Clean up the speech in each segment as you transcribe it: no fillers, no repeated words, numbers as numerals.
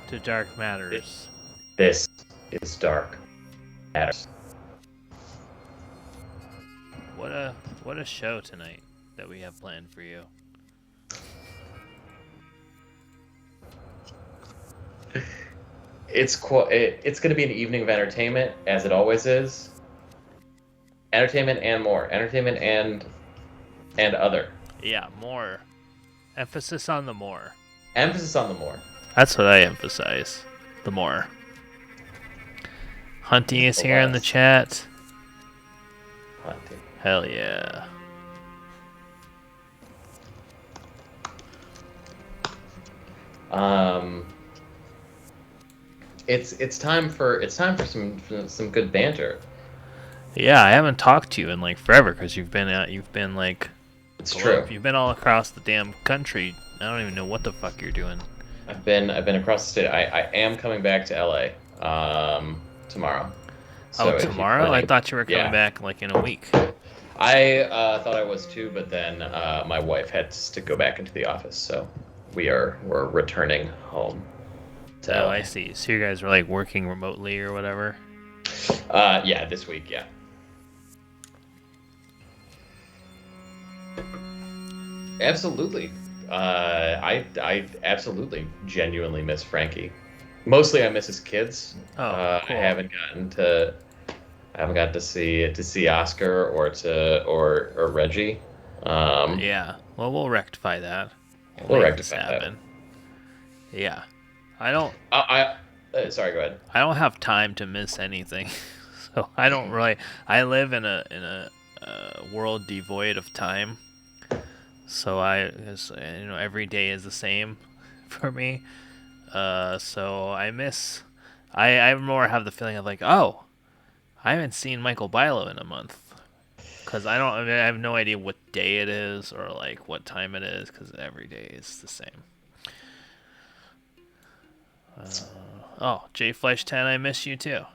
to Dark Matters. This is Dark Matters. What a show tonight that we have planned for you. It's going to be an evening of entertainment, as it always is. Entertainment and more. Entertainment and other. Yeah, more. Emphasis on the more. Emphasis on the more. That's what I emphasize. The more. Hunting is here in the chat. Hunting. Hell yeah. It's time for some good banter. Yeah, I haven't talked to you in like forever because you've been like. It's true. You've been all across the damn country. I don't even know what the fuck you're doing. I've been across the state. I am coming back to LA tomorrow. So tomorrow? I thought you were coming back like in a week. I thought I was too, but then my wife had to go back into the office, so we're returning home. Oh, I see. So you guys were like working remotely or whatever? Yeah, this week, yeah. Absolutely. I absolutely genuinely miss Frankie. Mostly I miss his kids. Oh, cool. I haven't gotten to see Oscar or Reggie. Yeah. Well, we'll rectify that. We'll rectify that. Yeah. I don't. Sorry, go ahead. I don't have time to miss anything, so I don't really. I live in a world devoid of time, so every day is the same for me. So I miss. I more have the feeling of like, oh, I haven't seen Michael Bilo in a month, because I have no idea what day it is or like what time it is, because every day is the same. J Flesh 10, I miss you too.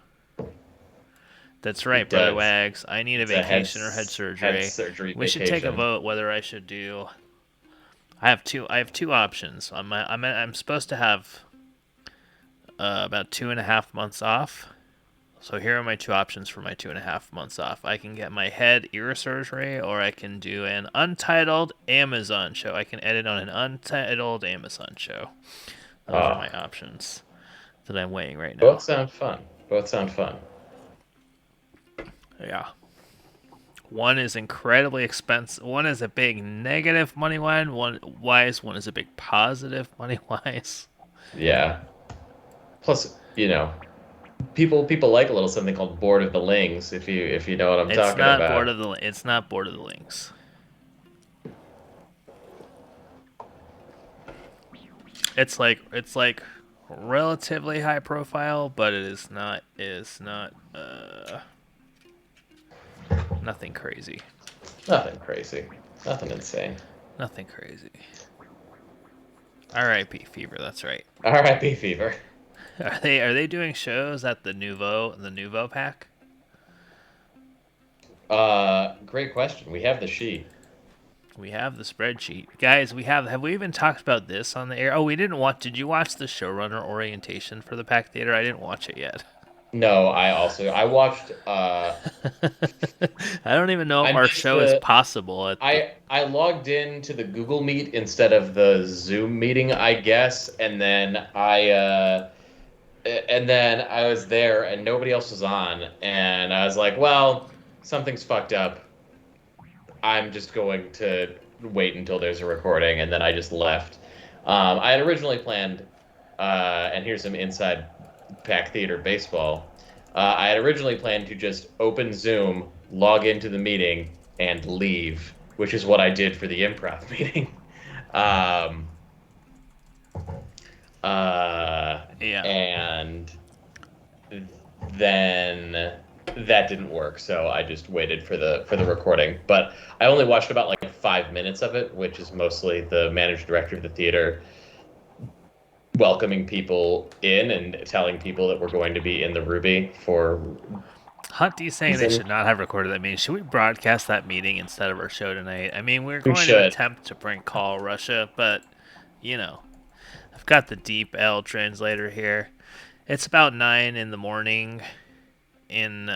That's right, Brother Wags. I need a vacation or head surgery. We should take a vote whether I should do. I have two options. I'm supposed to have about 2.5 months off. So here are my two options for my 2.5 months off. I can get my head ear surgery, or I can do an untitled Amazon show. I can edit on an untitled Amazon show. Those are my options that I'm weighing right now. Both sound fun. Yeah. One is incredibly expensive. One is a big negative money-wise. One is a big positive money-wise. Yeah. Plus, people like a little something called Board of the Lings, if you know what I'm talking about. It's not Board of the Lings. It's like relatively high profile, but it is not nothing crazy. Nothing crazy. Nothing insane. Nothing crazy. R.I.P. Fever, that's right. R.I.P. Fever. Are they doing shows at the Nouveau Pack? Great question. We have the sheet. We have the spreadsheet. Guys, have we even talked about this on the air? Oh, we didn't watch. Did you watch the showrunner orientation for the Pack Theater? I didn't watch it yet. No, I watched. I don't even know if our show is possible. I logged into the Google Meet instead of the Zoom meeting, I guess, and then I was there and nobody else was on, and I was like, well, something's fucked up. I'm just going to wait until there's a recording, and then I just left. I had originally planned, and here's some inside Pack Theater baseball. I had originally planned to just open Zoom, log into the meeting, and leave, which is what I did for the improv meeting. And then that didn't work, so I just waited for the recording. But I only watched about like 5 minutes of it, which is mostly the managing director of the theater welcoming people in and telling people that we're going to be in the Ruby for. Hunty's saying they should not have recorded that meeting. Should we broadcast that meeting instead of our show tonight? I mean, we're going to attempt to prank call Russia, but I've got the DeepL translator here. It's about 9 in the morning in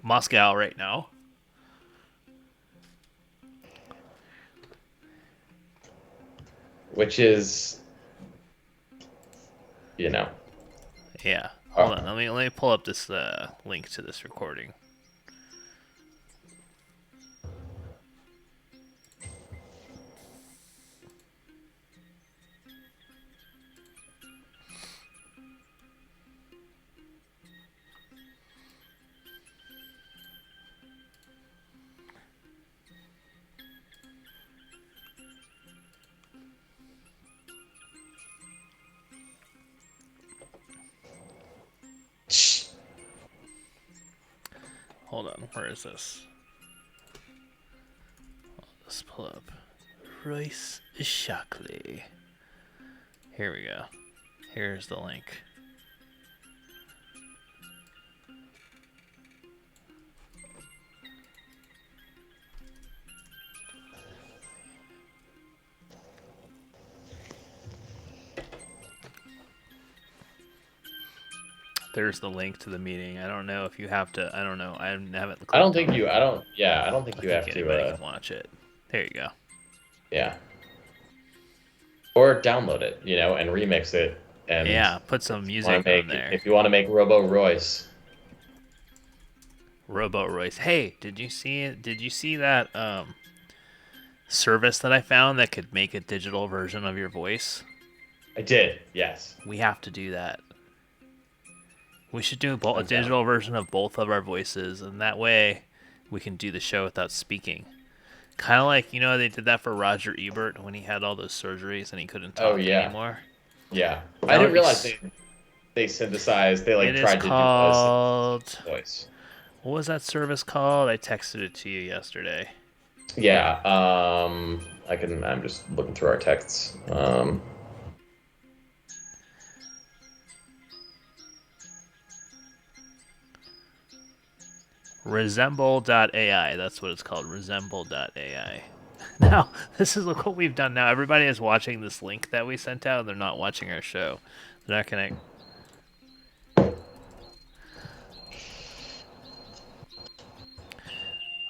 Moscow right now. Which is, Yeah. Hold on. Let me pull up this link to this recording. Hold on, where is this? Let's pull up Royce Shockley. Here we go. Here's the link. There's the link to the meeting. I don't know if you have to. I don't know. I haven't. I don't think you. I don't. Yeah, I don't think you have to. Anybody can watch it. There you go. Yeah. Or download it, and remix it, and put some music on there. If you want to make Robo Royce. Hey, did you see that service that I found that could make a digital version of your voice? I did. Yes. We have to do that. We should do a digital version of both of our voices, and that way we can do the show without speaking. Kind of like, they did that for Roger Ebert when he had all those surgeries and he couldn't talk anymore. Yeah. I didn't realize they synthesized, they tried to do a voice. What was that service called? I texted it to you yesterday. Yeah. I'm just looking through our texts. Resemble.ai. That's what it's called. Resemble.ai. Now, this is what we've done now. Everybody is watching this link that we sent out. They're not watching our show. They're not going to...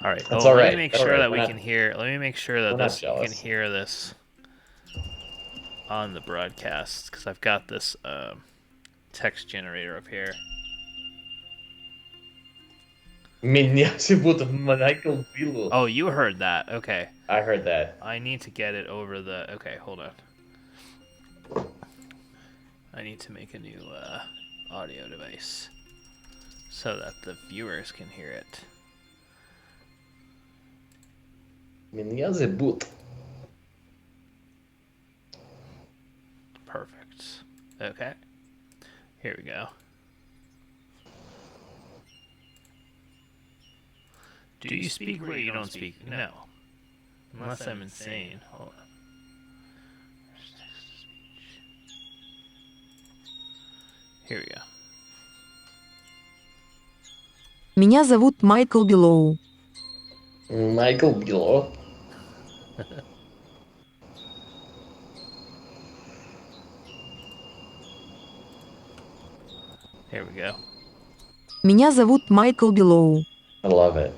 All right. That's all right. Let me make sure that we can hear... Let me make sure that you can hear this on the broadcast, because I've got this text generator up here. Oh, you heard that. Okay. I heard that. I need to get it over the... Okay, hold on. I need to make a new audio device so that the viewers can hear it. Perfect. Okay. Here we go. Do you speak where you don't speak? No. Unless I'm insane. Hold on. Here we go. Меня зовут Майкл Белоу. Michael Below. Here we go. Меня зовут Майкл Белоу. I love it.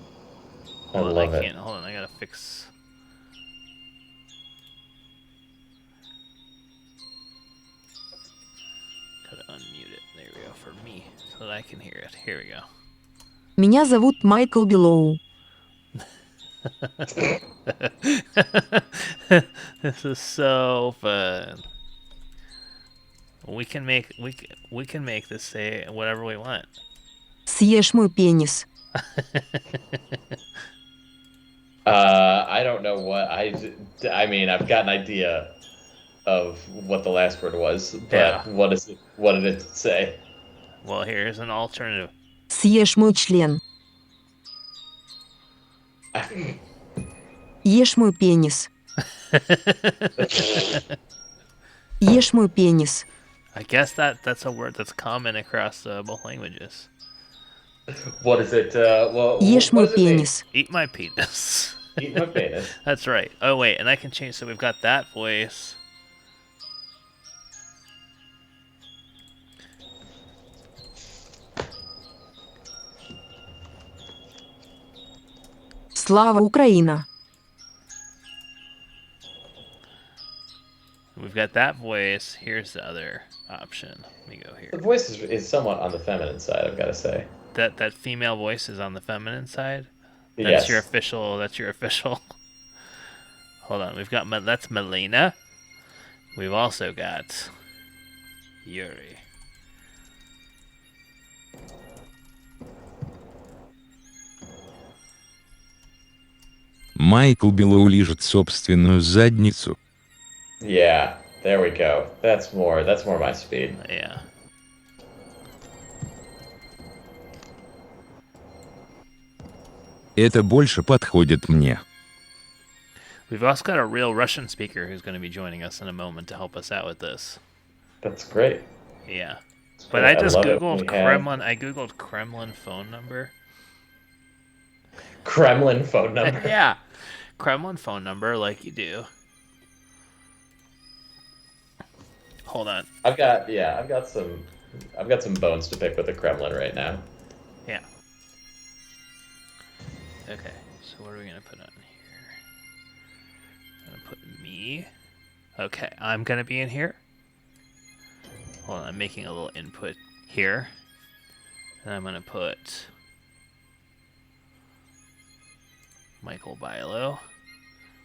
Hold on, I gotta fix... Gotta unmute it. There we go, for me, so that I can hear it. Here we go. Меня зовут Майкл Белоу. This is so fun. We can make this say whatever we want. Съешь мой пенис. I don't know what I mean, I've got an idea of what the last word was, but what did it say? Well, here's an alternative. Съешь мой член. Ешь мой пенис. Ешь мой пенис. I guess that's a word that's common across both languages. What is it? Ешь мой пенис. Eat my penis. Eat my penis. That's right. Oh wait, and I can change. So we've got that voice. Слава Україна! We've got that voice. Here's the other option. Let me go here. The voice is somewhat on the feminine side, I've got to say. That female voice is on the feminine side? That's yes. your official. Hold on. We've got that's Melina. We've also got Yuri. Майкл Белоу лижет собственную задницу. Yeah, there we go. That's more my speed. Yeah. Это больше подходит мне. We've also got a real Russian speaker who's going to be joining us in a moment to help us out with this. That's great. Yeah. But I just Googled Kremlin. I Googled Kremlin phone number. Kremlin phone number? Yeah. Kremlin phone number, like you do. Hold on. I've got some bones to pick with the Kremlin right now. Yeah. Okay. So what are we going to put on here? I'm going to put me. Okay. I'm going to be in here. Hold on. I'm making a little input here. And I'm going to put Michael Bilo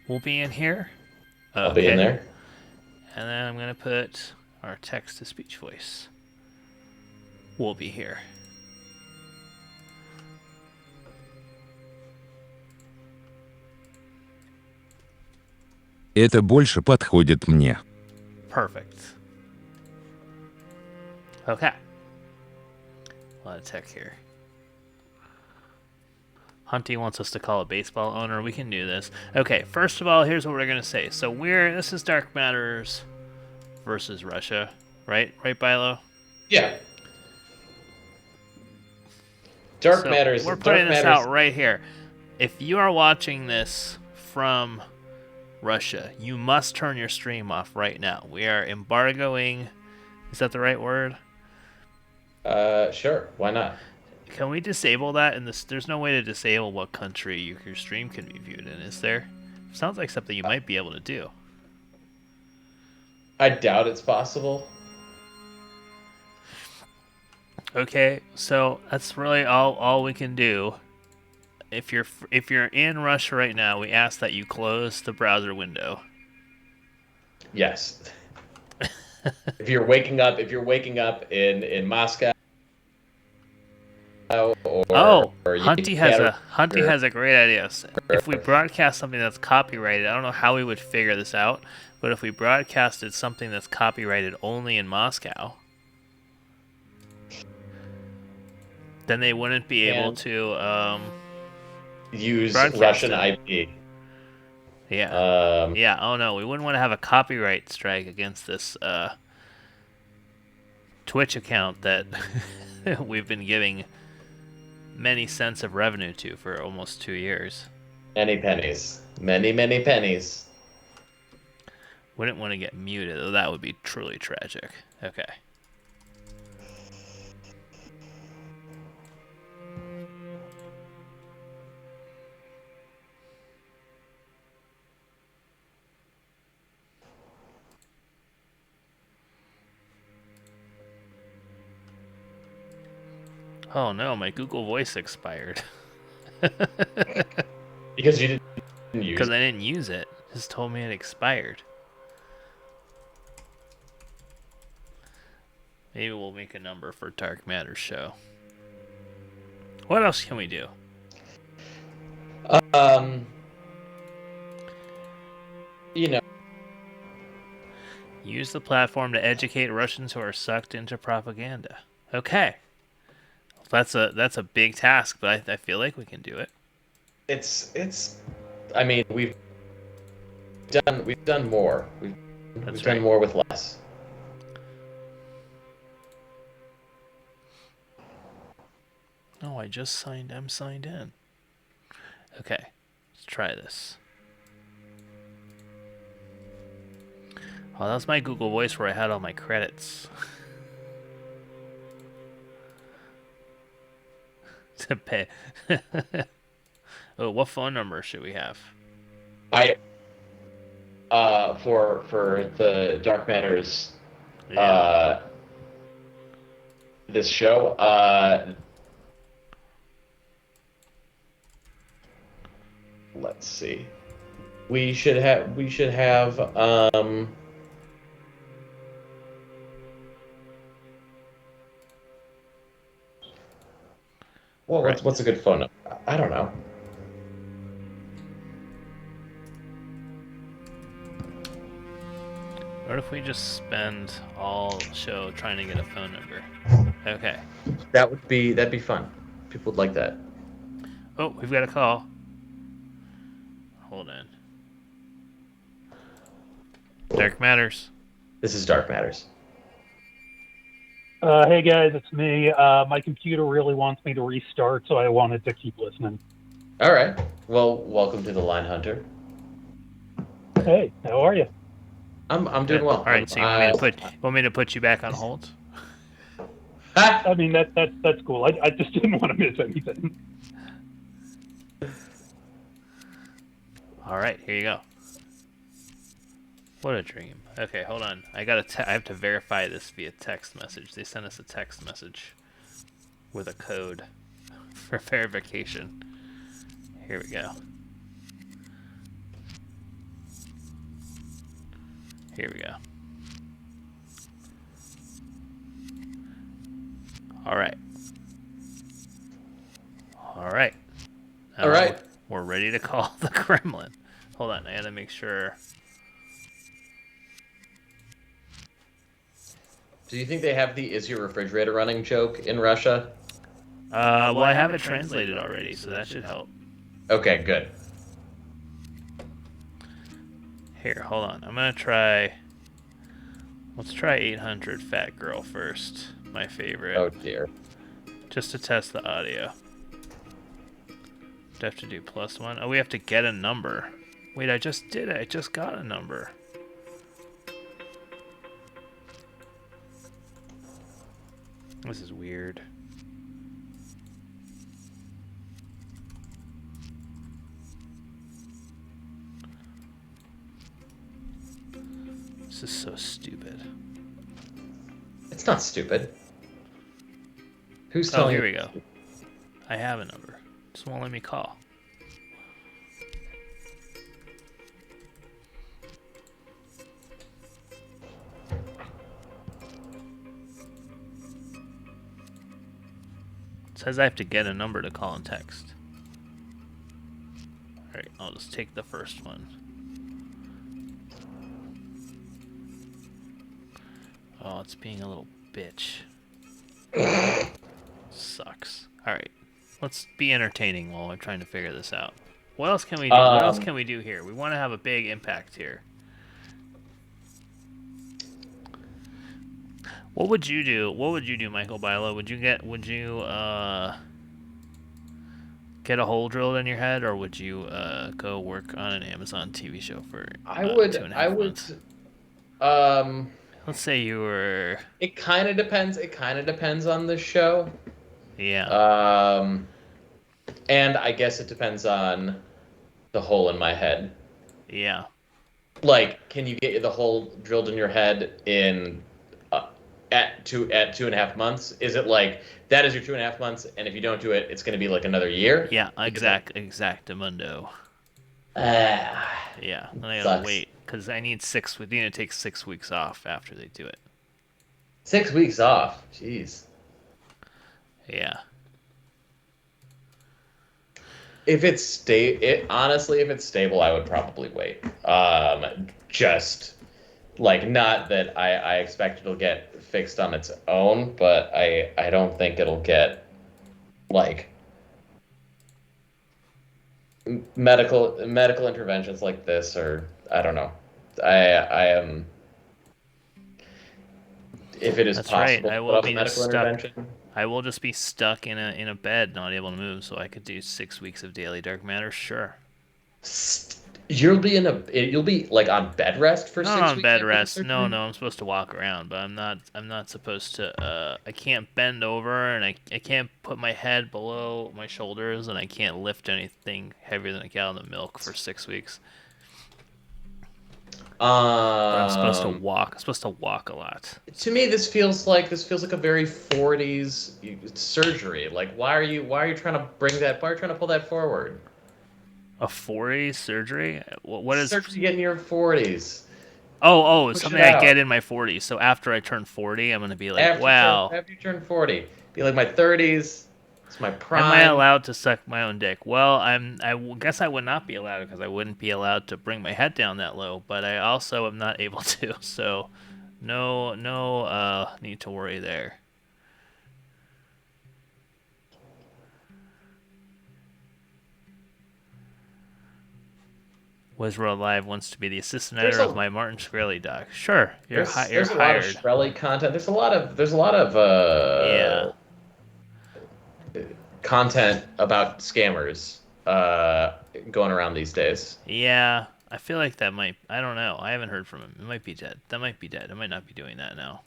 will be in here. Okay. I'll be in there. And then I'm going to put our text-to-speech voice will be here. Это больше подходит мне. Perfect. Okay. A lot of tech here. Hunty wants us to call a baseball owner. We can do this. Okay, first of all, here's what we're going to say. So this is Dark Matters versus Russia, right? Right, Bilo? Yeah. Dark Matters. We're putting this out right here. If you are watching this from Russia, you must turn your stream off right now. We are embargoing. Is that the right word? Sure. Why not? Can we disable that? There's no way to disable what country your stream can be viewed in, is there? Sounds like something you might be able to do. I doubt it's possible. Okay, so that's really all we can do. If you're in Russia right now, we ask that you close the browser window. Yes. if you're waking up in Moscow. Hunty has a great idea. If we broadcast something that's copyrighted, I don't know how we would figure this out, but if we broadcasted something that's copyrighted only in Moscow, then they wouldn't be able to use Russian IP. Yeah. Yeah. Oh no, we wouldn't want to have a copyright strike against this Twitch account that we've been giving many cents of revenue to for almost 2 years. Many pennies. Many pennies. Wouldn't want to get muted, though. That would be truly tragic. Okay. Oh no, my Google Voice expired. Because you didn't use it? Because I didn't use it. It just told me it expired. Maybe we'll make a number for Dark Matter show. What else can we do? Use the platform to educate Russians who are sucked into propaganda. Okay. That's a big task, but I feel like we can do it. I mean, we've done more. We've done more with less. Oh, I'm signed in. Okay. Let's try this. Oh, that was my Google Voice where I had all my credits. To pay. Oh, what phone number should we have? For the Dark Matters, Yeah. this show, let's see. We should have well, right. what's a good phone number? I don't know. What if we just spend all show trying to get a phone number? Okay. That'd be fun. People would like that. Oh, we've got a call. Hold on. Dark Matters. This is Dark Matters. Hey guys, it's me. My computer really wants me to restart, so I wanted to keep listening. All right. Well, welcome to the Line Hunter. Hey, how are you? I'm doing well. All right, so you want me to put you back on hold? I mean that's cool. I just didn't want to miss anything. All right, here you go. What a dream. Okay, hold on. I have to verify this via text message. They sent us a text message with a code for verification. Here we go. Here we go. All right. All right. All right. We're ready to call the Kremlin. Hold on, I gotta make sure. Do you think they have the "Is your refrigerator running" joke in Russia? Well, I have it translated already, so that should help. Okay, good. Here, hold on. I'm gonna try. Let's try 800 Fat Girl first. My favorite. Oh dear. Just to test the audio. Do I have to do +1? Oh, we have to get a number. Wait, I just did it. I just got a number. This is weird. This is so stupid. It's not stupid. Who's telling you? Oh, you? here we go. I have a number. Just won't let me call. It says I have to get a number to call and text. Alright, I'll just take the first one. Oh, it's being a little bitch. Sucks. Alright. Let's be entertaining while I'm trying to figure this out. What else can we do? What else can we do here? We want to have a big impact here. What would you do? What would you do, Michael Bilo? Would you get a hole drilled in your head, or would you go work on an Amazon TV show for 2.5 months? Let's say you were. It kind of depends. It kind of depends on the show. Yeah. And I guess it depends on the hole in my head. Yeah. Like, can you get the hole drilled in your head in at 2.5 months? Is it like that is your 2.5 months, and if you don't do it, it's going to be like another year? Yeah, exactamundo. Yeah, and I gotta wait because I need we need to take 6 weeks off after they do it. 6 weeks off, jeez. Yeah. If it's honestly, if it's stable, I would probably wait. Just like, not that I expect it'll get fixed on its own, but I don't think it'll get like medical interventions like this, or I don't know. I am. If it is That's possible, right. I will be medical stuck. intervention. I will just be stuck in a bed, not able to move, so I could do 6 weeks of daily Dark Matter. Sure. You'll be like on bed rest for Not 6 on weeks bed after the rest. No, surgery? no, I'm supposed to walk around, but I'm not supposed to I can't bend over, and I can't put my head below my shoulders, and I can't lift anything heavier than a gallon of milk for 6 weeks. But I'm supposed to walk. I'm supposed to walk a lot. To me, this feels like a very 40s surgery. Like, why are you trying to why are you trying to pull that forward? A 40 surgery? What is? Surgery to get in your 40s. Oh, Push it something I out. get in my 40s. So after I turn 40, I'm gonna be like, After you turn wow. after you turn 40, be like my 30s. It's my Am I prime. allowed to suck my own dick? Well, guess I would not be allowed because I wouldn't be allowed to bring my head down that low. But I also am not able to. So, no need to worry there. Wizworld Live wants to be the assistant There's editor of a my Martin Shkreli doc. Sure, you're there's a lot of hired. Shkreli content. There's a lot of Yeah. content about scammers going around these days. Yeah, I feel like that might. I don't know. I haven't heard from him. It might be dead. That might be dead. I might not be doing that now.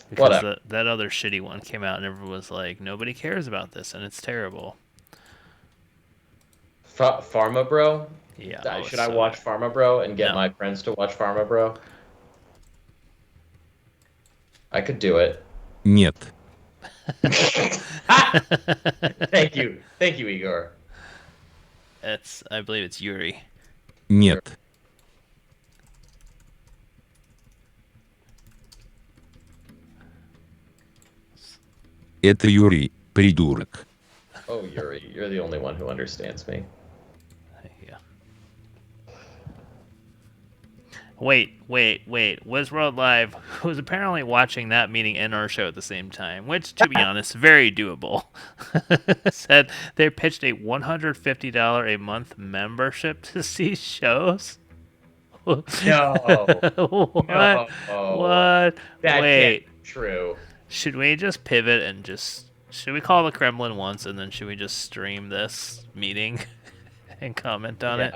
Because Whatever. that other shitty one came out and everyone was like, nobody cares about this and it's terrible. Pharma Bro? Yeah. Should I watch Pharma Bro and get No. my friends to watch Pharma Bro? I could do it. Нет. Thank you, Igor. I believe it's Yuri. Нет. Это Юрий, придурок. Oh, Yuri, you're the only one who understands me. Yeah. Wait. Wizworld Live, who's apparently watching that meeting and our show at the same time, which, to be honest, very doable, said they pitched a $150 a month membership to see shows. No. What? No. What? That Wait. can't be true. Should we just pivot and should we call the Kremlin once and then should we just stream this meeting and comment on it?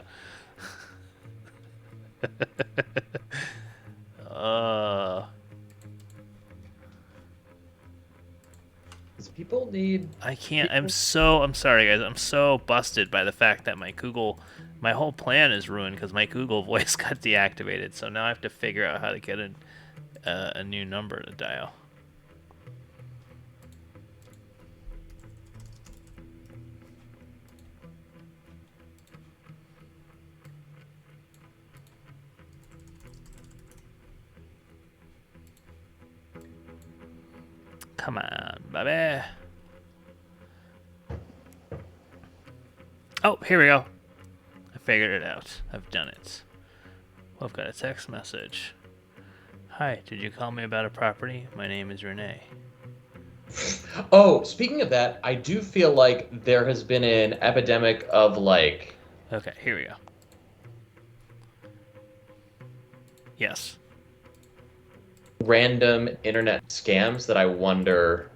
Does people need? I can't. I'm sorry, guys. I'm so busted by the fact that my whole plan is ruined because my Google Voice got deactivated. So now I have to figure out how to get a new number to dial. Come on, baby. Oh, here we go. I figured it out. I've done it. Well, I've got a text message. Hi, did you call me about a property? My name is Renee. Oh, speaking of that, I do feel like there has been an epidemic of like. Okay, here we go. Yes. Random internet scams that I wonder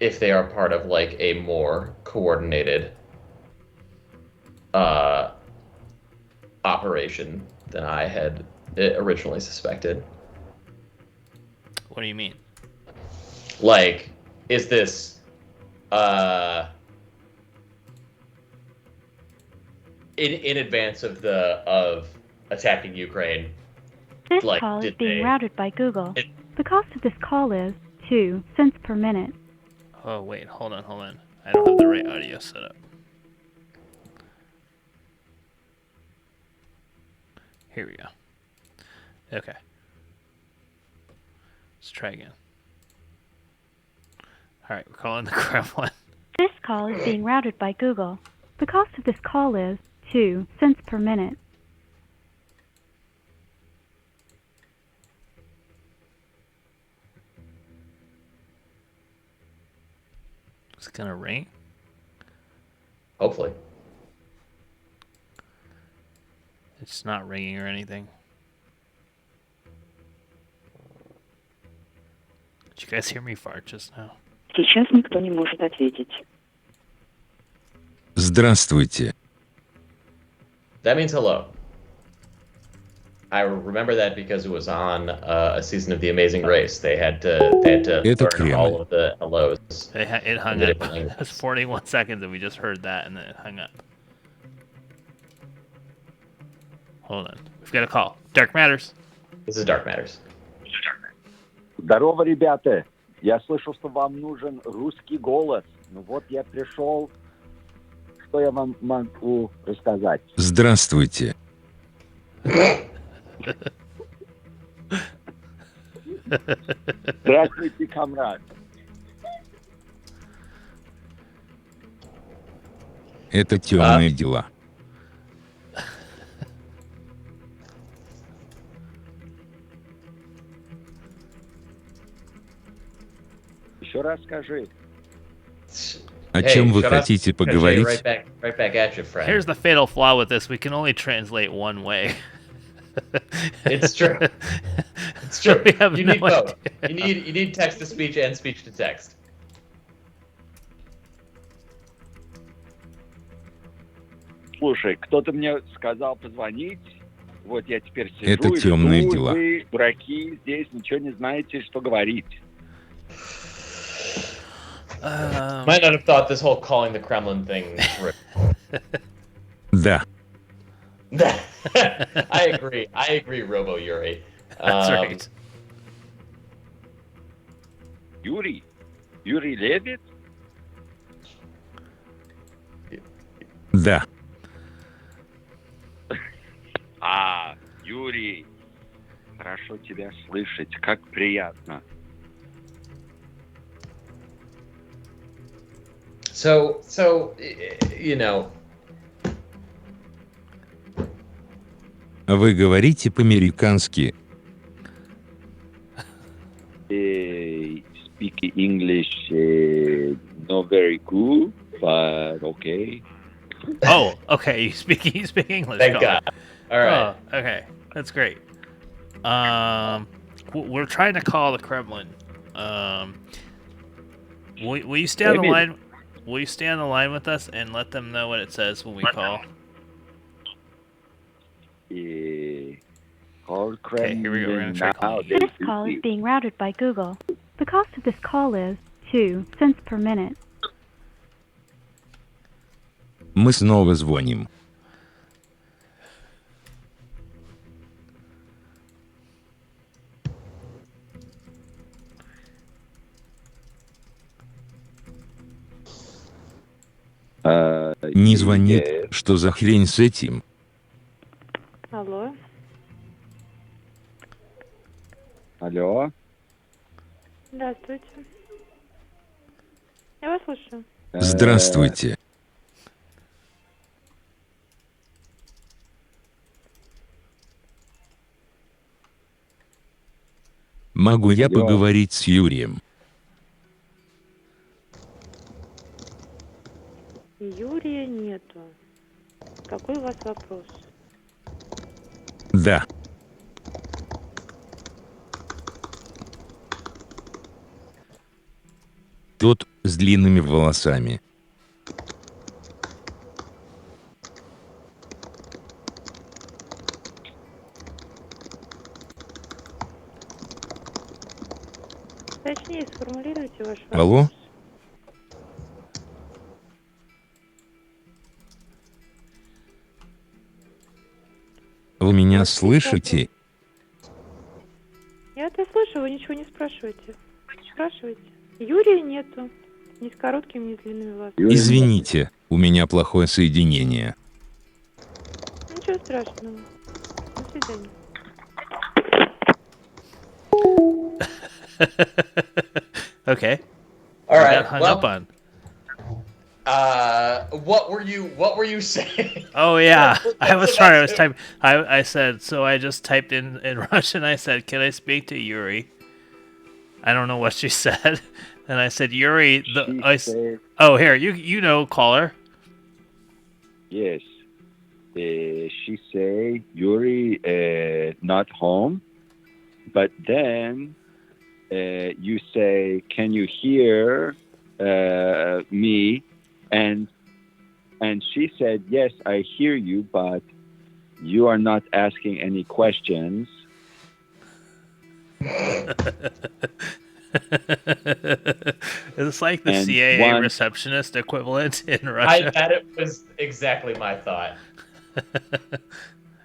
if they are part of like a more coordinated operation than I had originally suspected. What do you mean? Like, is this in advance of attacking Ukraine? This Like, call is did being they- routed by Google. The cost of this call is 2 cents per minute. Oh, wait, hold on. I don't have the right audio set up. Here we go. Okay. Let's try again. Alright, we're calling the Kremlin. This call is being routed by Google. The cost of this call is 2 cents per minute. It's gonna ring. Hopefully. It's not ringing or anything. you guys hear me fart just now? Сейчас никто не может ответить. Здравствуйте. That means hello. I remember that because it was on a season of The Amazing Race. They had to Это learn Кремль. all of the hellos. It hung the up. different languages. That's 41 seconds, and we just heard that, and then it hung up. Hold on. We've got a call. Dark Matters. This is Dark Matters. Здорово, ребята. Я слышал, что вам нужен русский голос. Ну вот я пришел. Что я вам могу рассказать? Здравствуйте. Здравствуйте, комрад. Это темные дела. Еще раз скажи. О чем вы shut up. хотите Gonna say поговорить? right back at you, friend. Here's the fatal flaw with this. We can only translate one way. It's true. It's true. We have You no need both. idea. You need text to speech and speech to text. Слушай, кто-то мне сказал позвонить. Вот я теперь сижу Это и темные жду, дела. Вы, дураки, здесь ничего не знаете, что говорить. Might not have thought this whole calling the Kremlin thing through. Да. I agree, Robo Yuri. That's right. Юрий? Юрий Левит? Да. Юрий. Хорошо тебя слышать. Как приятно. So you know. Вы говорите по-американски. Speak English not very good, but okay. Oh, okay. You speak English. Thank Colin. God. All right. Oh, okay. That's great. We're trying to call the Kremlin. Will you stay on the line? Will you stay on the line with us and let them know what it says when we call? Okay, here we go. We're gonna try calling. This call is being routed by Google. The cost of this call is 2 cents per minute. Мы снова звоним. Не звонит. Что за хрень с этим? Алло. Алло. Здравствуйте. Я вас слушаю. Здравствуйте. Могу я поговорить с Юрием? Юрия нету. Какой у вас вопрос? Да. Тот с длинными волосами. Точнее, сформулируйте ваш вопрос. Алло? Вы меня слышите? Я это слышу, вы ничего не спрашиваете. Спрашивайте. Юрия нету. Ни с короткими, ни с длинными волосами. Извините, у меня плохое соединение. Ничего страшного. До свидания. Okay. All right. Got hung up on. What were you saying? Oh yeah, I was sorry. I was typing. I said so. I just typed in Russian. I said, "Can I speak to Yuri?" I don't know what she said, and I said, "Yuri." Oh, here you know, caller. Yes. She say Yuri not home, but then you say, "Can you hear me?" And she said, "Yes, I hear you, but you are not asking any questions." It's like the And CIA receptionist equivalent in Russia. It was exactly my thought.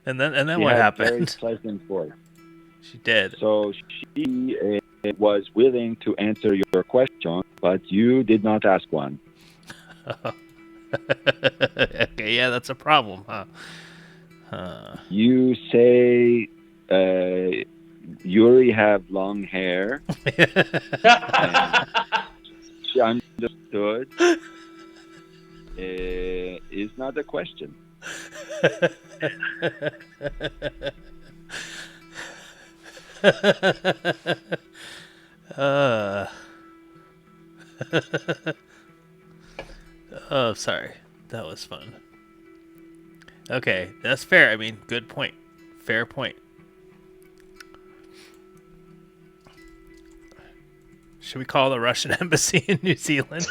and then she what had happened? Very pleasant voice. She did. So she was willing to answer your question, but you did not ask one. Okay, yeah, that's a problem, huh? You say, Yuri have long hair. And she understood. Is not a question. Oh, sorry. That was fun. Okay, that's fair. I mean, good point. Fair point. Should we call the Russian embassy in New Zealand?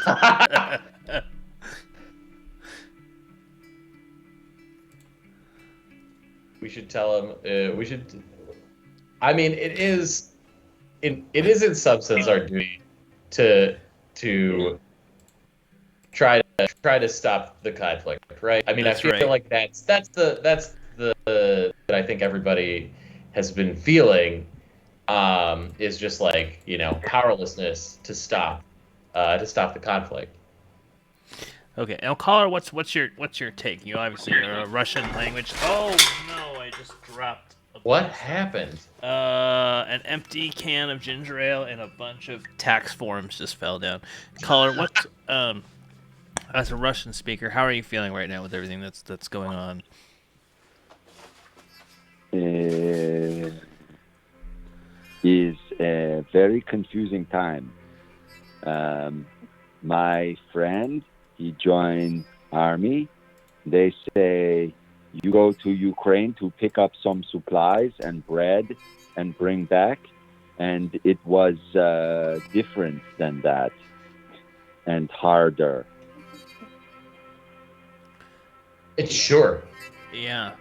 We should tell them. We should. I mean, it is in substance our duty to try to stop the conflict, right? I mean, I feel like that's the that I think everybody has been feeling, is just like, powerlessness to stop the conflict. Okay, now caller, what's your take? You obviously are a Russian language. Oh no, I just dropped. What happened? An empty can of ginger ale and a bunch of tax forms just fell down. Caller, what? As a Russian speaker, how are you feeling right now with everything that's going on? Is a very confusing time. My friend, he joined army. They say you go to Ukraine to pick up some supplies and bread and bring back, and it was different than that and harder. It's sure. Yeah.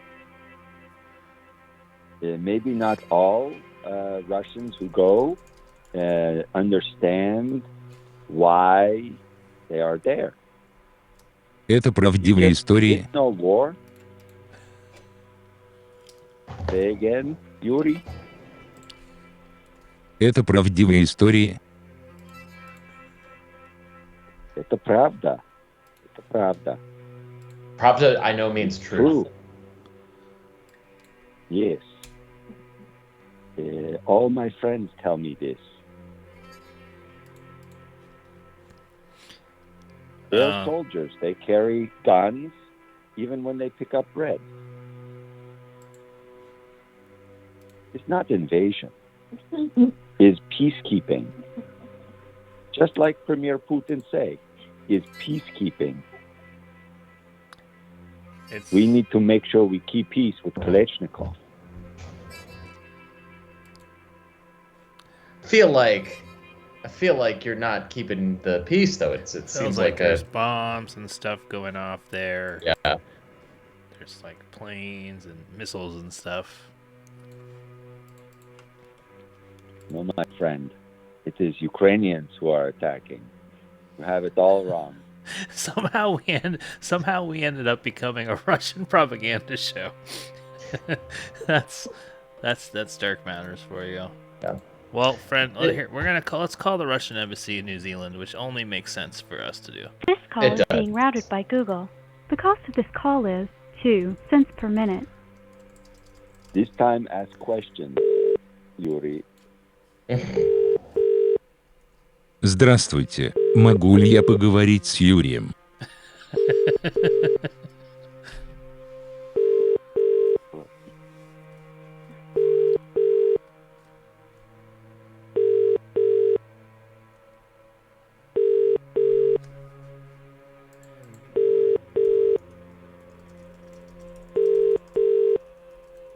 Maybe not all Russians who go understand why they are there. Это правдивые истории. No war. Say again, Yuri. Это правдивые истории. Это правда. Это правда. Pravda, I know, means truth. True. Yes. All my friends tell me this. They're soldiers. They carry guns even when they pick up bread. It's not invasion. It's peacekeeping. Just like Premier Putin say, is peacekeeping. We need to make sure we keep peace with Kalashnikov. I feel like you're not keeping the peace, though. It seems like there's bombs and stuff going off there. Yeah. There's like planes and missiles and stuff. No, my friend. It is Ukrainians who are attacking. You have it all wrong. Somehow we ended up becoming a Russian propaganda show. That's Dark Matters for you. Yeah. Well, friend, let's call the Russian embassy in New Zealand, which only makes sense for us to do. This call is being routed by Google. The cost of this call is 2 cents per minute. This time ask questions, Yuri. Здравствуйте, могу ли я поговорить с Юрием?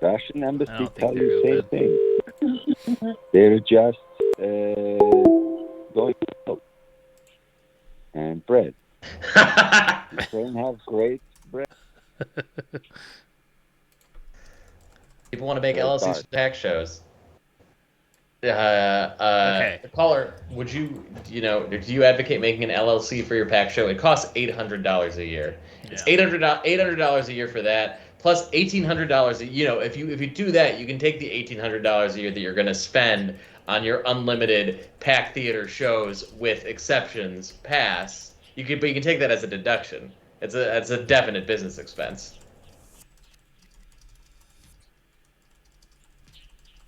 Russian embassy tell you same thing. They're just going milk and bread. Ukraine has great bread. People want to make Bread LLCs tart. for tax shows. Okay. Caller, do you advocate making an LLC for your PAC show? It costs $800 a year. It's $800 a year for that, plus $1,800. If you do that, you can take the $1,800 a year that you're going to spend on your unlimited PAC theater shows with exceptions pass. But you can take that as a deduction. It's a definite business expense.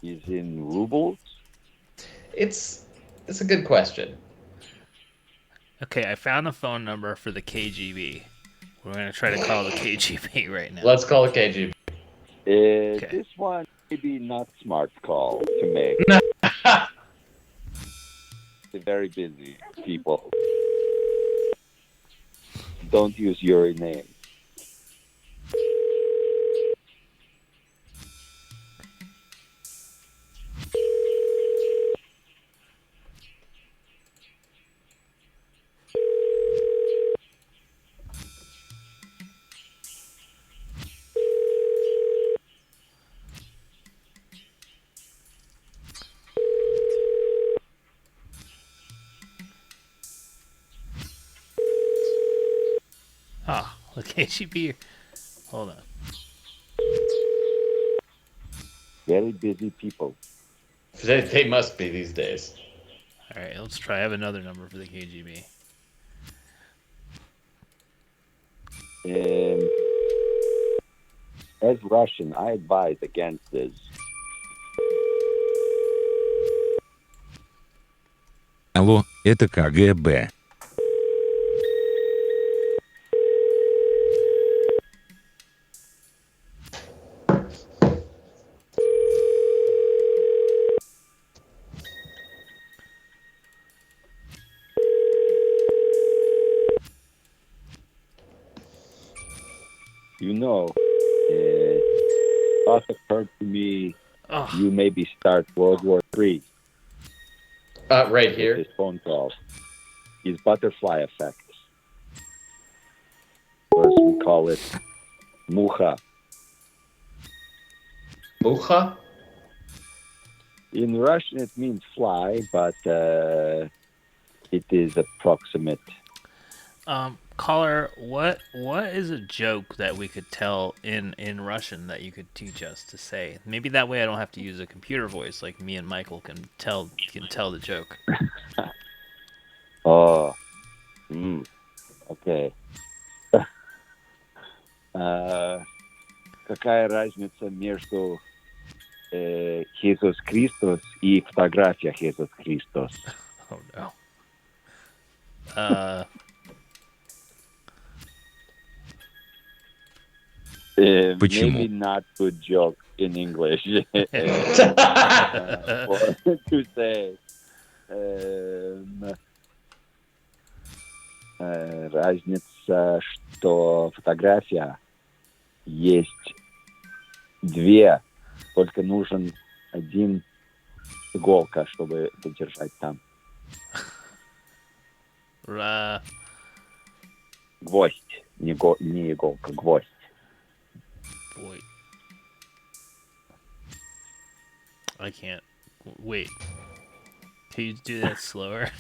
Is in rubles. It's a good question. Okay, I found the phone number for the KGB. We're going to try to call the KGB right now. Let's call the KGB. Okay. This one maybe not smart call to make. They're very busy people. Don't use your name. Oh, the KGB. Hold on. Very busy people. They must be these days. All right, let's try. I have another number for the KGB. As Russian, I advise against this. Алло, это КГБ. Thought occurred to me. Oh. You maybe start World War III. Right here. This phone call is butterfly effect. Or as we call it, mucha. Mucha? In Russian, it means fly, but it is approximate. Caller, what is a joke that we could tell in Russian that you could teach us to say? Maybe that way I don't have to use a computer voice, like me and Michael can tell the joke. Oh, okay. Какая разница между Иисус Христос и фотография Иисус Христос? Oh no. Почему? Maybe not good joke in English. To say разница, что фотография есть две, только нужен один иголка, чтобы задержать там. Гвоздь, не иголка, гвоздь. Boy. I can't. Wait. Can you do that slower?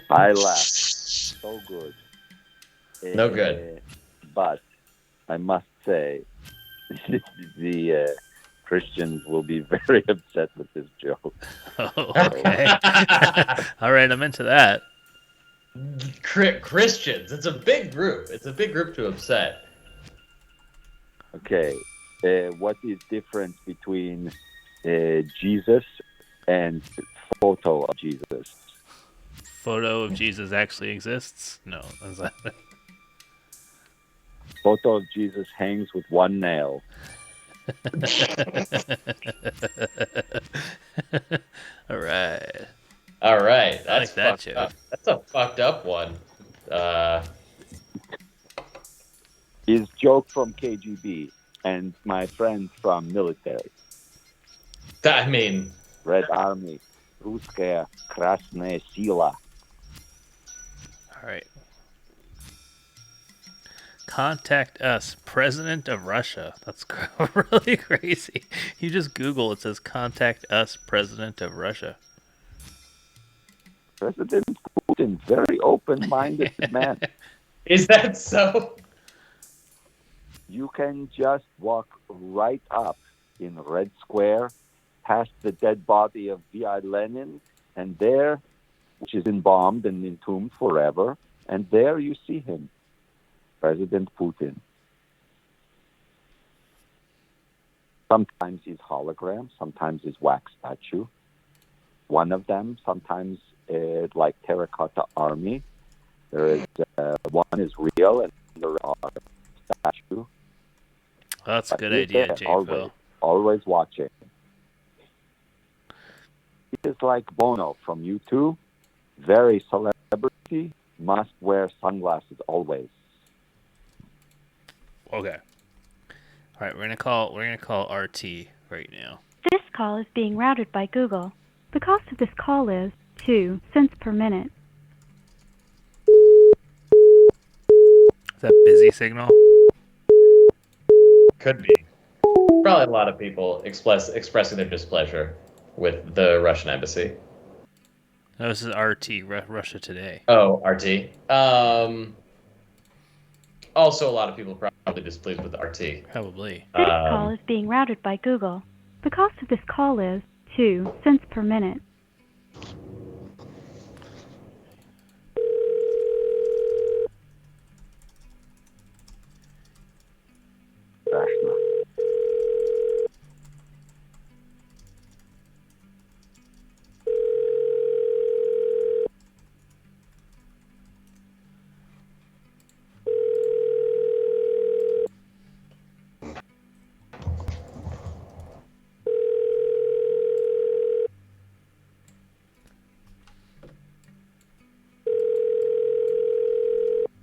I laughed. So good. No good. But I must say, the Christians will be very upset with this joke. Oh, okay. All right, I'm into that. Christians. It's a big group. It's a big group to upset. Okay. What is difference between Jesus and photo of Jesus? Photo of Jesus actually exists? No. Is that... Photo of Jesus hangs with one nail. All right. That's I like that joke. up. That's a fucked up one. Is joke from KGB and my friend from military. I mean, Red Army. русская красная сила. All right. Contact us, President of Russia. That's really crazy. You just Google, it says contact us, President of Russia. President Putin, very open-minded man. Is that so? You can just walk right up in Red Square, past the dead body of V.I. Lenin, and there, which is embalmed and entombed forever, and there you see him, President Putin. Sometimes he's hologram, sometimes he's wax statue. One of them, sometimes like terracotta army. There is one is real and there are statue. Oh, that's a good idea, J. Always watching. He is like Bono from U2, very celebrity, must wear sunglasses always. Okay. All right, we're gonna call RT right now. This call is being routed by Google. The cost of this call is 2 cents per minute. Is that busy signal? Could be. Probably a lot of people expressing their displeasure with the Russian embassy. No, this is RT, Russia Today. Oh, RT. Also, a lot of people probably displeased with RT. Probably. This call is being routed by Google. The cost of this call is 2 cents per minute.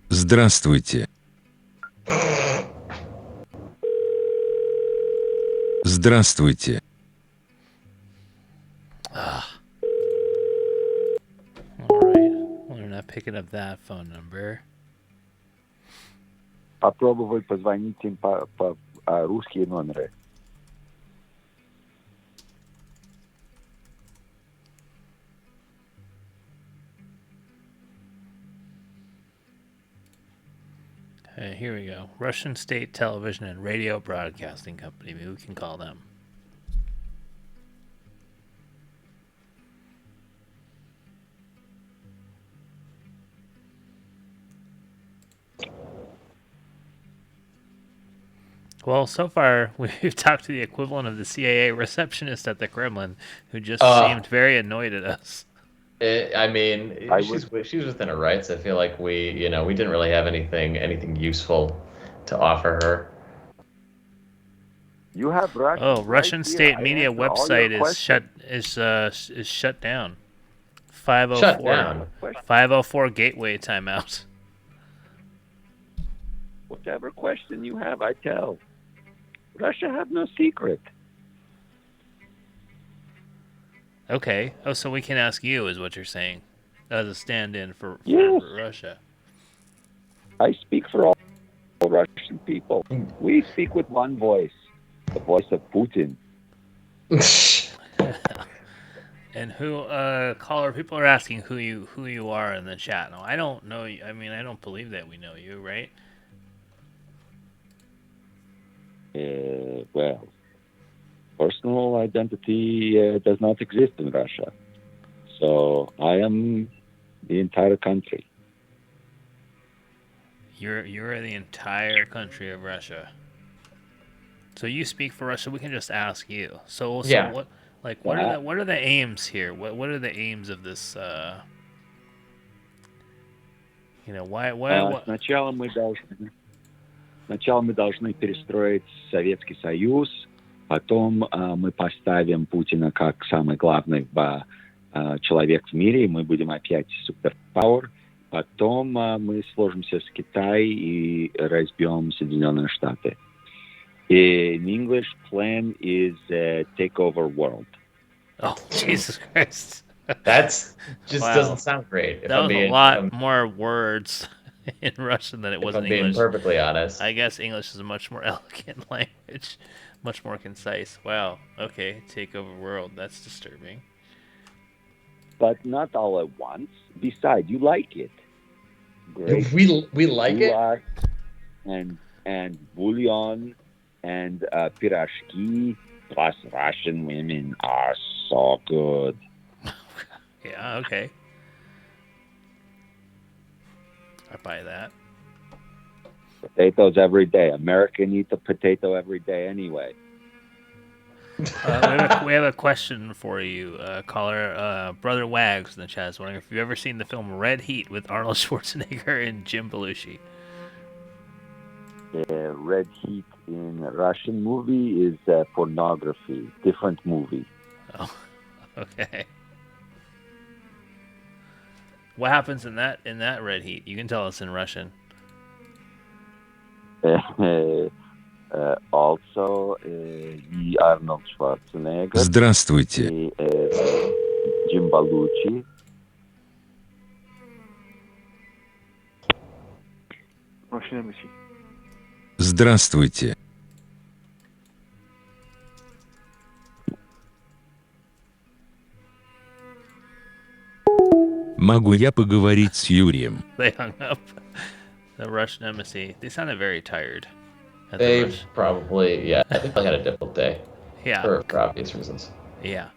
Здравствуйте. Здравствуйте. All right. Well, they're not picking up that phone number. Попробуй позвонить им по русские номеры. Here we go. Russian State Television and Radio Broadcasting Company. Maybe we can call them. Well, so far, we've talked to the equivalent of the CIA receptionist at the Kremlin, who just seemed very annoyed at us. She's within her rights. I feel like we didn't really have anything useful to offer her. You have Russian. Oh, Russian State Media website is shut down. 504 gateway timeout. Whatever question you have, I tell. Russia have no secret. Okay. Oh, so we can ask you, is what you're saying, as a stand-in for Russia. I speak for all Russian people. We speak with one voice, the voice of Putin. And people are asking who you are in the chat. No, I don't know you. I mean, I don't believe that we know you, right? Well, personal identity does not exist in Russia. So I am the entire country. You're the entire country of Russia. So you speak for Russia. We can just ask you. So yeah. What are the aims here? What are the aims of this? Why? Сначала мы должны перестроить Советский Союз, потом мы поставим Путина как самый главный человек в мире, мы будем опять суперпауэр, потом мы сложимся с Китаем и разбьем Соединенные Штаты. In English, plan is take over world. Oh, Jesus Christ. That's just Wow. doesn't sound great. That was a lot more words in Russian than it was in I'm being English. perfectly honest. I guess English is a much more elegant language, much more concise. Wow. Okay, take over world. That's disturbing. But not all at once. Besides, you like it. Great. We like Goulash and bouillon and pirashki. Plus, Russian women are so good. Yeah. Okay. I buy that. Potatoes every day. American eat a potato every day anyway. We have a question for you, caller. Brother Wags in the chat is wondering if you've ever seen the film Red Heat with Arnold Schwarzenegger and Jim Belushi. Red Heat in Russian movie is pornography. Different movie. Oh, okay. What happens in that Red Heat? You can tell us in Russian. Also, и Arnold Schwarzenegger. Здравствуйте. И Jim Belushi. Здравствуйте. Могу я поговорить с Юрием? They hung up. The Russian embassy. They sounded very tired. They probably, yeah, I think they had a difficult day. Yeah. For obvious reasons. Yeah.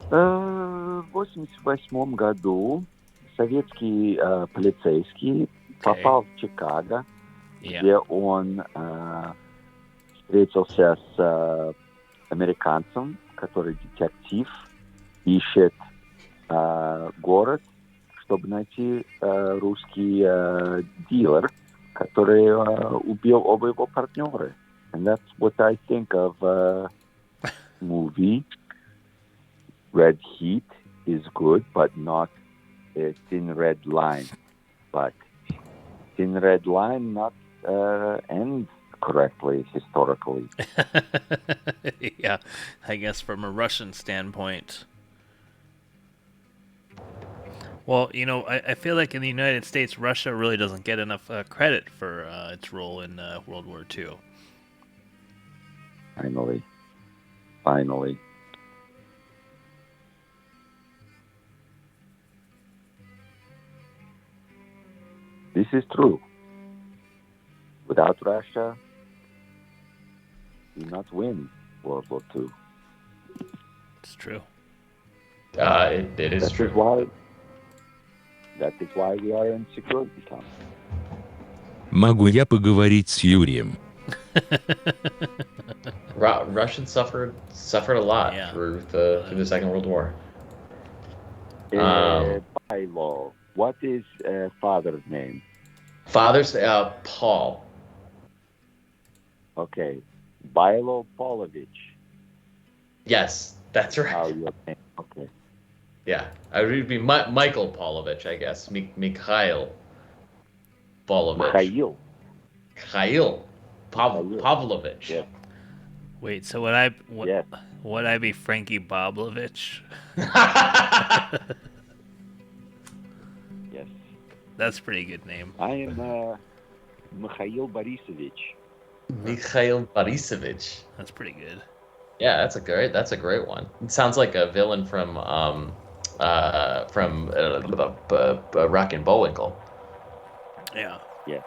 В 1988 году советский полицейский попал в Чикаго, где он встретился с американцем, который детектив, ищет город, чтобы найти русский дилер, который убил оба его партнера. And that's what I think of movie. Red Heat is good, but not a Thin Red Line. But Thin Red Line not end correctly historically. Yeah, I guess from a Russian standpoint. Well, you know, I feel like in the United States, Russia really doesn't get enough credit for its role in World War II. Finally. This is true. Without Russia, we not win World War II. It's true. It is true. That is why we are in security camp. Могу я поговорить с Юрием? Russians suffered a lot through the Second World War. Bailo, what is father's name? Father's Paul. Okay, Bailo Polovich. Yes, that's right. How your name? Okay. Yeah, it would be Michael Polovich, I guess. Mikhail Polovich. Mikhail Pavlovich. Yeah. Wait, so would I be Frankie Boblovich? Yes. That's a pretty good name. I am Mikhail Borisovich. Mikhail Borisovich. That's pretty good. Yeah, that's a great one. It sounds like a villain from Rocky and Bullwinkle. Yeah. Yeah.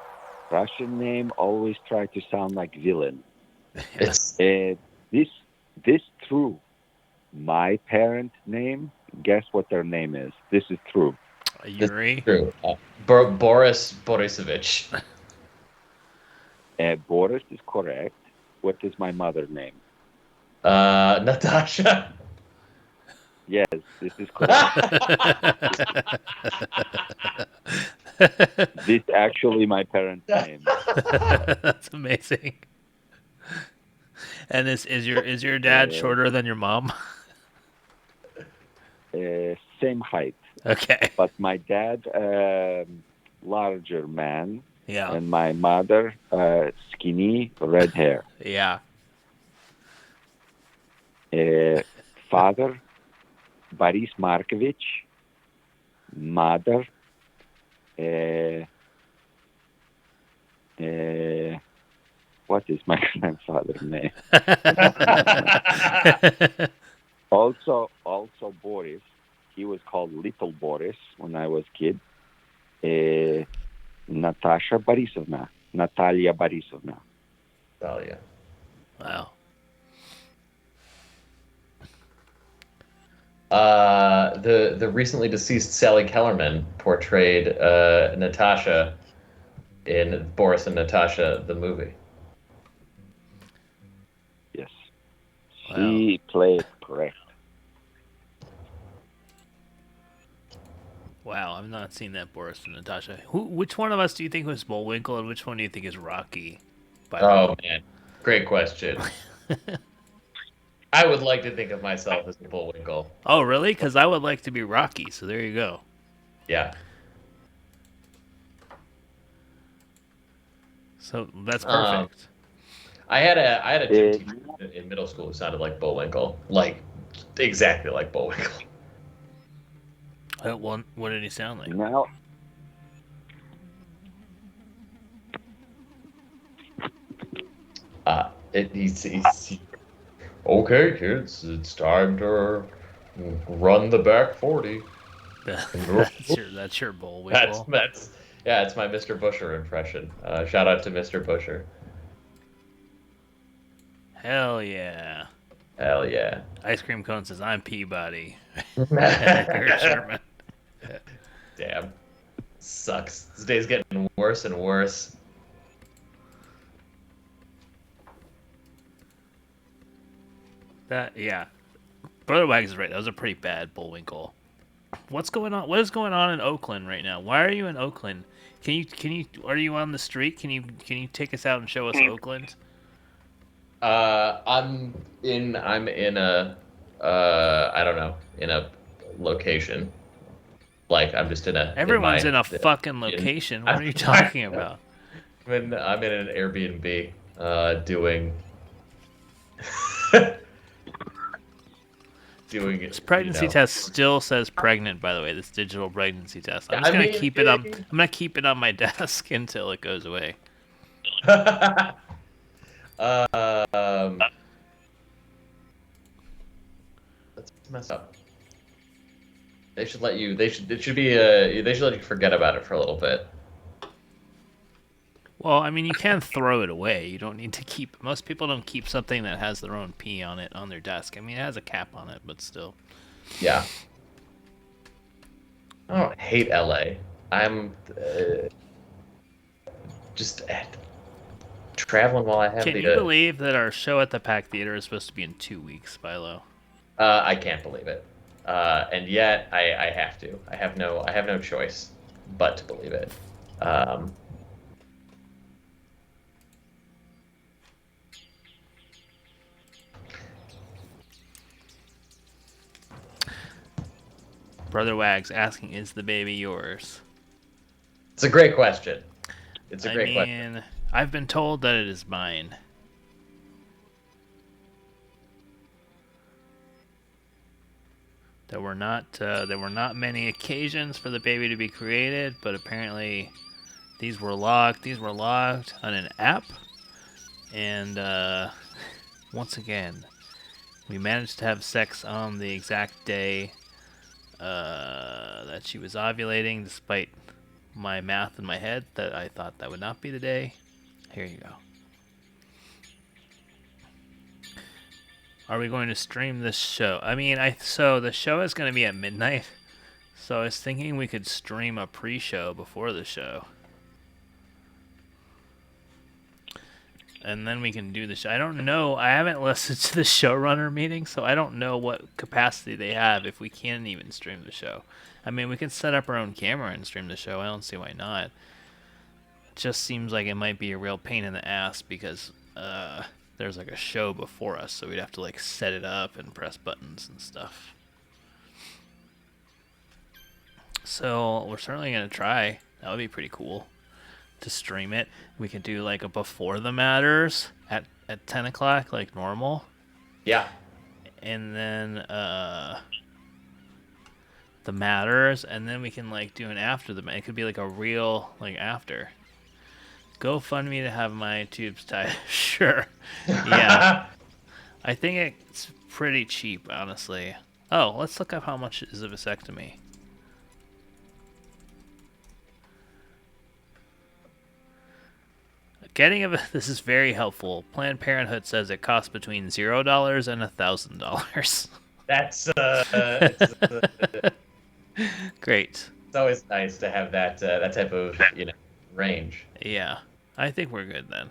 Russian name always try to sound like villain. It's this true. My parent name, guess what their name is? This is true. Yuri. True. Boris Borisovich. Boris is correct. What is my mother's name? Natasha. Yes, this is correct. This actually my parents' name. That's amazing. And is your dad shorter than your mom? Same height. Okay. But my dad, larger man. Yeah. And my mother, skinny, red hair. Yeah. Father, Boris Markovich. Mother, what is my grandfather's name? Also Boris. He was called Little Boris when I was kid. Natalia Borisovna. Natalia. Wow. The recently deceased Sally Kellerman portrayed Natasha in Boris and Natasha, the movie. Yes. She played correct. Wow, I've not seen that Boris and Natasha. Which one of us do you think was Bullwinkle, and which one do you think is Rocky? Man, great question. I would like to think of myself as Bullwinkle. Oh, really? Because I would like to be Rocky. So there you go. Yeah. So that's perfect. I had a gym teacher in middle school who sounded like Bullwinkle, like exactly like Bullwinkle. What did he sound like? Now, He's okay, kids. It's time to run the back 40. that's your Bullwinkle. It's my Mr. Busher impression. Shout out to Mr. Busher. Hell yeah. Hell yeah. Ice Cream Cone says, I'm Peabody. Damn. Sucks. This day's getting worse and worse. Brother Wags is right. That was a pretty bad Bullwinkle. What's going on? What is going on in Oakland right now? Why are you in Oakland? Are you on the street? Can you take us out and show us Oakland? I'm in a I don't know, in a location. Like I'm just in a Everyone's in a fucking location. What are you talking about? I'm in an Airbnb doing This pregnancy test still says pregnant, by the way, this digital pregnancy test. I'm just gonna keep it up. I'm gonna keep it on my desk until it goes away. That's messed up. They should let you they should let you forget about it for a little bit. Well, I mean, you can throw it away. You don't need to keep... Most people don't keep something that has their own pee on it on their desk. I mean, it has a cap on it, but still. Yeah. I don't hate LA. I'm just traveling while I have Can you believe that our show at the Pack Theater is supposed to be in 2 weeks, Philo? I can't believe it. And yet I have to. I have no choice but to believe it. Brother Wags asking, is the baby yours? It's a great question. It's a great question. I've been told that it is mine. There were not many occasions for the baby to be created, but apparently these were locked. These were locked on an app, and once again, we managed to have sex on the exact day that she was ovulating, despite my math in my head that I thought that would not be the day. Here you go. Are we going to stream this show? I mean, so the show is going to be at midnight, so I was thinking we could stream a pre-show before the show. And then we can do the show. I don't know. I haven't listened to the showrunner meeting, so I don't know what capacity they have if we can't even stream the show. I mean, we can set up our own camera and stream the show. I don't see why not. It just seems like it might be a real pain in the ass because there's like a show before us, so we'd have to like set it up and press buttons and stuff. So we're certainly going to try. That would be pretty cool to stream it. We could do like a Before the Matters at 10 o'clock like normal. Yeah. and then the matters, and then we can like do an after the. It could be like a real like after. GoFundMe to have my tubes tied. Sure. Yeah. I think it's pretty cheap, honestly. Oh, let's look up how much is a vasectomy. This is very helpful. Planned Parenthood says it costs between $0 and $1,000. That's great. It's always nice to have that that type of range. Yeah, I think we're good then.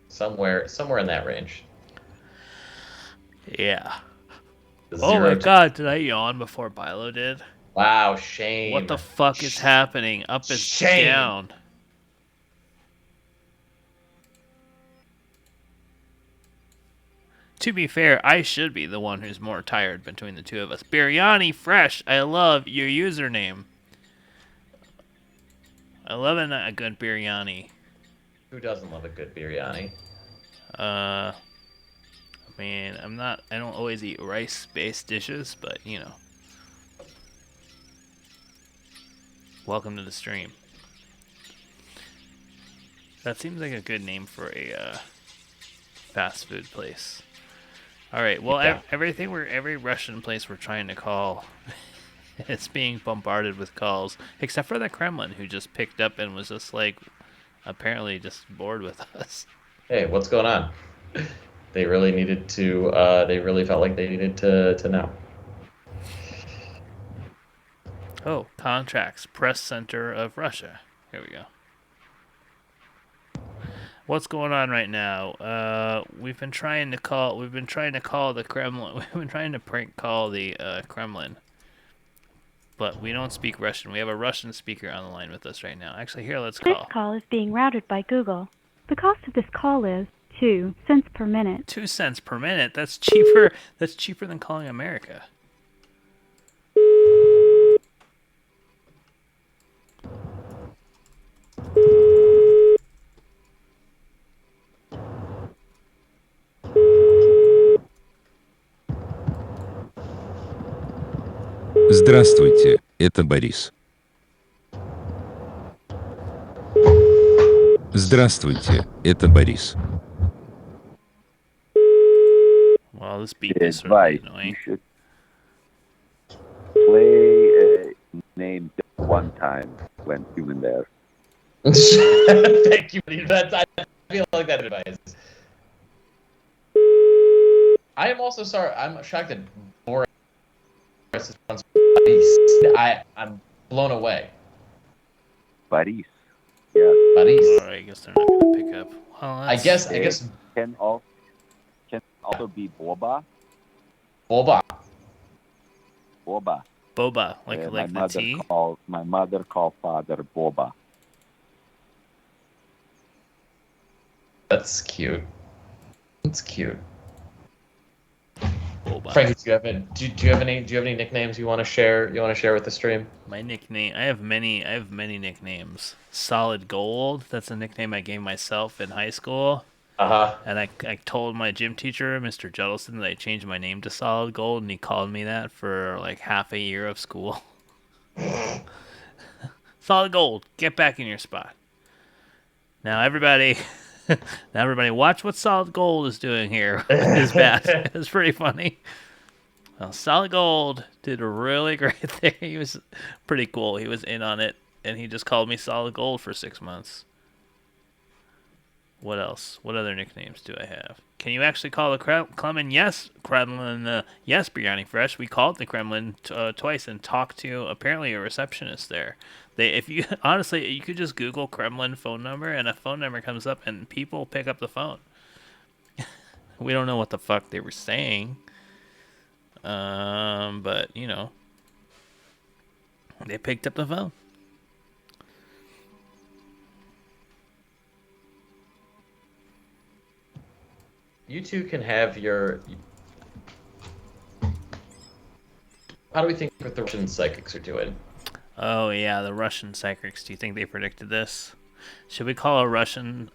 Somewhere in that range. Yeah. Oh my God! Did I yawn before Bilo did? Wow, shame. What the fuck is happening? Up is shame. Down. To be fair, I should be the one who's more tired between the two of us. Biryani Fresh, I love your username. I love a good biryani. Who doesn't love a good biryani? I mean, I don't always eat rice-based dishes, but, you know. Welcome to the stream. That seems like a good name for a fast food place. All right. Well, yeah. Every Russian place we're trying to call, it's being bombarded with calls, except for the Kremlin, who just picked up and was just like, apparently just bored with us. Hey, what's going on? They really needed to. They really felt like they needed to know. Oh, contracts, press center of Russia. Here we go. What's going on right now? We've been trying to call the Kremlin. We've been trying to prank call the Kremlin, but we don't speak Russian. We have a Russian speaker on the line with us right now. Actually, here, let's call. This call is being routed by Google. The cost of this call is 2 cents per minute. 2 cents per minute? That's cheaper. That's cheaper than calling America. Здравствуйте, это Борис. Здравствуйте, это Борис. Well, this beep is really annoying. You should play a name one time when human there. Thank you. I feel like that advice. I am also sorry. I'm shocked that Boris responds. I'm blown away. Boris. Yeah. Boris. Oh, I guess they're not going to pick up. Well, I guess can also be Boba. Boba. Boba. Boba, like the tea. My mother called father Boba. That's cute. That's cute. Boba. Frankie, do you have any nicknames you want to share? You want to share with the stream? My nickname. I have many nicknames. Solid Gold. That's a nickname I gave myself in high school. And I told my gym teacher, Mr. Juddleson, that I changed my name to Solid Gold, and he called me that for like half a year of school. Solid Gold, get back in your spot. Now everybody watch what Solid Gold is doing here with his bat. It's pretty funny. Well, Solid Gold did a really great thing. He was pretty cool. He was in on it, and he just called me Solid Gold for 6 months. What else? What other nicknames do I have? Can you actually call the Kremlin? Yes, Kremlin. Yes, Biryani Fresh. We called the Kremlin twice and talked to apparently a receptionist there. Honestly, you could just Google Kremlin phone number and a phone number comes up and people pick up the phone. We don't know what the fuck they were saying, but you know, they picked up the phone. You two can have your. How do we think what the Russian psychics are doing? Oh yeah, the Russian psychics. Do you think they predicted this? Should we call a Russian?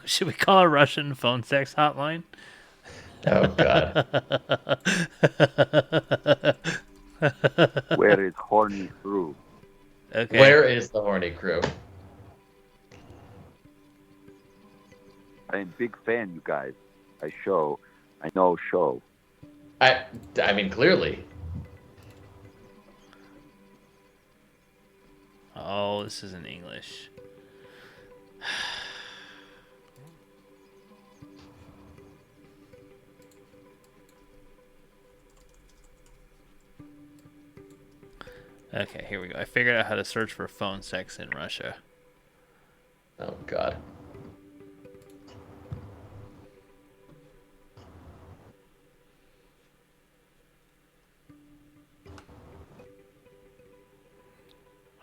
Should we call a Russian phone sex hotline? Oh God. Where is horny crew? Okay. Where is the horny crew? I'm a big fan, you guys. I know show. I mean, clearly. Oh, this is in English. Okay, here we go. I figured out how to search for phone sex in Russia. Oh God.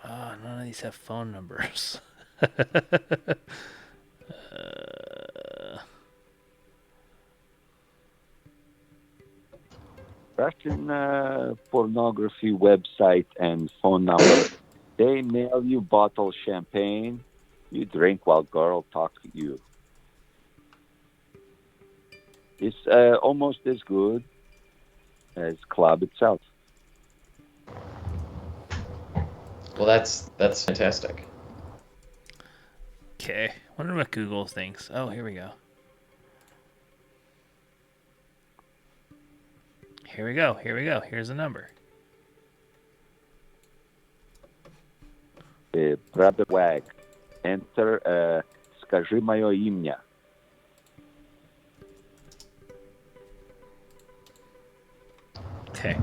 Oh, none of these have phone numbers. Russian pornography website and phone number. They mail you bottle champagne. You drink while girl talk to you. It's almost as good as club itself. Well, that's fantastic. Okay, wonder what Google thinks. Oh, here we go. Here we go. Here's the number. Brother Wag, enter скажи мое имя. Okay.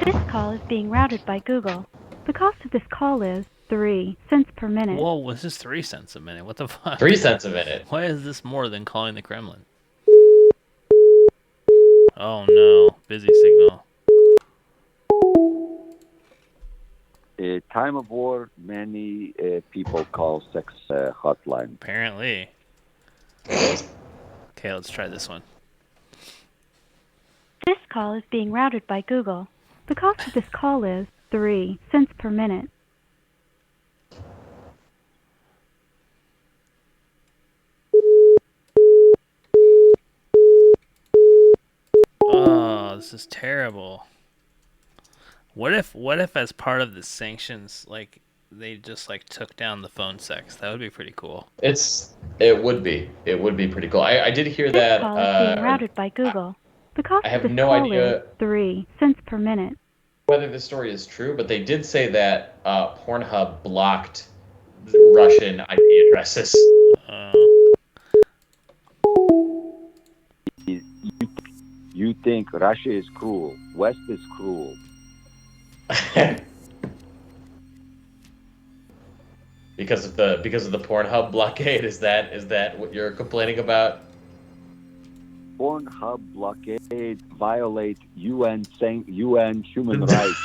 This call is being routed by Google. The cost of this call is 3 cents per minute. Whoa, this is 3 cents a minute. What the fuck? 3 cents a minute. Why is this more than calling the Kremlin? Oh no, busy signal. Time of war, many people call sex hotline. Apparently. Okay, let's try this one. This call is being routed by Google. The cost of this call is 3 cents per minute. Oh, this is terrible. What if as part of the sanctions, like, they just like took down the phone sex? That would be pretty cool. It would be pretty cool. I did hear This that. call is being routed by Google. The cost I of have this no call idea is 3 cents per minute. whether this story is true, but they did say that Pornhub blocked Russian IP addresses. You think Russia is cruel, West is cruel. Because of the Pornhub blockade, is that what you're complaining about? Pornhub blockade violate UN human rights.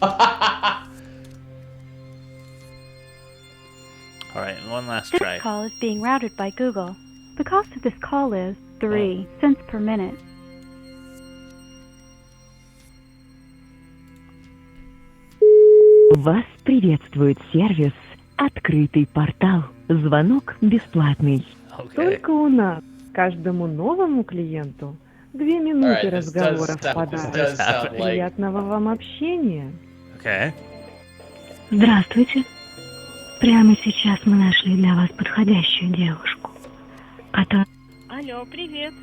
All right, and one last This try. call is being routed by Google. The cost of this call is 3 cents per minute. Вас приветствует сервис «Открытый портал». Звонок бесплатный. Okay. Только у нас каждому новому клиенту 2 минуты разговора в подарок. Приятного вам общения. Okay. Здравствуйте. Прямо сейчас мы нашли для вас подходящую девушку, которая... Алло, привет.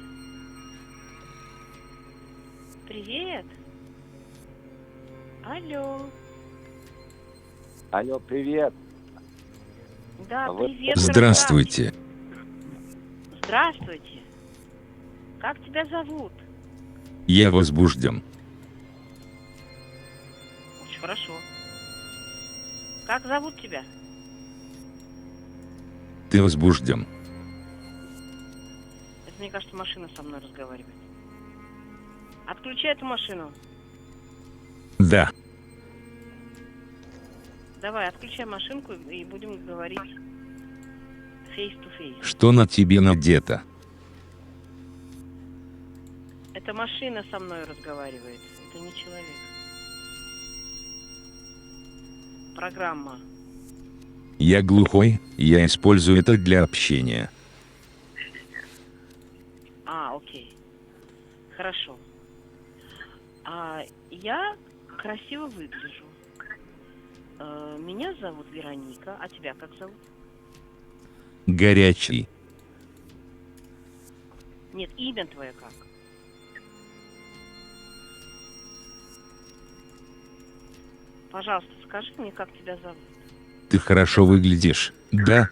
Привет. Алло. Алло, привет. Да, привет. Здравствуйте. Здравствуйте. Как тебя зовут? Я возбужден. Очень хорошо. Как зовут тебя? Ты возбужден. Это, мне кажется, машина со мной разговаривает. Отключай эту машину. Да. Давай, отключай машинку и будем говорить face to face. Что на тебе надето? Это машина со мной разговаривает. Это не человек. Программа. Я глухой, я использую это для общения. А, окей. Хорошо. Я красиво выгляжу. Меня зовут Вероника. А тебя как зовут? Горячий. Нет, имя твое как? Пожалуйста, скажи мне, как тебя зовут. Ты хорошо выглядишь, да?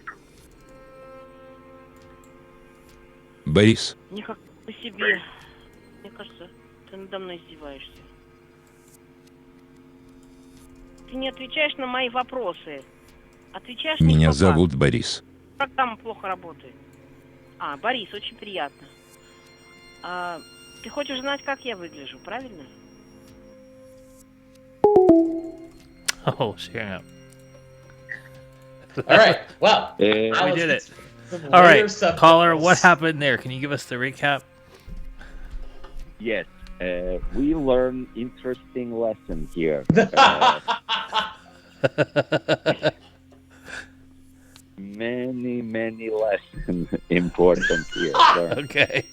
Борис. Никак по себе. Мне кажется, ты надо мной издеваешься. Ты не отвечаешь на мои вопросы. Отвечаешь не Меня в попад. зовут Борис. Программа плохо работает. Борис, очень приятно. Ты хочешь знать, как я выгляжу, правильно? Oh, hang up. All right. Well, we did it. All right, caller, what happened there? Can you give us the recap? Yes, we learn interesting lesson here. Many lessons important here. Okay.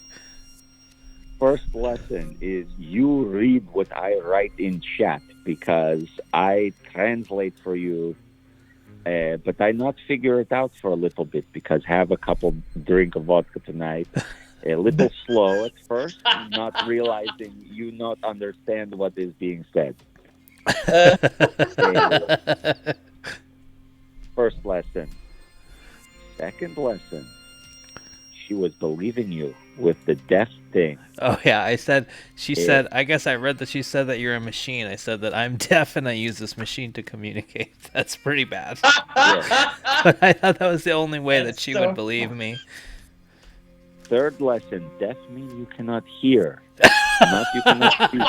First lesson is you read what I write in chat because I translate for you, but I not figure it out for a little bit because have a couple drink of vodka tonight. A little slow at first, not realizing you not understand what is being said. First lesson. Second lesson. She was believing you with the deaf thing. Oh yeah, she said, I guess I read that she said that you're a machine. I said that I'm deaf and I use this machine to communicate. That's pretty bad. But I thought that was the only way that she would believe me. Third lesson, deaf means you cannot hear, not you cannot speak.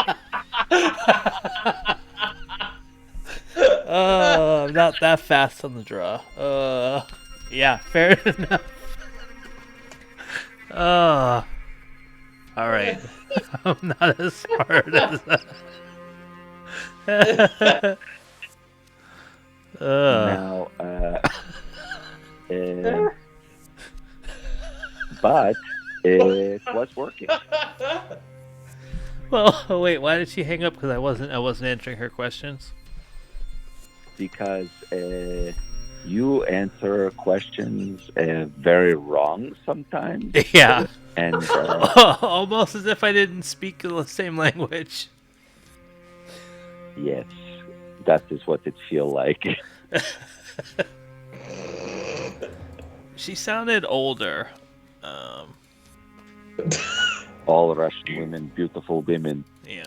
I'm not that fast on the draw. Yeah, fair enough. All right. I'm not as smart as that. Now, but it was working. Well, wait, why did she hang up? Because I wasn't answering her questions. Because you answer questions very wrong sometimes. Yeah. And almost as if I didn't speak the same language. Yes, that is what it feels like. She sounded older. All Russian women, beautiful women. Yeah.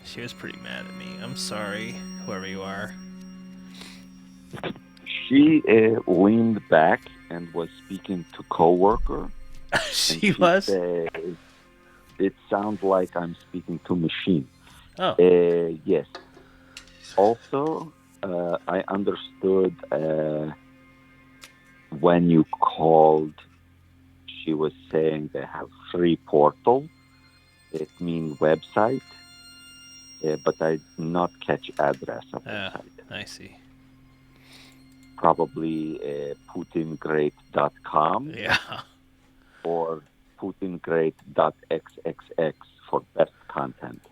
She was pretty mad at me. I'm sorry, whoever you are. She leaned back and was speaking to coworker. she was? Said, it sounds like I'm speaking to machine. Oh. Yes. Also, I understood when you called, she was saying they have free portal. It means website. But I did not catch address of the site. I see. Probably PutinGreat.com. Yeah. Or PutinGreat.xxx for best content.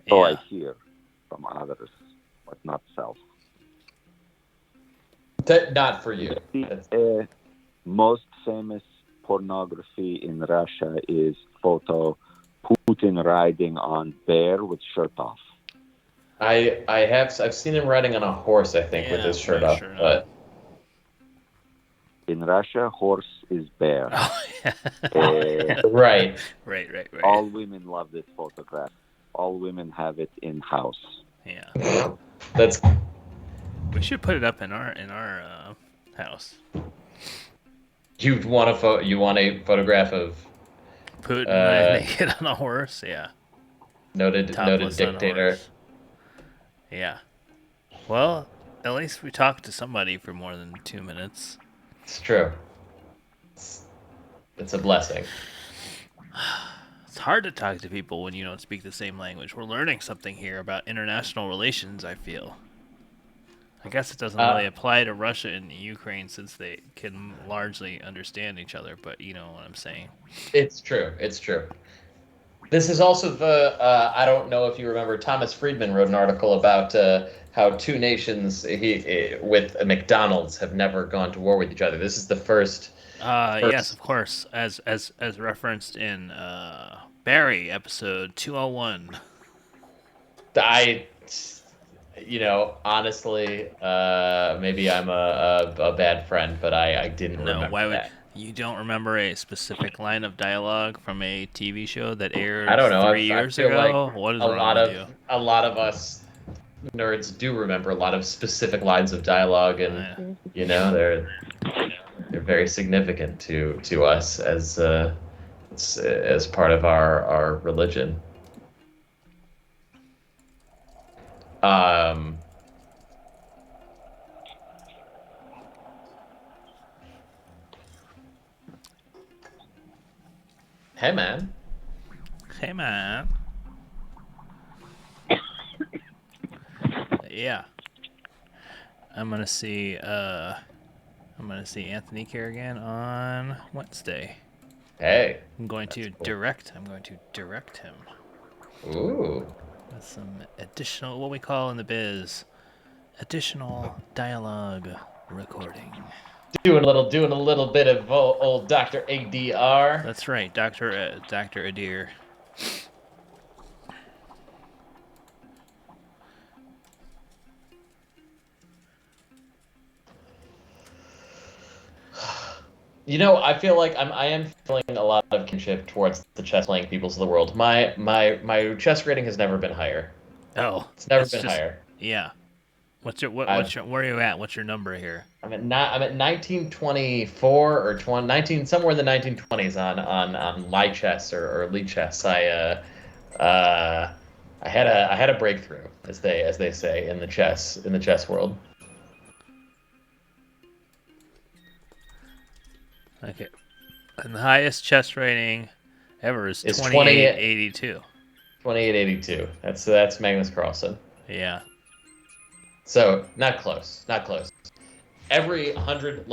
So I hear from others, but not self. Not for you. Most famous pornography in Russia is photo Putin riding on bear with shirt off. I've seen him riding on a horse, I think, with his shirt off. But in Russia, horse is bear. Oh, yeah. Right. Right. All women love this photograph. All women have it in house. Yeah. That's. We should put it up in our house. You want a photograph of Putin naked on a horse? Yeah. Noted dictator. Yeah. Well, at least we talked to somebody for more than 2 minutes. It's true. It's a blessing. It's hard to talk to people when you don't speak the same language. We're learning something here about international relations, I feel. I guess it doesn't really apply to Russia and Ukraine since they can largely understand each other, but you know what I'm saying. It's true. It's true. This is also the, I don't know if you remember, Thomas Friedman wrote an article about how two nations with McDonald's have never gone to war with each other. This is the first. Yes, of course, as referenced in Barry episode 201. Honestly, maybe I'm a bad friend, but I didn't remember that. You don't remember a specific line of dialogue from a TV show that aired I don't know. 3 years ago? Like what is wrong with you? A lot of us nerds do remember a lot of specific lines of dialogue, and they're very significant to us as part of our religion. Hey, man. Hey, man. Yeah. I'm gonna see Anthony Kerrigan on Wednesday. Hey. I'm going to direct him. Ooh. With some additional, what we call in the biz, additional dialogue recording. Doing a little bit of old Dr. ADR. That's right, Dr. Adair. I feel like I am feeling a lot of kinship towards the chess playing peoples of the world. My chess rating has never been higher. Oh, it's never been higher. Yeah. Where are you at? What's your number here? I'm at 1924 or 19 somewhere in the 1920s on my chess or lead chess. I had a breakthrough, as they say in the chess world. Okay. And the highest chess rating ever is 2882. 2882. That's Magnus Carlsen. Yeah. So not close. Every 100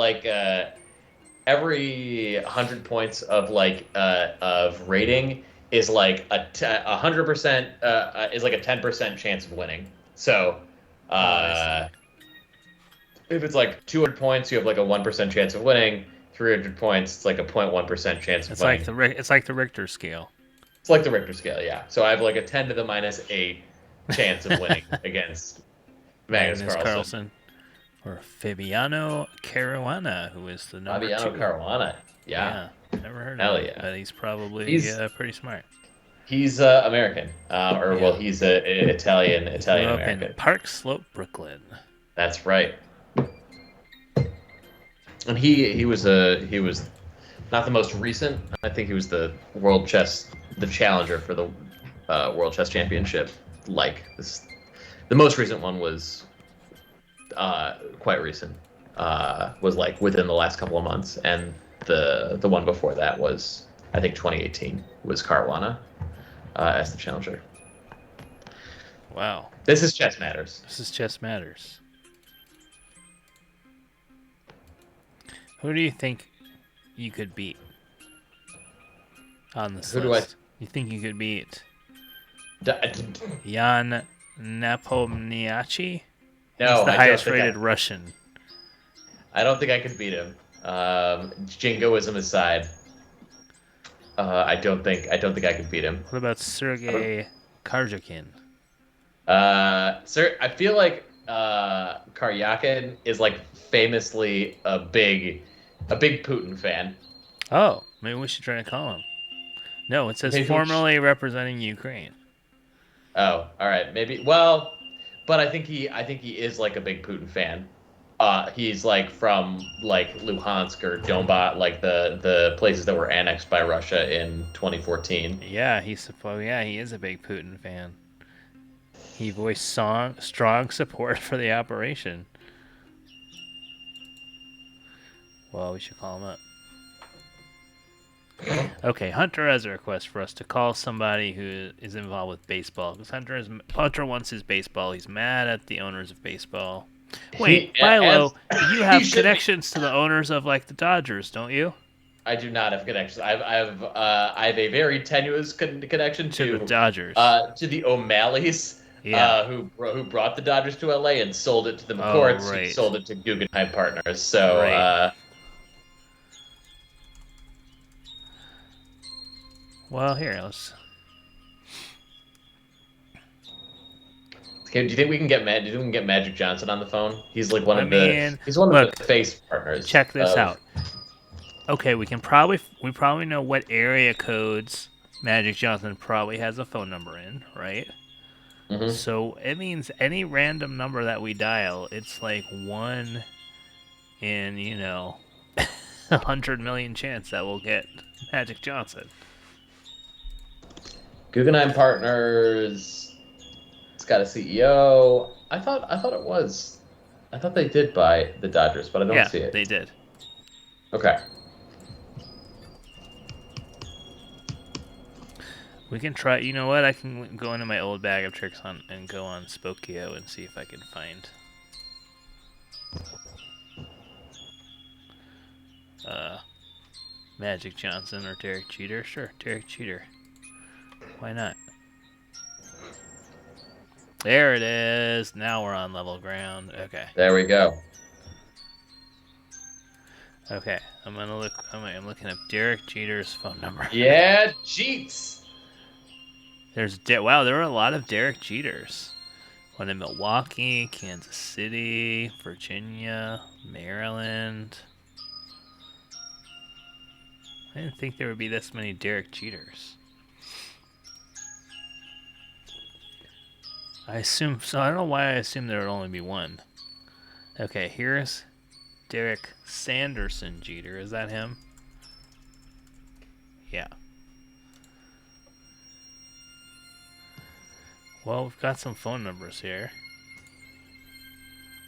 points of of rating is like 100% is like a 10% chance of winning. So if it's like 200 points, you have like a 1% chance of winning. 300 points, it's like a 0.1% chance of winning. It's like the Richter scale. It's like the Richter scale, yeah. So I have like a 10 to the -8 chance of winning against Magnus Carlsen. Or Fabiano Caruana, who is the number 2. Fabiano Caruana, yeah. Never heard of him. Yeah. But he's probably pretty smart. He's American, he's Italian American. In Park Slope, Brooklyn. That's right. And he was not the most recent. I think he was the challenger for the World Chess Championship. The most recent one was quite recent. Was like within the last couple of months, and the one before that was, I think, 2018 was Caruana as the challenger. Wow. This is Chess Matters. Who do you think you could beat on this list? You think you could beat Jan Nepomniachtchi? No, he's the highest rated Russian. I don't think I could beat him. Jingoism aside, I don't think I could beat him. What about Sergei Karjakin? I feel like Karyakin is like famously a big Putin fan. Oh, maybe we should try to call him. No, it says formerly representing Ukraine. Oh, all right, maybe. Well, but I think he is like a big Putin fan. He's like from like Luhansk or Donbass, like the places that were annexed by Russia in 2014. Yeah, he is a big Putin fan. He voiced strong support for the operation. Well, we should call him up. Okay, Hunter has a request for us to call somebody who is involved with baseball. Because Hunter wants his baseball. He's mad at the owners of baseball. Wait, Milo, you have connections to the owners of like the Dodgers, don't you? I do not have connections. I have a very tenuous connection to the Dodgers, to the O'Malleys, who brought the Dodgers to LA and sold it to the McCourts, who sold it to Guggenheim Partners. So, well, here let's. Okay, do you think we can get Magic Johnson on the phone? He's like one of the face partners. Check this out. Okay, we probably know what area codes Magic Johnson probably has a phone number in, right? Mm-hmm. So it means any random number that we dial, it's like 1 in 100 million chance that we'll get Magic Johnson. Guggenheim Partners. It's got a CEO. I thought it was. I thought they did buy the Dodgers, but I don't see it. Yeah, they did. Okay. We can try. You know what? I can go into my old bag of tricks and go on Spokeo and see if I can find. Magic Johnson or Derek Jeter. Sure, Derek Jeter. Why not? There it is. Now we're on level ground. Okay. There we go. Okay, I'm looking up Derek Jeter's phone number. Yeah, Jeets. Wow, there were a lot of Derek Jeters. One in Milwaukee, Kansas City, Virginia, Maryland. I didn't think there would be this many Derek Jeters. I don't know why I assumed there would only be one. Okay, here's Derek Sanderson Jeter. Is that him? Yeah. Well, we've got some phone numbers here.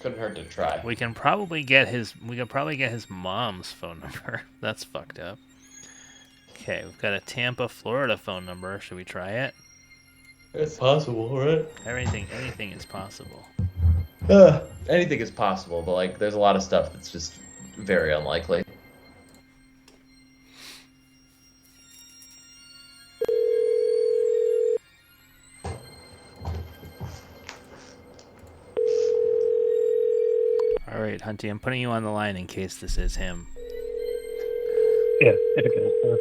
Couldn't hurt to try. We can probably get his mom's phone number. That's fucked up. Okay, we've got a Tampa, Florida phone number. Should we try it? It's possible, right? Anything is possible. Anything is possible, but like there's a lot of stuff that's just very unlikely. All right, Hunty, I'm putting you on the line in case this is him. Yeah, it is.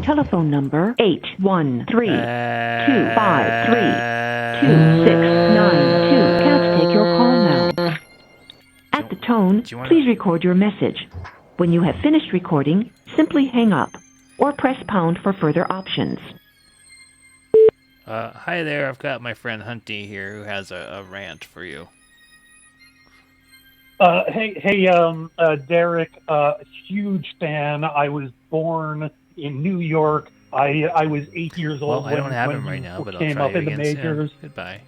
Telephone number 813-253-2692. Can't take your call now. At the tone, please record your message. When you have finished recording, simply hang up or press pound for further options. Hi there, I've got my friend Hunty here who has a rant for you. Hey, Derek, huge fan. I was born in New York. I was 8 years old. Well, I don't have him right now, but I'll came try up you in the again majors. soon. Goodbye.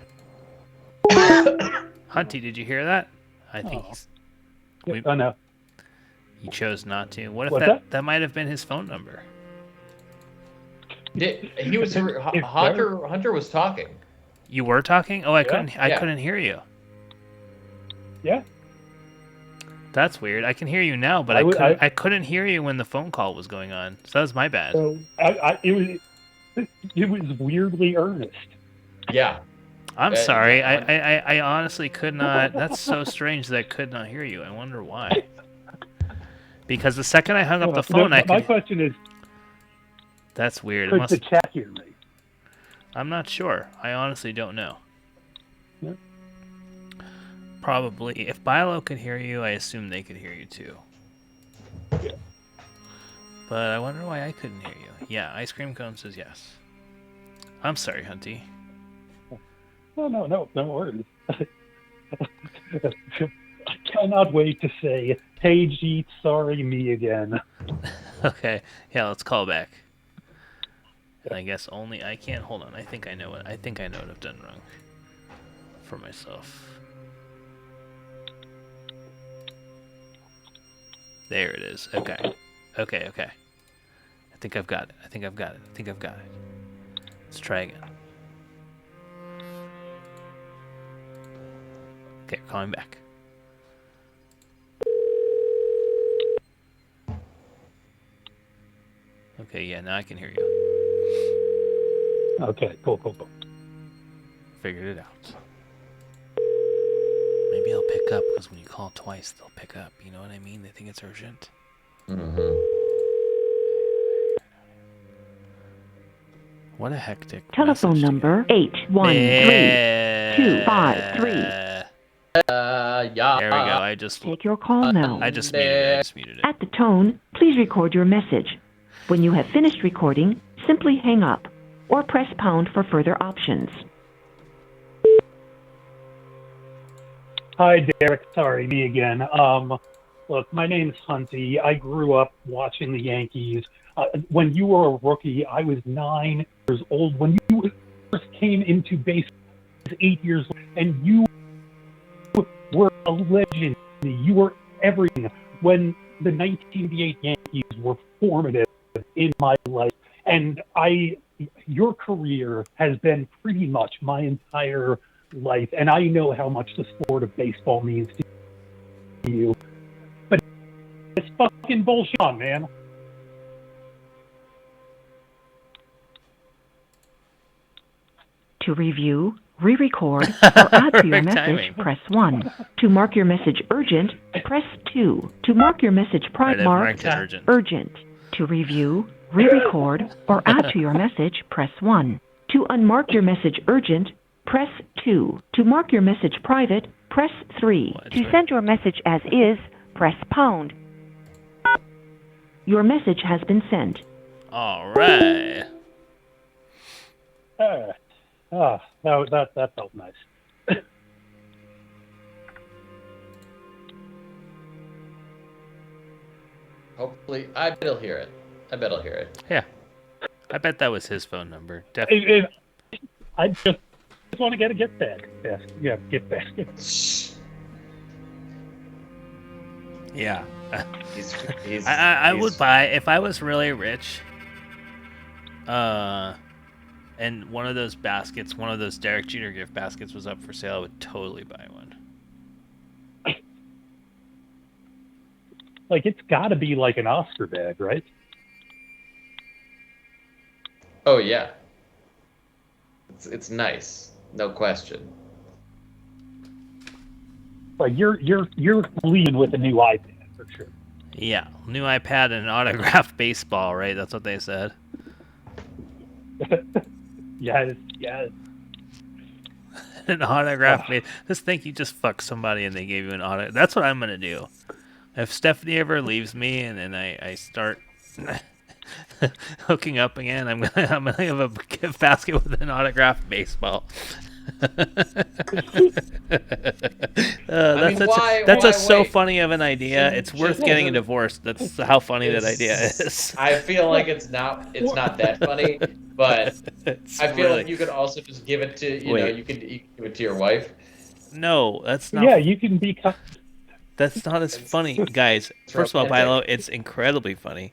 Hunty, did you hear that? I think Oh no. He chose not to. What if What's that might have been his phone number? He was Hunter was talking. You were talking? Oh, I couldn't hear you. Yeah. That's weird. I can hear you now, but I couldn't hear you when the phone call was going on. So that was my bad. So it was weirdly earnest. Yeah. I'm sorry. I honestly could not. That's so strange that I could not hear you. I wonder why. Because the second I hung up the phone, my question is. That's weird. Could the chat hear me? I'm not sure. I honestly don't know. Yeah. Probably. If Bilo could hear you, I assume they could hear you too. Yeah. But I wonder why I couldn't hear you. Yeah, Ice Cream Cone says yes. I'm sorry, Hunty. No worries. I cannot wait to say, hey, Jeet, sorry, me again. Okay. Yeah, let's call back. And I guess only I can't. Hold on. I think I know what I've done wrong for myself. There it is. Okay. think I've got it. I think I've got it. Let's try again. Okay, calling back. Okay, yeah, now I can hear you. Okay, cool. Figured it out. Maybe they'll pick up, because when you call twice, they'll pick up. You know what I mean? They think it's urgent. Mm-hmm. What a hectic Telephone number 813-253. Yeah. There we go. I just Take your call now. I just muted it. At the tone, please record your message. When you have finished recording, simply hang up or press pound for further options. Hi, Derek. Sorry, me again. Look, my name's Hunty. I grew up watching the Yankees. When you were a rookie, I was 9 years old. When you first came into baseball, I was 8 years old, and you were a legend. You were everything. When the 1988 Yankees were formative in my life, and your career has been pretty much my entire life, and I know how much the sport of baseball means to you. But it's fucking bullshit, man. To review, re-record, or add to your message, press 1. To mark your message urgent, press 2. To mark your message marked urgent. To review, re-record, or add to your message, press 1. To unmark your message urgent, press 2. To mark your message private, press 3. To send your message as is, press pound. Your message has been sent. All right. That felt nice. Hopefully, I bet he'll hear it. Yeah. I bet that was his phone number. Definitely. I just want to get a gift bag. Yeah, gift bag. Yeah. He's I would buy, if I was really rich, and one of those baskets, one of those Derek Jeter gift baskets was up for sale, I would totally buy one. Like, it's got to be like an Oscar bag, right? Oh yeah. It's nice, no question. Like you're leading with a new iPad for sure. Yeah, new iPad and an autographed baseball, right? That's what they said. Yes. An autograph. Just think you just fucked somebody and they gave you an autograph. That's what I'm gonna do. If Stephanie ever leaves me and then I start hooking up again, I'm gonna have a gift basket with an autographed baseball. That's so funny of an idea. It's worth getting a divorce. That's how funny that idea is. I feel like it's not that funny, but I feel like you could also just give it to you could give it to your wife. No, that's not. Yeah, you can be. That's not as funny, guys. First of all, Bilo, it's incredibly funny.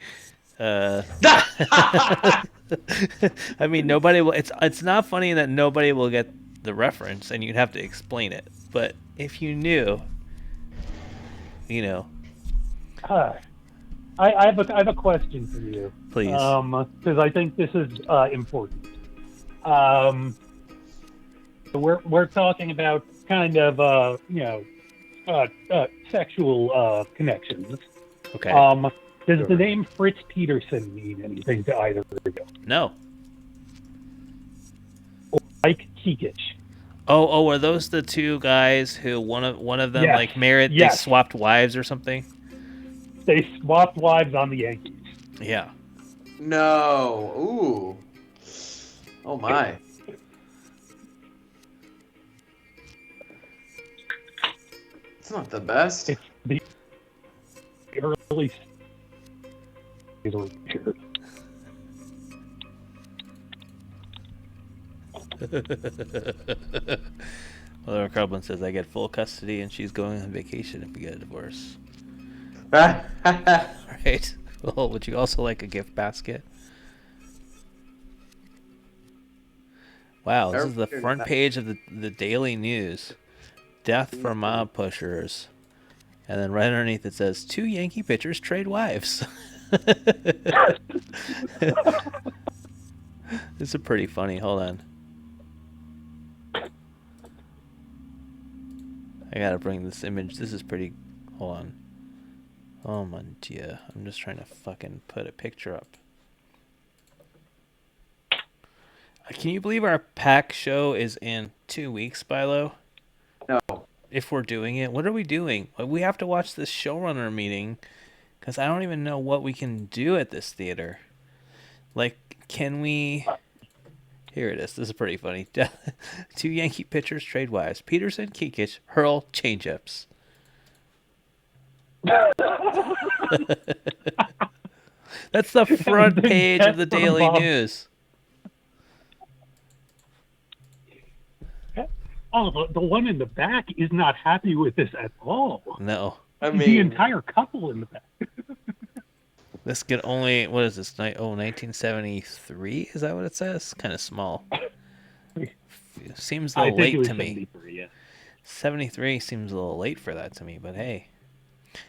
I mean, nobody will. It's not funny that nobody will get the reference, and you'd have to explain it. But if you knew, I have a question for you, please, because I think this is important. We're talking about kind of sexual connections. Okay. Does the name Fritz Peterson mean anything to either of you? No. Or Mike Kekich. Oh, are those the two guys who one of them Yes. married? Yes. They swapped wives or something. They swapped wives on the Yankees. Yeah. No. Ooh. Oh my. It's not the best. It's the early. Well, Copeland says I get full custody and she's going on vacation if we get a divorce. Right? Oh, would you also like a gift basket? Wow, this is the front page of the Daily News. Death for mob pushers. And then right underneath it says, 2 Yankee pitchers trade wives. This is pretty funny. Hold on. I gotta bring this image. This is pretty... Hold on. Oh, mon Dieu. I'm just trying to fucking put a picture up. Can you believe our pack show is in 2 weeks, Bilo? No. If we're doing it, what are we doing? We have to watch this showrunner meeting, because I don't even know what we can do at this theater. Like, can we... Here it is. This is pretty funny. 2 Yankee pitchers trade wives. Peterson, Kikich, hurl changeups. That's the front page of the Daily News. Oh, the one in the back is not happy with this at all. No. I mean... The entire couple in the back. This could only... What is this? 1973? Is that what it says? Kind of small. Seems a little late to me. 73 seems a little late for that to me, but hey.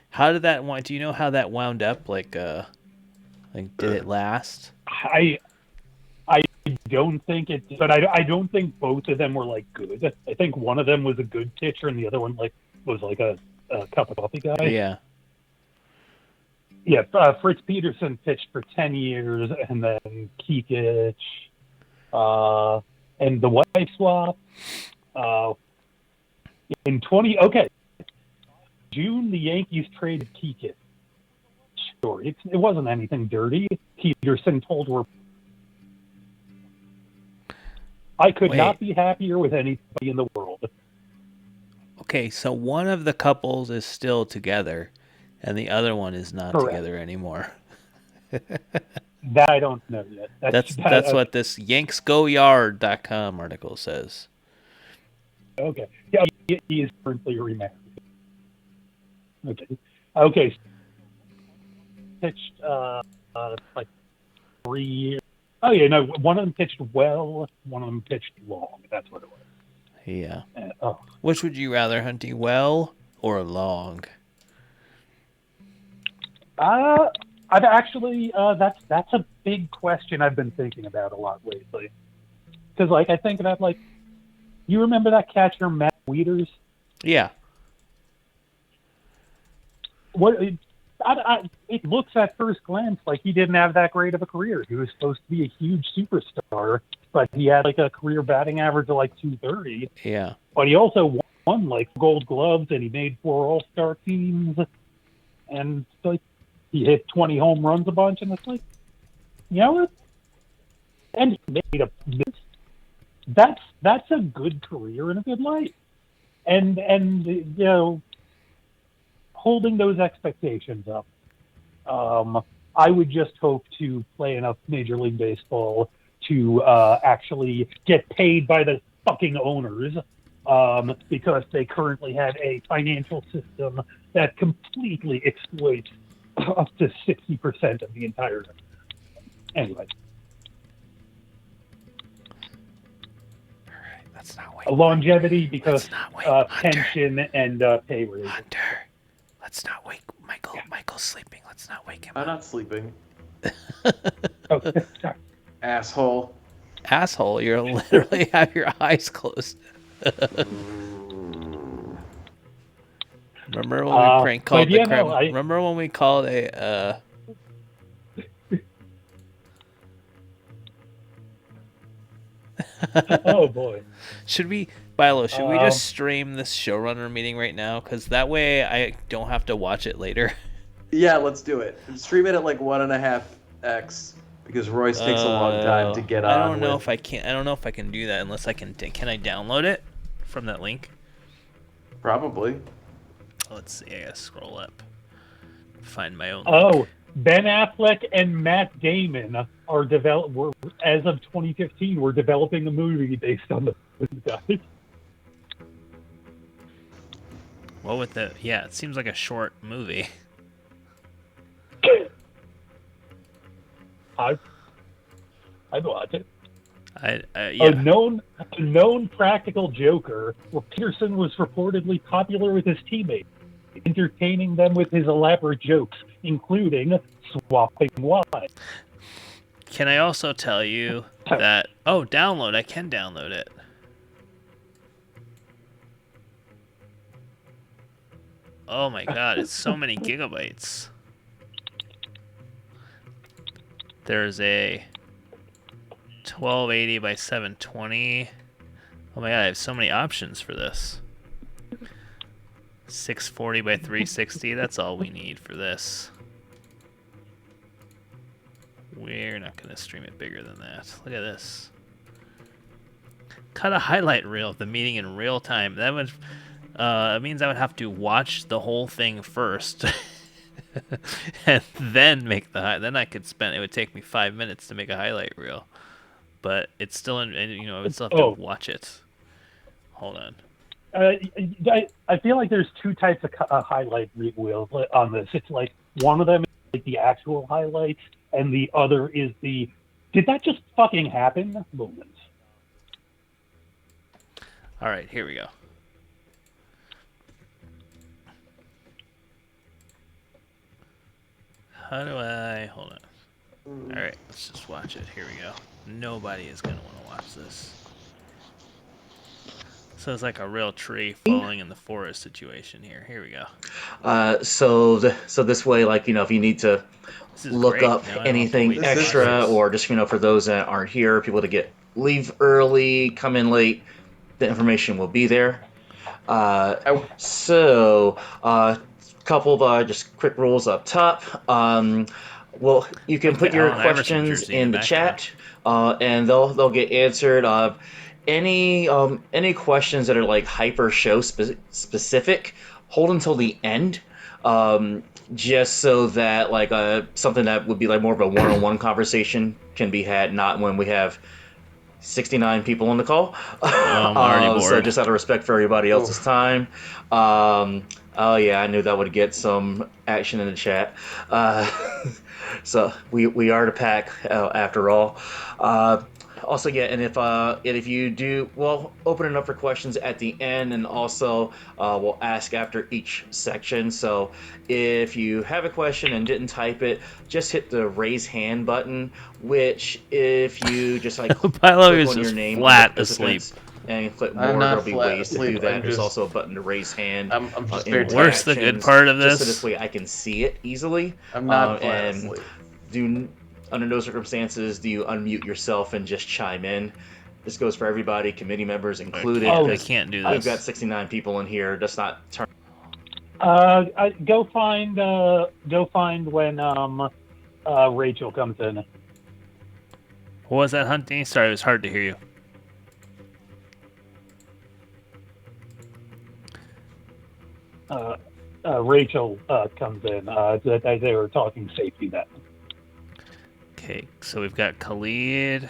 How did that... Do you know how that wound up? Like, did it last? I don't think it, but I don't think both of them were like good. I think one of them was a good pitcher, and the other one was like a cup of coffee guy. Yeah. Yeah. Fritz Peterson pitched for 10 years, and then Kikich, and the wife swap. In June, the Yankees traded Kikich. Sure, it wasn't anything dirty. Peterson told her, I could not be happier with anybody in the world. Okay, so one of the couples is still together, and the other one is not together anymore. That I don't know yet. That's what this yanksgoyard.com article says. Okay. Yeah, he is currently remarried. Okay. Pitched like 3 years. Oh yeah, no. One of them pitched well. One of them pitched long. That's what it was. Yeah. Which would you rather, Hunty? Well or long? I've actually that's a big question I've been thinking about a lot lately. Because I think about you remember that catcher Matt Wieters? Yeah. It looks at first glance like he didn't have that great of a career. He was supposed to be a huge superstar, but he had a career batting average of 230. Yeah. But he also won Gold Gloves, and he made 4 All-Star teams, and he hit 20 home runs a bunch, and it's you know what? And he made a miss. That's a good career and a good life, and holding those expectations up. I would just hope to play enough Major League Baseball to actually get paid by the fucking owners, because they currently have a financial system that completely exploits up to 60% of the entire. Anyway. All right, let's not wait. Longevity because pension and pay raise. Hunter, let's not wake Michael. Yeah. Michael's sleeping. Let's not wake him up. I'm not sleeping. Okay, sorry. Asshole. Asshole, you literally have your eyes closed. Remember when we prank called the creme? Remember when we called a Oh boy. Should we just stream this showrunner meeting right now? Because that way I don't have to watch it later. Yeah, let's do it. Stream it at 1.5x because Royce takes a long time to get on. I don't know if I can do that unless I can. Can I download it from that link? Probably. Let's see. I gotta scroll up. Find my own. Link. Ben Affleck and Matt Damon are as of 2015, we're developing a movie based on the guys. Well, it seems like a short movie. I'd watch it. Yeah. A known practical joker, where Peterson was reportedly popular with his teammates, entertaining them with his elaborate jokes, including swapping wine. Can I also tell you that... Oh, download. I can download it. Oh my god, it's so many gigabytes. There's a 1280 by 720. Oh my god, I have so many options for this. 640 by 360, that's all we need for this. We're not going to stream it bigger than that. Look at this. Cut a highlight reel of the meeting in real time. That would means I would have to watch the whole thing first. And then make then I could spend, it would take me 5 minutes to make a highlight reel. But it's still in, I would still have to watch it. Hold on. I feel like there's two types of highlight reels on this. It's like one of them is like the actual highlights, and the other is the "did that just fucking happen" moments. All right, here we go. How do I... Hold on. All right, let's just watch it. Here we go. Nobody is going to want to watch this. So it's like a real tree falling in the forest situation here. Here we go. So this way, like, if you need to look up anything extra, or just, for those that aren't here, people to leave early, come in late, the information will be there. Couple of just quick rules up top. Well, you can put your questions in the chat, and they'll get answered. Any questions that are like hyper show specific, hold until the end, just so that like something that would be like more of a one-on-one conversation can be had, not when we have 69 people on the call. I'm already bored. So just out of respect for everybody else's time. Oh yeah, I knew that would get some action in the chat. So we are the pack after all. Also, yeah, and if you do, we'll open it up for questions at the end, and also we'll ask after each section. So if you have a question and didn't type it, just hit the raise hand button, which if you just like click on your name, flat asleep. And click more, there'll be ways to do that. There's also a button to raise hand. I'm just very tired. Where's the good part of this? Just so this way I can see it easily. I'm not flat asleep. Under no circumstances do you unmute yourself and just chime in. This goes for everybody, committee members included. I can't do this. We've got 69 people in here. Just not turn. Go find when Rachel comes in. What was that, Hunting? Sorry, it was hard to hear you. Rachel comes in. They were talking safety net. Okay, so we've got Khalid,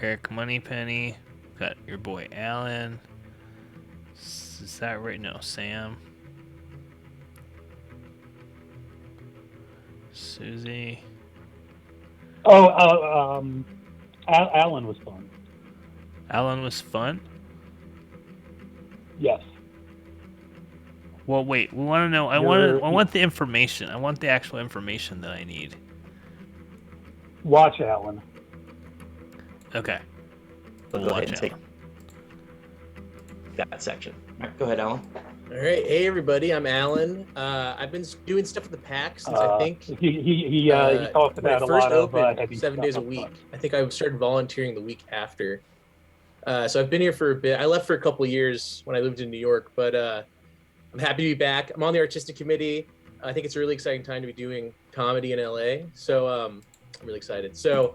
Eric Moneypenny, we've got your boy Alan. Is that right? No, Sam. Susie. Alan was fun. Alan was fun? Yes. Well, wait. We want to know. I want the information. I want the actual information that I need. Watch Alan. Okay. We'll go ahead and take that section. All right, go ahead, Alan. All right. Hey, everybody. I'm Alan. I've been doing stuff with the pack since I think he talked about a lot of 7 days a week. I think I started volunteering the week after. So I've been here for a bit. I left for a couple of years when I lived in New York, but I'm happy to be back. I'm on the artistic committee. I think it's a really exciting time to be doing comedy in LA. So I'm really excited. So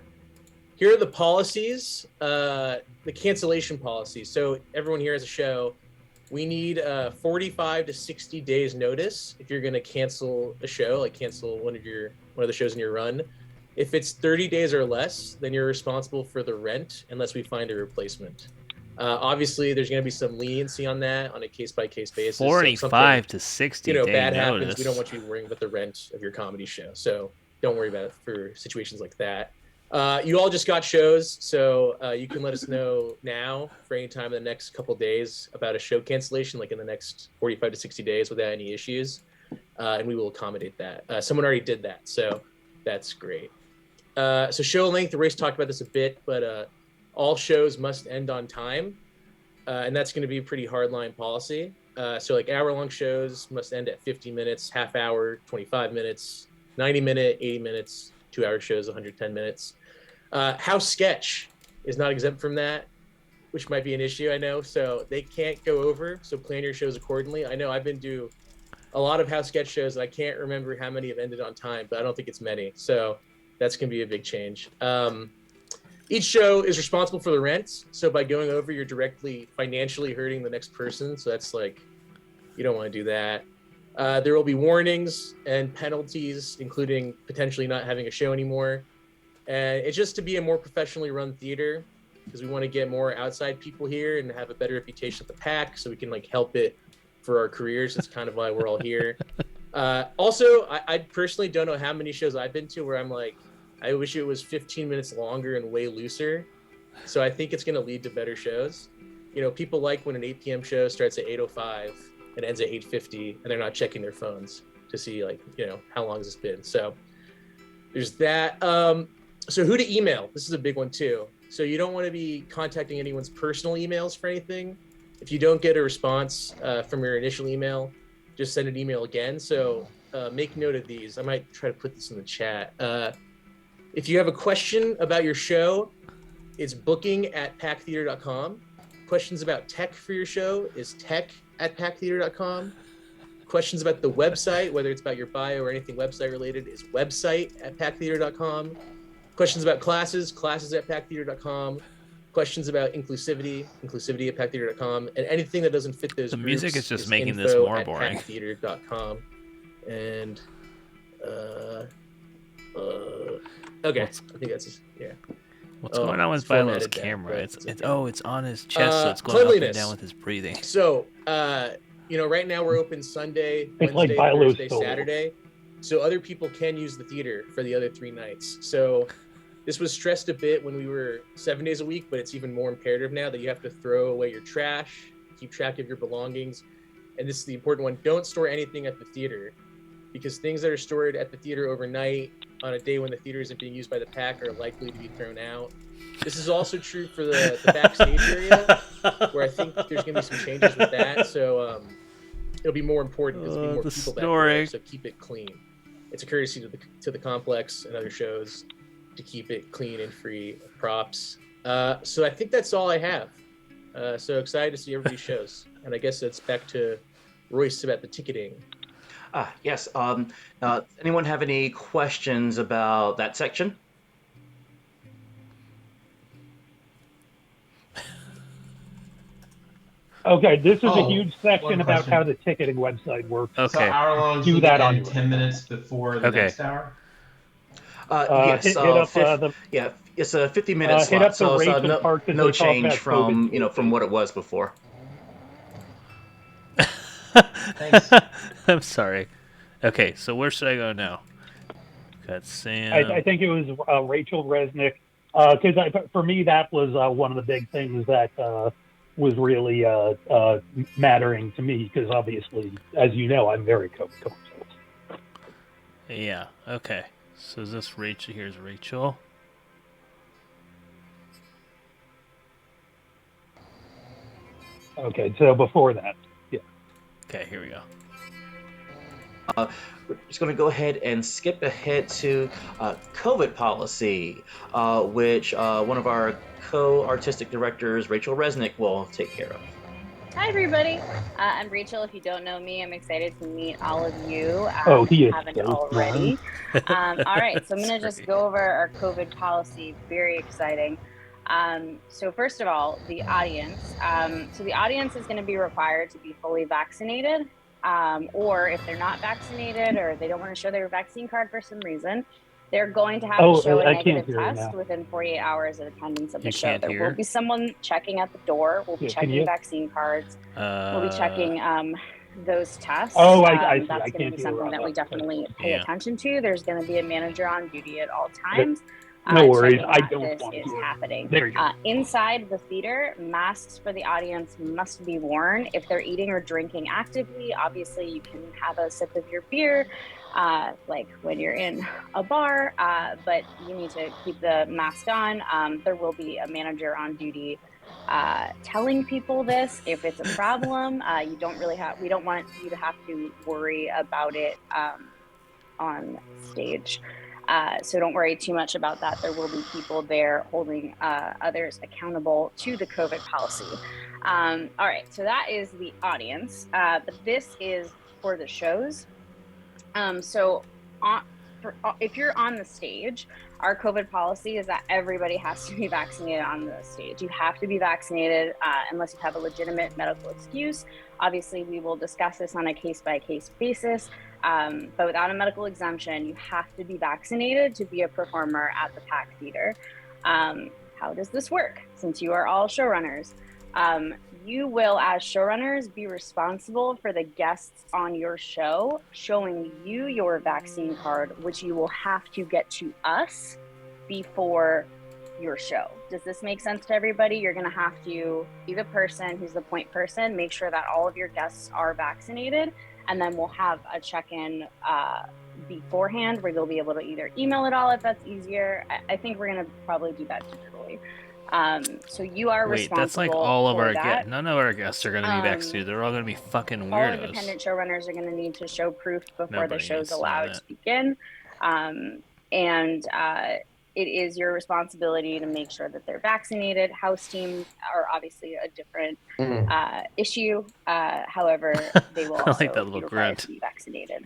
here are the policies, the cancellation policies. So everyone here has a show. We need 45 to 60 days notice if you're going to cancel a show, like cancel one of the shows in your run. If it's 30 days or less, then you're responsible for the rent unless we find a replacement. Obviously, there's going to be some leniency on that on a case-by-case basis. 45 to 60 days bad notice. Happens. We don't want you worrying about the rent of your comedy show. So don't worry about it for situations like that. You all just got shows, so you can let us know now for any time in the next couple days about a show cancellation, like in the next 45 to 60 days without any issues, and we will accommodate that. Someone already did that, so that's great. So show length, Royce talked about this a bit, but all shows must end on time, and that's going to be a pretty hardline policy. So like hour-long shows must end at 50 minutes, half hour, 25 minutes, 90-minute, 80 minutes, 2-hour shows, 110 minutes. House sketch is not exempt from that, which might be an issue, I know. So they can't go over, so plan your shows accordingly. I know I've been to a lot of house sketch shows, and I can't remember how many have ended on time, but I don't think it's many. So that's going to be a big change. Each show is responsible for the rent. So by going over, you're directly financially hurting the next person. So that's like, you don't want to do that. There will be warnings and penalties, including potentially not having a show anymore. And it's just to be a more professionally run theater, because we want to get more outside people here and have a better reputation at the PAC, so we can like help it for our careers. That's kind of why we're all here. Also, I personally don't know how many shows I've been to where I'm like, I wish it was 15 minutes longer and way looser. So I think it's going to lead to better shows. You know, people like when an 8 p.m. show starts at 8:05 and ends at 8:50, and they're not checking their phones to see like, you know, how long has this been. So there's that. So who to email? This is a big one too. So you don't want to be contacting anyone's personal emails for anything. If you don't get a response from your initial email, just send an email again. So make note of these. I might try to put this in the chat. If you have a question about your show, it's booking@pactheater.com. Questions about tech for your show is tech@pactheater.com. Questions about the website, whether it's about your bio or anything website related, is website@pactheater.com. Questions about classes, classes@pactheater.com. Questions about inclusivity@pactheater.com. And anything that doesn't fit those the groups music is just making this more boring. pactheater.com. And okay, I think that's yeah. What's going on with Vilo's camera? It's on his chest, so it's going up and down with his breathing. So you know, right now we're open Sunday, Wednesday, Thursday, Saturday. So other people can use the theater for the other 3 nights. So this was stressed a bit when we were 7 days a week, but it's even more imperative now that you have to throw away your trash, keep track of your belongings. And this is the important one. Don't store anything at the theater, because things that are stored at the theater overnight on a day when the theater isn't being used by the PAC are likely to be thrown out. This is also true for the backstage area, where I think there's going to be some changes with that. So it'll be more important because there'll be more people back there, so keep it clean. It's a courtesy to the complex and other shows to keep it clean and free of props. So I think that's all I have. So excited to see everybody's shows. And I guess it's back to Royce about the ticketing. Yes. Anyone have any questions about that section? Okay, this is a huge section about how the ticketing website works. Okay. So hour long, do that on 10 minutes before the next hour? Yes. It's a 50-minute slot, so it's no change from from what it was before. Thanks. I'm sorry. Okay, so where should I go now? Got Sam. I think it was Rachel Resnick, because for me that was one of the big things that was really mattering to me, because obviously, as you know, I'm very COVID-conscious. Yeah. Okay. So is this Rachel? Here's Rachel. Okay. So before that, yeah. Okay. Here we go. We're just going to go ahead and skip ahead to COVID policy, which one of our co-artistic directors, Rachel Resnick, will take care of. Hi, everybody. I'm Rachel. If you don't know me, I'm excited to meet all of you. He is. Haven't already. All right, so I'm going to just go over our COVID policy. Very exciting. So first of all, the audience. So the audience is going to be required to be fully vaccinated. Or if they're not vaccinated or they don't want to show their vaccine card for some reason, they're going to have to show a negative test within 48 hours of attendance of the show. There will be someone checking at the door. We'll be checking vaccine cards. We'll be checking those tests. That's going to be something that we definitely pay attention to. There's going to be a manager on duty at all times. No worries, checking I that don't this want is to. happening. There you go. Inside the theater, masks for the audience must be worn. If they're eating or drinking actively, obviously you can have a sip of your beer, like when you're in a bar, but you need to keep the mask on. There will be a manager on duty telling people this if it's a problem. We don't want you to have to worry about it on stage. So don't worry too much about that. There will be people there holding others accountable to the COVID policy. All right, so that is the audience, but this is for the shows. If you're on the stage, our COVID policy is that everybody has to be vaccinated on the stage. You have to be vaccinated unless you have a legitimate medical excuse. Obviously, we will discuss this on a case-by-case basis, but without a medical exemption, you have to be vaccinated to be a performer at the PAC Theater. How does this work? Since you are all showrunners, you will, as showrunners, be responsible for the guests on your show showing you your vaccine card, which you will have to get to us before your show. Does this make sense to everybody? You're going to have to be the person who's the point person, make sure that all of your guests are vaccinated, and then we'll have a check-in beforehand where you'll be able to either email it all if that's easier. I think we're going to probably do that digitally. So you are responsible. Wait, that's like all of our guests. None of our guests are going to be vaccinated. They're all going to be fucking weirdos. All independent showrunners are going to need to show proof before the show's allowed to begin. It is your responsibility to make sure that they're vaccinated. House teams are obviously a different issue. However, they will also be required to be vaccinated.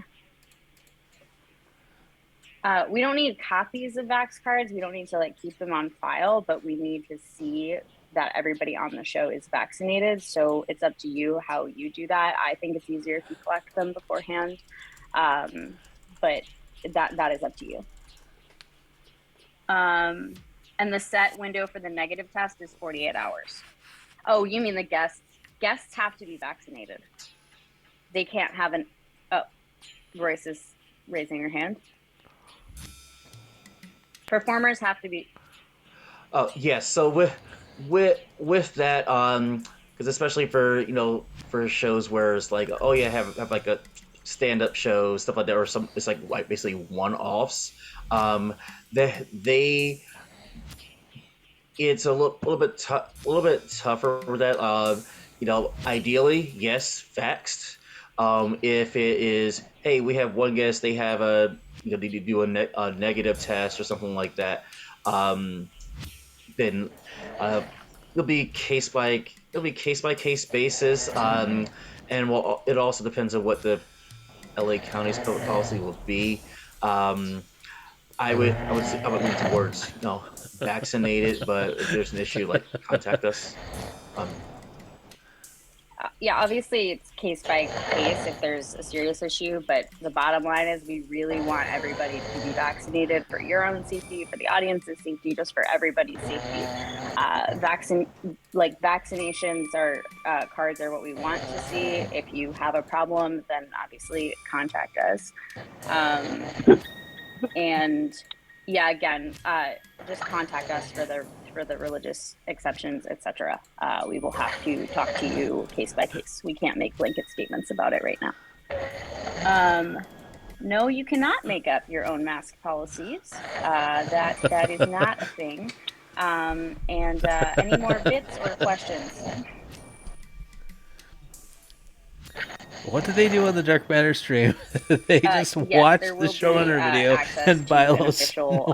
We don't need copies of Vax cards. We don't need to keep them on file, but we need to see that everybody on the show is vaccinated. So it's up to you how you do that. I think it's easier if you collect them beforehand, but that is up to you. And the set window for the negative test is 48 hours. Oh, you mean the guests? Guests have to be vaccinated. They can't have Royce is raising her hand. Performers have to be. Oh yes. So with that, because especially for for shows where it's like, oh yeah, have like a stand-up show, stuff like that, or some it's like basically one-offs. It's a little bit tougher with that. Ideally, yes, vaxxed. If it is, hey, we have one guest, they have they need to do a negative test or something like that, then it'll be case by case basis, and it also depends on what the LA County's COVID policy will be. I would lean towards vaccinated, but if there's an issue, contact us. Yeah, obviously it's case by case if there's a serious issue, but the bottom line is we really want everybody to be vaccinated for your own safety, for the audience's safety, just for everybody's safety. Vaccinations cards are what we want to see. If you have a problem, then obviously contact us. Just contact us for the religious exceptions, etc. We will have to talk to you case by case. We can't make blanket statements about it right now. No, you cannot make up your own mask policies. That is not a thing. Any more bits or questions? What did they do on the Dark Matter stream? They just watched the showrunner video and buy a official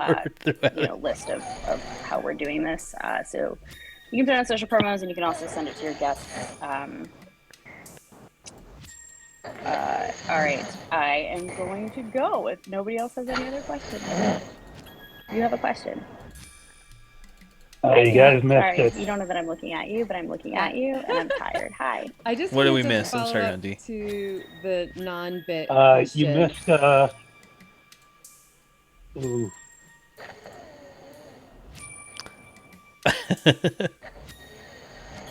list of how we're doing this. So you can put it on social promos, and you can also send it to your guests. All right, I am going to go if nobody else has any other questions. You have a question? You guys missed it. You don't know that I'm looking at you, but I'm looking at you, and I'm tired. Hi. I just what did we wanted to miss? I'm sorry, follow up Andy. to the non-bit You question. missed. Ooh.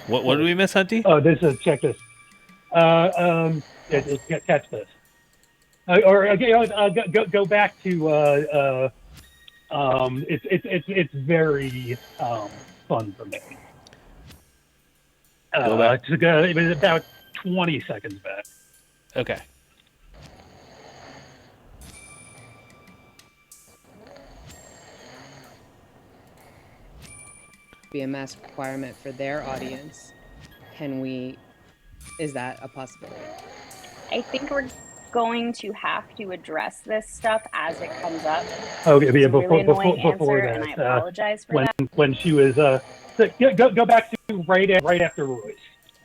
What did we miss, Hunty? Oh, this is check this. Catch this. Go back to It's very fun for me. Go back. It was about 20 seconds back. Okay. Be a mask requirement for their audience. Is that a possibility? I think we're going to have to address this stuff as it comes up. Okay, it's yeah, a really annoying before answer, that, and I apologize for that. When she was go back to right after Royce.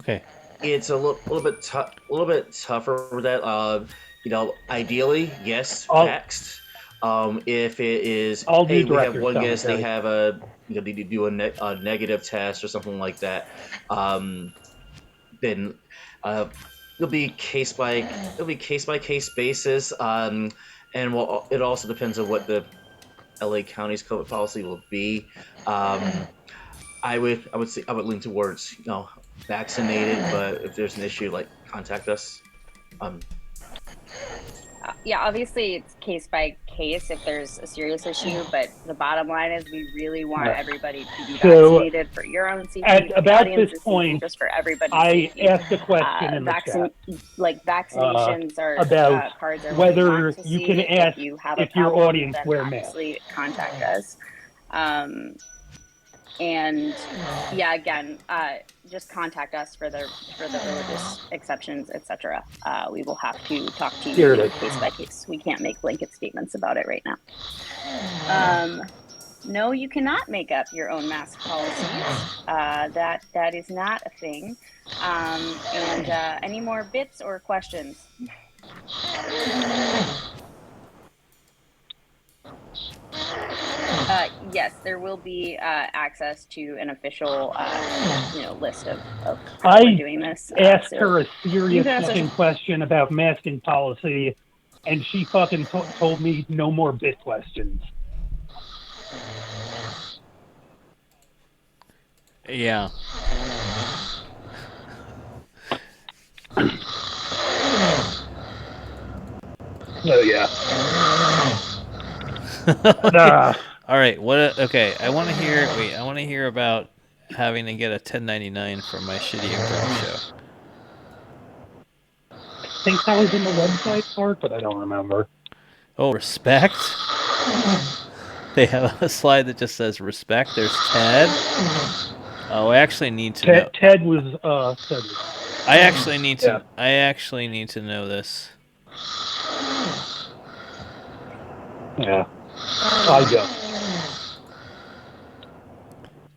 Okay. It's a little bit tougher with that. Ideally, yes, text. If it is, hey, we have one guest, they have need to do a negative test or something like that, then it'll be case by case basis, and it also depends on what the LA County's COVID policy will be. I would lean towards vaccinated, but if there's an issue, like, contact us. Yeah, obviously it's case by case if there's a serious issue, but the bottom line is we really want everybody to be vaccinated for your own safety. At about this point, just for everybody's I safety. asked a question in the chat. Like vaccinations are about cards are whether you can ask if your audience wear masks. Obviously contact us. And yeah, again, just contact us for the religious exceptions, etc. We will have to talk to you case by case. We can't make blanket statements about it right now. No, you cannot make up your own mask policies. That is not a thing. And any more bits or questions? Yes, there will be access to an official, list of how we're doing this. I asked her a serious fucking question about masking policy, and she fucking told me no more bit questions. Yeah. Oh yeah. All right. Okay. I want to hear. Wait. I want to hear about having to get a 1099 for my shitty improv show. I think that was in the website part, but I don't remember. Oh, respect. They have a slide that just says respect. There's Ted. Oh, I actually need to know. Ted was Ted. I actually need to. Yeah. I actually need to know this. Yeah. I go.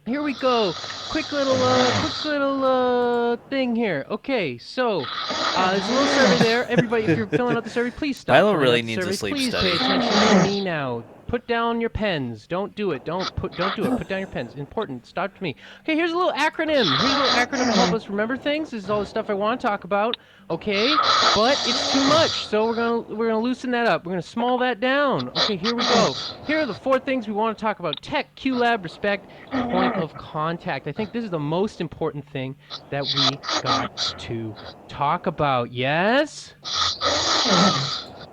Here we go. Quick little thing here. Okay, so there's a little survey there. Everybody, if you're filling out the survey, please stop. Milo really needs a sleep please study. Please pay attention to me now. Put down your pens. Don't do it. Don't do it. Put down your pens. Important. Stop to me. Okay, here's a little acronym. To help us remember things. This is all the stuff I want to talk about. Okay, but it's too much, so we're gonna loosen that up. We're gonna small that down. Okay, here we go. Here are the 4 things we want to talk about: tech, QLab, respect, point of contact. I think this is the most important thing that we got to talk about. Yes?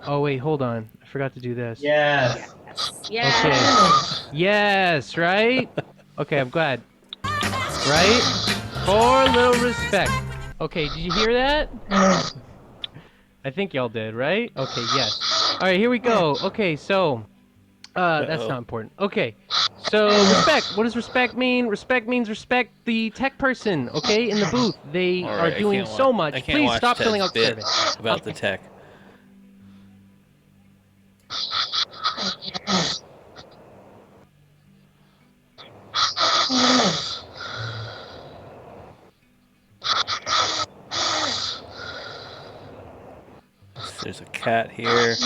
Oh wait, hold on. I forgot to do this. Yes. Yes. Okay. Yes, right? Okay, I'm glad. Right? For a little respect. Okay, did you hear that? I think y'all did, right? Okay, yes. All right, here we go. Okay, so that's not important. Okay, so respect. What does respect mean? Respect means respect the tech person, okay, in the booth. They are doing so much. Please stop filling out the survey. About the tech. There's a cat here.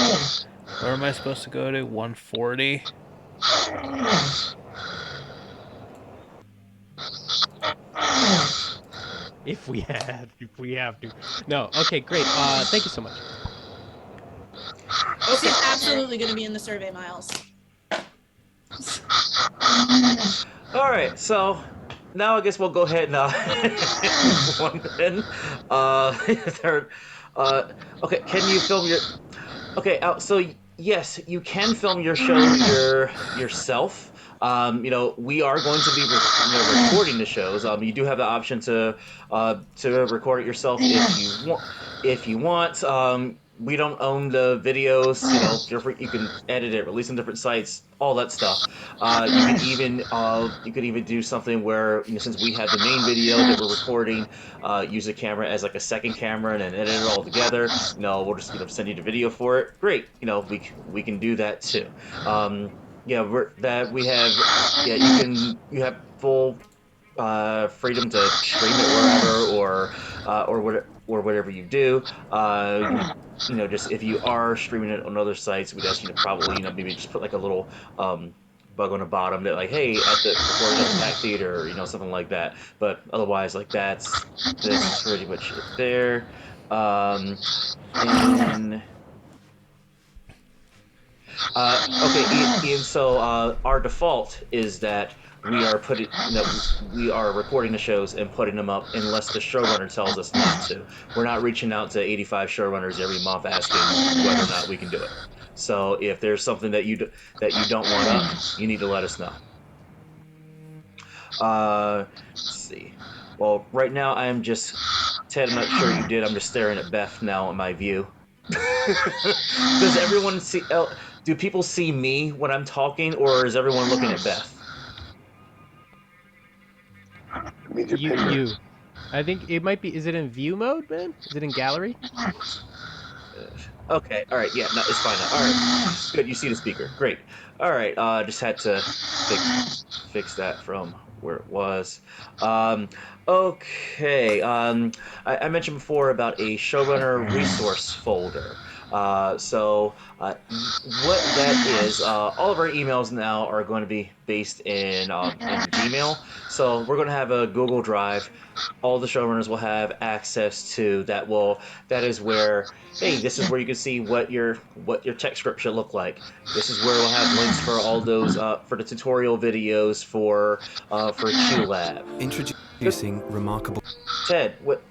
Where am I supposed to go to? 140? If we have to. No, okay, great. Thank you so much. This is absolutely going to be in the survey, Miles. All right, so now I guess we'll go ahead and move on then. Okay, can you film your? Okay, so yes, you can film your show yourself. We are going to be recording the shows. You do have the option to record it yourself if you want. If you want, we don't own the videos. You can edit it, release on different sites, all that stuff. You could even do something where since we have the main video that we're recording, use a camera as like a second camera and then edit it all together. We'll just send you the video for it. Great. We can do that too. You have full freedom to stream it wherever or whatever you do. Just if you are streaming it on other sites, we'd ask you to probably maybe just put like a little bug on the bottom that like, hey, at the recorded at the Pack Theater, something like that. But otherwise, like that's pretty much it there. And okay, Ian. So our default is that we are recording the shows and putting them up unless the showrunner tells us not to. We're not reaching out to 85 showrunners every month asking whether or not we can do it. So if there's something that you don't want up, you need to let us know. Let's see. Well, right now I am just Ted. I'm not sure you did. I'm just staring at Beth now in my view. Does everyone see? Do people see me when I'm talking, or is everyone looking at Beth? You. I think it might be. Is it in view mode, man? Is it in gallery? Okay. All right. Yeah. No, it's fine now. All right. Good. You see the speaker. Great. All right. Just had to fix that from where it was. Okay. I mentioned before about a showrunner resource folder. So what that is, all of our emails now are going to be based in Gmail. So we're going to have a Google Drive. All the showrunners will have access to that. That is where, hey, this is where you can see what your tech script should look like. This is where we'll have links for all those for the tutorial videos for QLab. Introducing remarkable. Ted, what?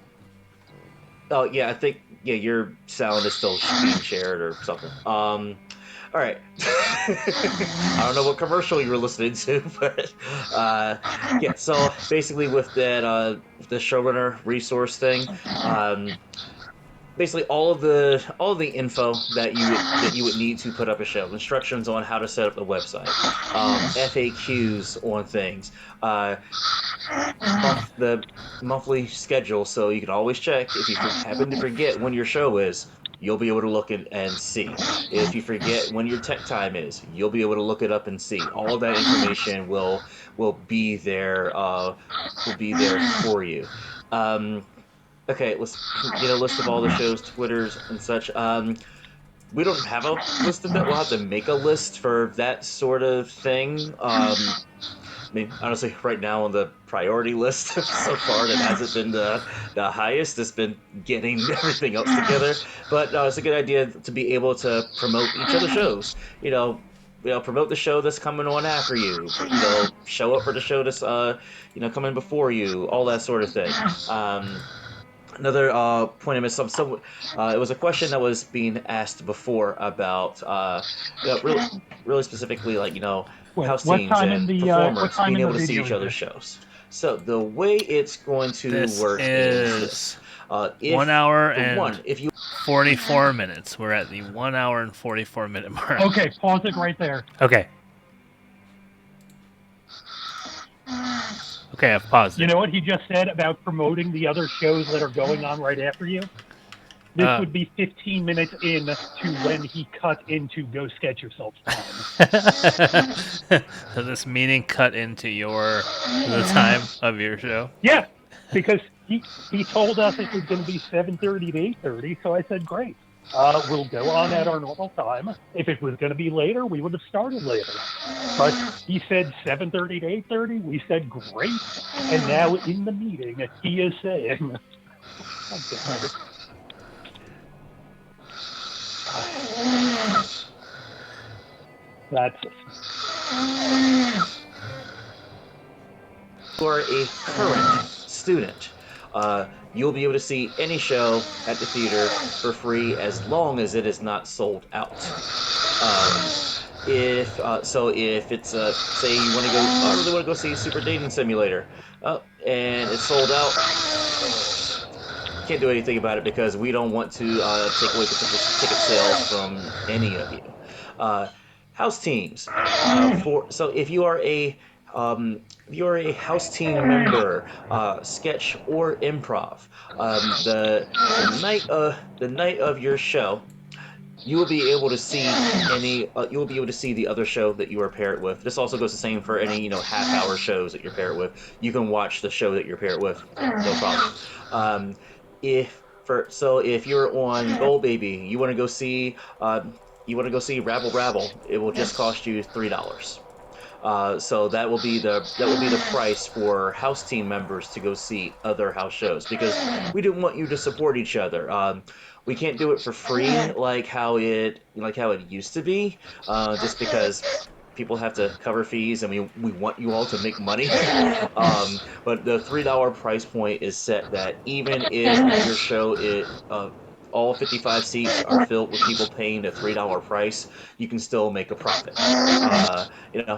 Oh yeah, I think your sound is still being shared or something. All right. I don't know what commercial you were listening to, but yeah. So basically, with that the showrunner resource thing, basically all of the info that you would need to put up a show, instructions on how to set up the website, FAQs on things, the monthly schedule, so you can always check if you happen to forget when your show is. You'll be able to look and see. If you forget when your tech time is, you'll be able to look it up and see. All of that information will be there. Will be there for you. Okay, let's get a list of all the shows, Twitters, and such. We don't have a list of that. We'll have to make a list for that sort of thing. I mean, honestly, right now on the priority list so far, that hasn't been the highest. It's been getting everything else together. But it's a good idea to be able to promote each other's shows. Promote the show that's coming on after you. Show up for the show that's coming before you. All that sort of thing. Another point I missed. It was a question that was being asked before about really specifically, house teams and performers being able to see each other's shows. So the way it's going to work is this. 1 hour and 44 minutes. We're at the 1 hour and 44 minute mark. Okay, pause it right there. Okay. Okay, I've paused it. You know what he just said about promoting the other shows that are going on right after you? This would be 15 minutes in to when he cut into Go Sketch Yourself time. So this meeting cut into the time of your show? Yeah, because he told us it was going to be 7:30 to 8:30, so I said, great. We'll go on at our normal time. If it was going to be later, we would have started later. But he said 7:30 to 8:30. We said, great. And now in the meeting, he is saying... That's it. For a current student, you'll be able to see any show at the theater for free as long as it is not sold out. If it's say you want to go, I really want to go see Super Dating Simulator, and it's sold out. Can't do anything about it because we don't want to take away potential ticket sales from any of you. House teams. So if you are a house team member, sketch or improv, the night of your show, you will be able to see you will be able to see the other show that you are paired with. This also goes the same for any half-hour shows that you're paired with. You can watch the show that you're paired with, no problem. If you're on Gold Baby, you want to go see Rabble Rabble, it will just cost you $3. So that will be the price for house team members to go see other house shows, because we didn't want you to support each other. We can't do it for free like how it used to be, just because people have to cover fees, and we want you all to make money. But the $3 price point is set that even if your show all 55 seats are filled with people paying the $3 price, you can still make a profit.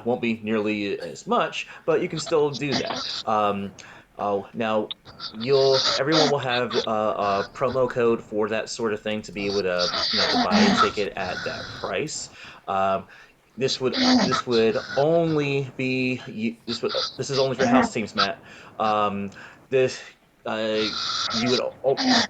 Won't be nearly as much, but you can still do that. Now, everyone will have a promo code for that sort of thing to be able to to buy a ticket at that price. This would only be this is only for house teams, Matt. This you would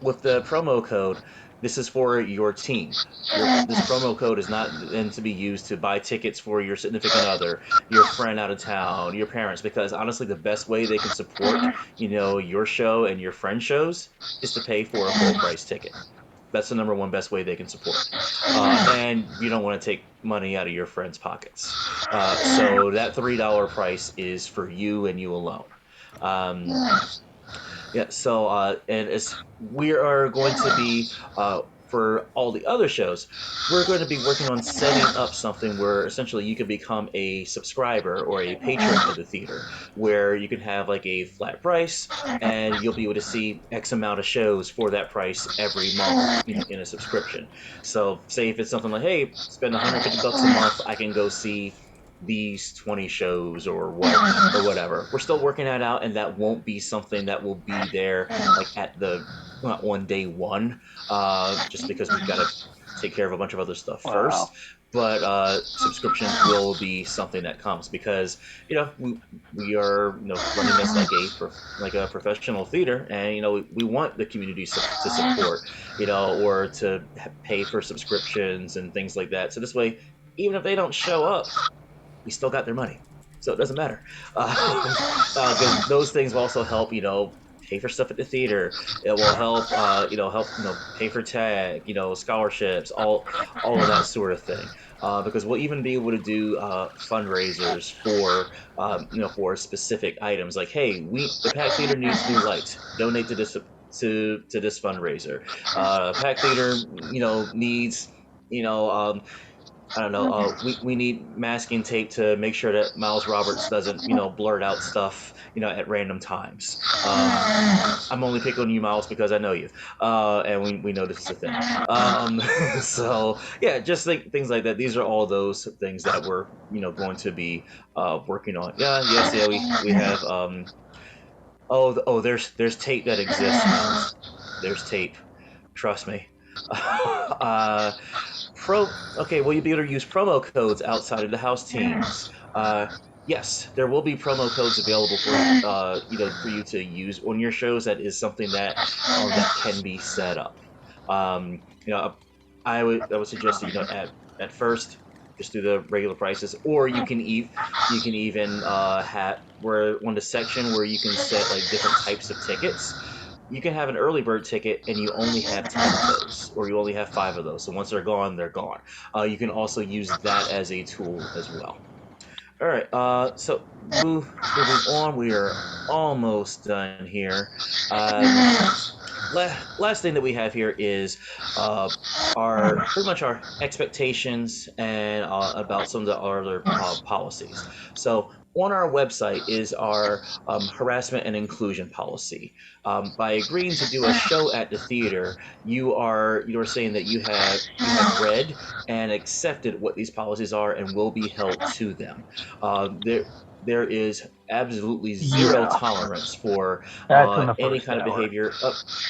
with the promo code. This is for your team. This promo code is not meant to be used to buy tickets for your significant other, your friend out of town, your parents, because honestly, the best way they can support, your show and your friend shows is to pay for a full price ticket. That's the number one best way they can support. And you don't want to take money out of your friends' pockets. So that $3 price is for you and you alone. And as we are going to be, for all the other shows, we're going to be working on setting up something where essentially you can become a subscriber or a patron of the theater, where you can have like a flat price and you'll be able to see X amount of shows for that price every month, in a subscription. So say if it's something like, hey, spend $150 a month, I can go see these 20 shows or whatever. We're still working that out, and that won't be something that will be there like on day one, just because we've got to take care of a bunch of other stuff first. But subscriptions will be something that comes, because we are running this like a professional theater, and we want the community to support, or to pay for subscriptions and things like that. So this way, even if they don't show up, we still got their money, so it doesn't matter. Because those things will also help, pay for stuff at the theater. It will help, pay for tag, scholarships, all of that sort of thing. Because we'll even be able to do fundraisers for specific items. Like, hey, the Pack Theater needs new lights. Donate to this fundraiser. Pack Theater, needs, I don't know. We need masking tape to make sure that Miles Roberts doesn't, blurt out stuff, at random times. I'm only picking on you, Miles, because I know you, and we know this is a thing. So yeah, just things like that. These are all those things that we're, going to be working on. We have. There's tape that exists, Miles. There's tape. Trust me. Will you be able to use promo codes outside of the house teams? Yes, there will be promo codes available for you to use on your shows. That is something that can be set up. I would suggest that at first just do the regular prices, or you can even have where on the section where you can set like different types of tickets. You can have an early bird ticket and you only have 10 of those, or you only have 5 of those. So once they're gone, they're gone. You can also use that as a tool as well. All right, so moving on, we are almost done here. last thing that we have here is pretty much our expectations and about some of the other policies. So on our website is our harassment and inclusion policy. By agreeing to do a show at the theater, you are saying that you have read and accepted what these policies are and will be held to them. There is absolutely zero tolerance for any kind of behavior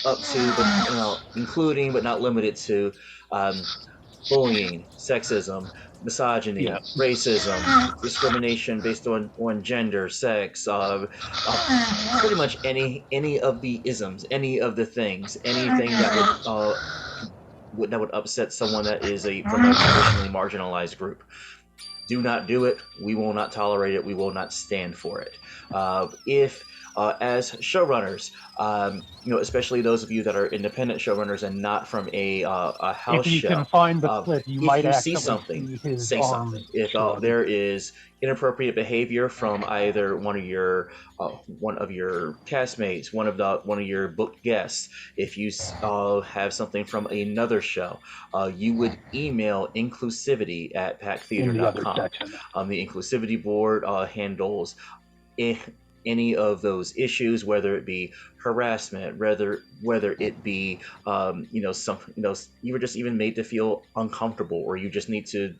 up to, but including but not limited to bullying, sexism, misogyny, racism, discrimination based on gender, sex, pretty much any of the isms, any of the things, anything that would upset someone that is from a traditionally marginalized group. Do not do it. We will not tolerate it. We will not stand for it. If as showrunners, especially those of you that are independent showrunners and not from a house show, if you can find the clip, you might see something, say something. If there is inappropriate behavior from either one of your castmates, one of your booked guests, if you have something from another show, you would email inclusivity@packtheater.com. The inclusivity board handles any of those issues, whether it be harassment, whether it be you were just even made to feel uncomfortable, or you just need to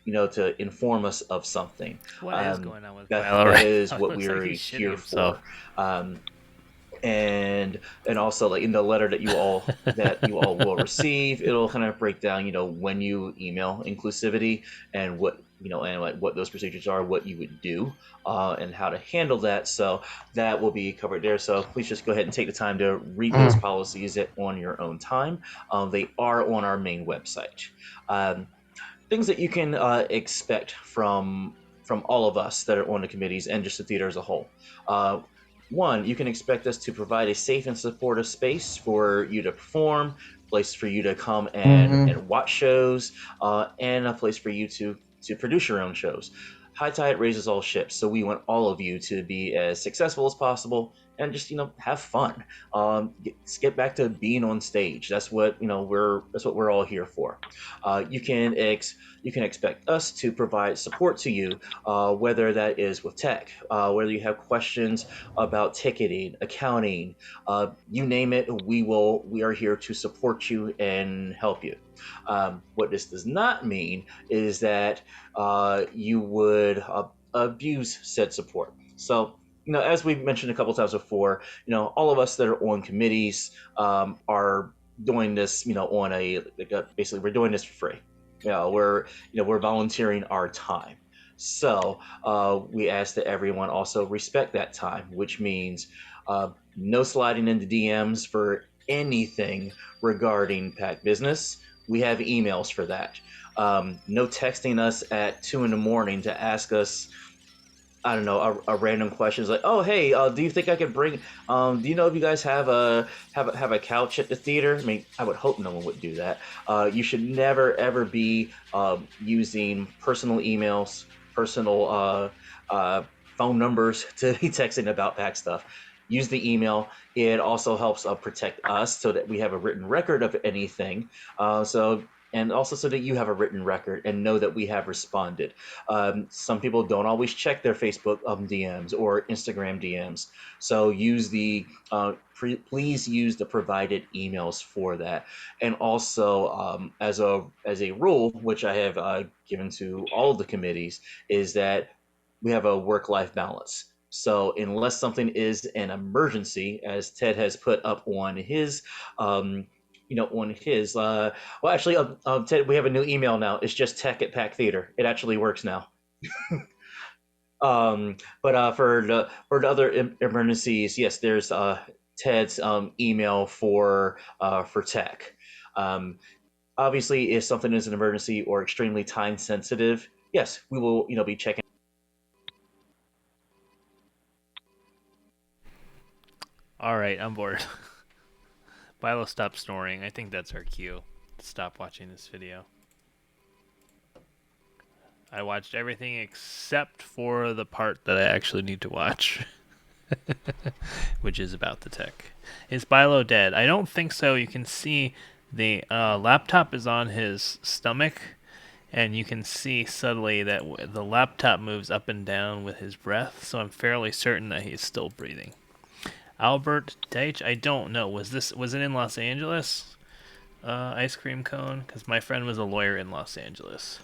to inform us of something. What is going on with that is what we are here for. And also, like in the letter that you all will receive, it'll kind of break down when you email inclusivity and what and like what those procedures are, what you would do, and how to handle that. So that will be covered there. So please just go ahead and take the time to read those policies on your own time. They are on our main website. Things that you can expect from all of us that are on the committees and just the theater as a whole. One, you can expect us to provide a safe and supportive space for you to perform, place for you to come and watch shows, and a place for you to produce your own shows. High tide raises all ships, so we want all of you to be as successful as possible and just have fun. Get back to being on stage. That's what we're all here for. You can expect us to provide support to you, whether that is with tech, whether you have questions about ticketing, accounting, you name it. We are here to support you and help you. What this does not mean is that you would abuse said support. So, as we've mentioned a couple times before, all of us that are on committees are doing this, on basically we're doing this for free. We're volunteering our time. So we ask that everyone also respect that time, which means no sliding into DMs for anything regarding PAC business. We have emails for that. No texting us at 2 a.m. to ask us, I don't know, a random question. It's like, oh, hey, do you think I could bring? Do you know if you guys have a couch at the theater? I mean, I would hope no one would do that. You should never ever be using personal emails, personal phone numbers to be texting about PAC stuff. Use the email. It also helps protect us so that we have a written record of anything. And also so that you have a written record and know that we have responded. Some people don't always check their Facebook DMs or Instagram DMs. So please use the provided emails for that. And also, as a rule, which I have given to all of the committees, is that we have a work-life balance. So unless something is an emergency, as Ted has put up on his Ted, we have a new email now. It's just tech@PAC Theater. It actually works now. But for the other emergencies, yes, there's Ted's email for tech. Obviously, if something is an emergency or extremely time sensitive, yes, we will be checking. All right, I'm bored. Bilo, stop snoring. I think that's our cue to stop watching this video. I watched everything except for the part that I actually need to watch. which is about the tech. Is Bilo dead? I don't think so. You can see the laptop is on his stomach, and you can see subtly that the laptop moves up and down with his breath, so I'm fairly certain that he's still breathing. Albert Deitch, I don't know. Was it in Los Angeles? Ice cream cone? Because my friend was a lawyer in Los Angeles.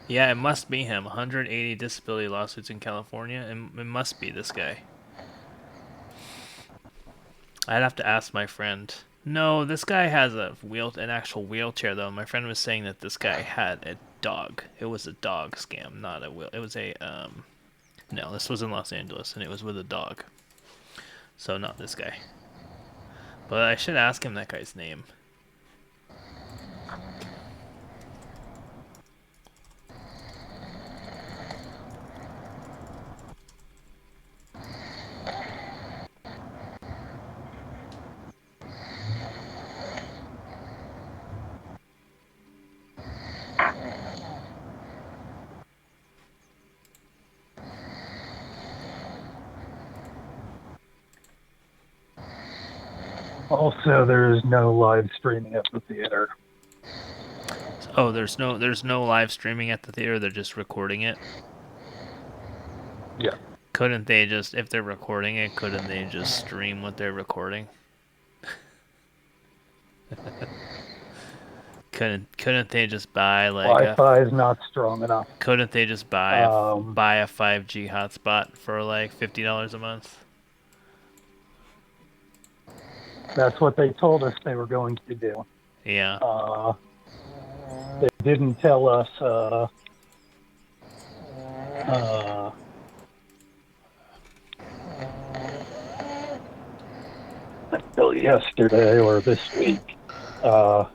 Yeah, it must be him. 180 disability lawsuits in California. It must be this guy. I'd have to ask my friend. No, this guy has an actual wheelchair, though. My friend was saying that this guy had a dog. It was a dog scam, not a wheel. It was a, no, this was in Los Angeles, and it was with a dog. So not this guy. But I should ask him that guy's name. Also, there's no live streaming at the theater. Oh, there's no live streaming at the theater. They're just recording it. Yeah. Couldn't they just, if they're recording it, couldn't they just stream what they're recording? couldn't they just buy like Wi-Fi is not strong enough. Couldn't they just buy a 5G hotspot for like $50 a month? That's what they told us they were going to do. Yeah. They didn't tell us until yesterday or this week. So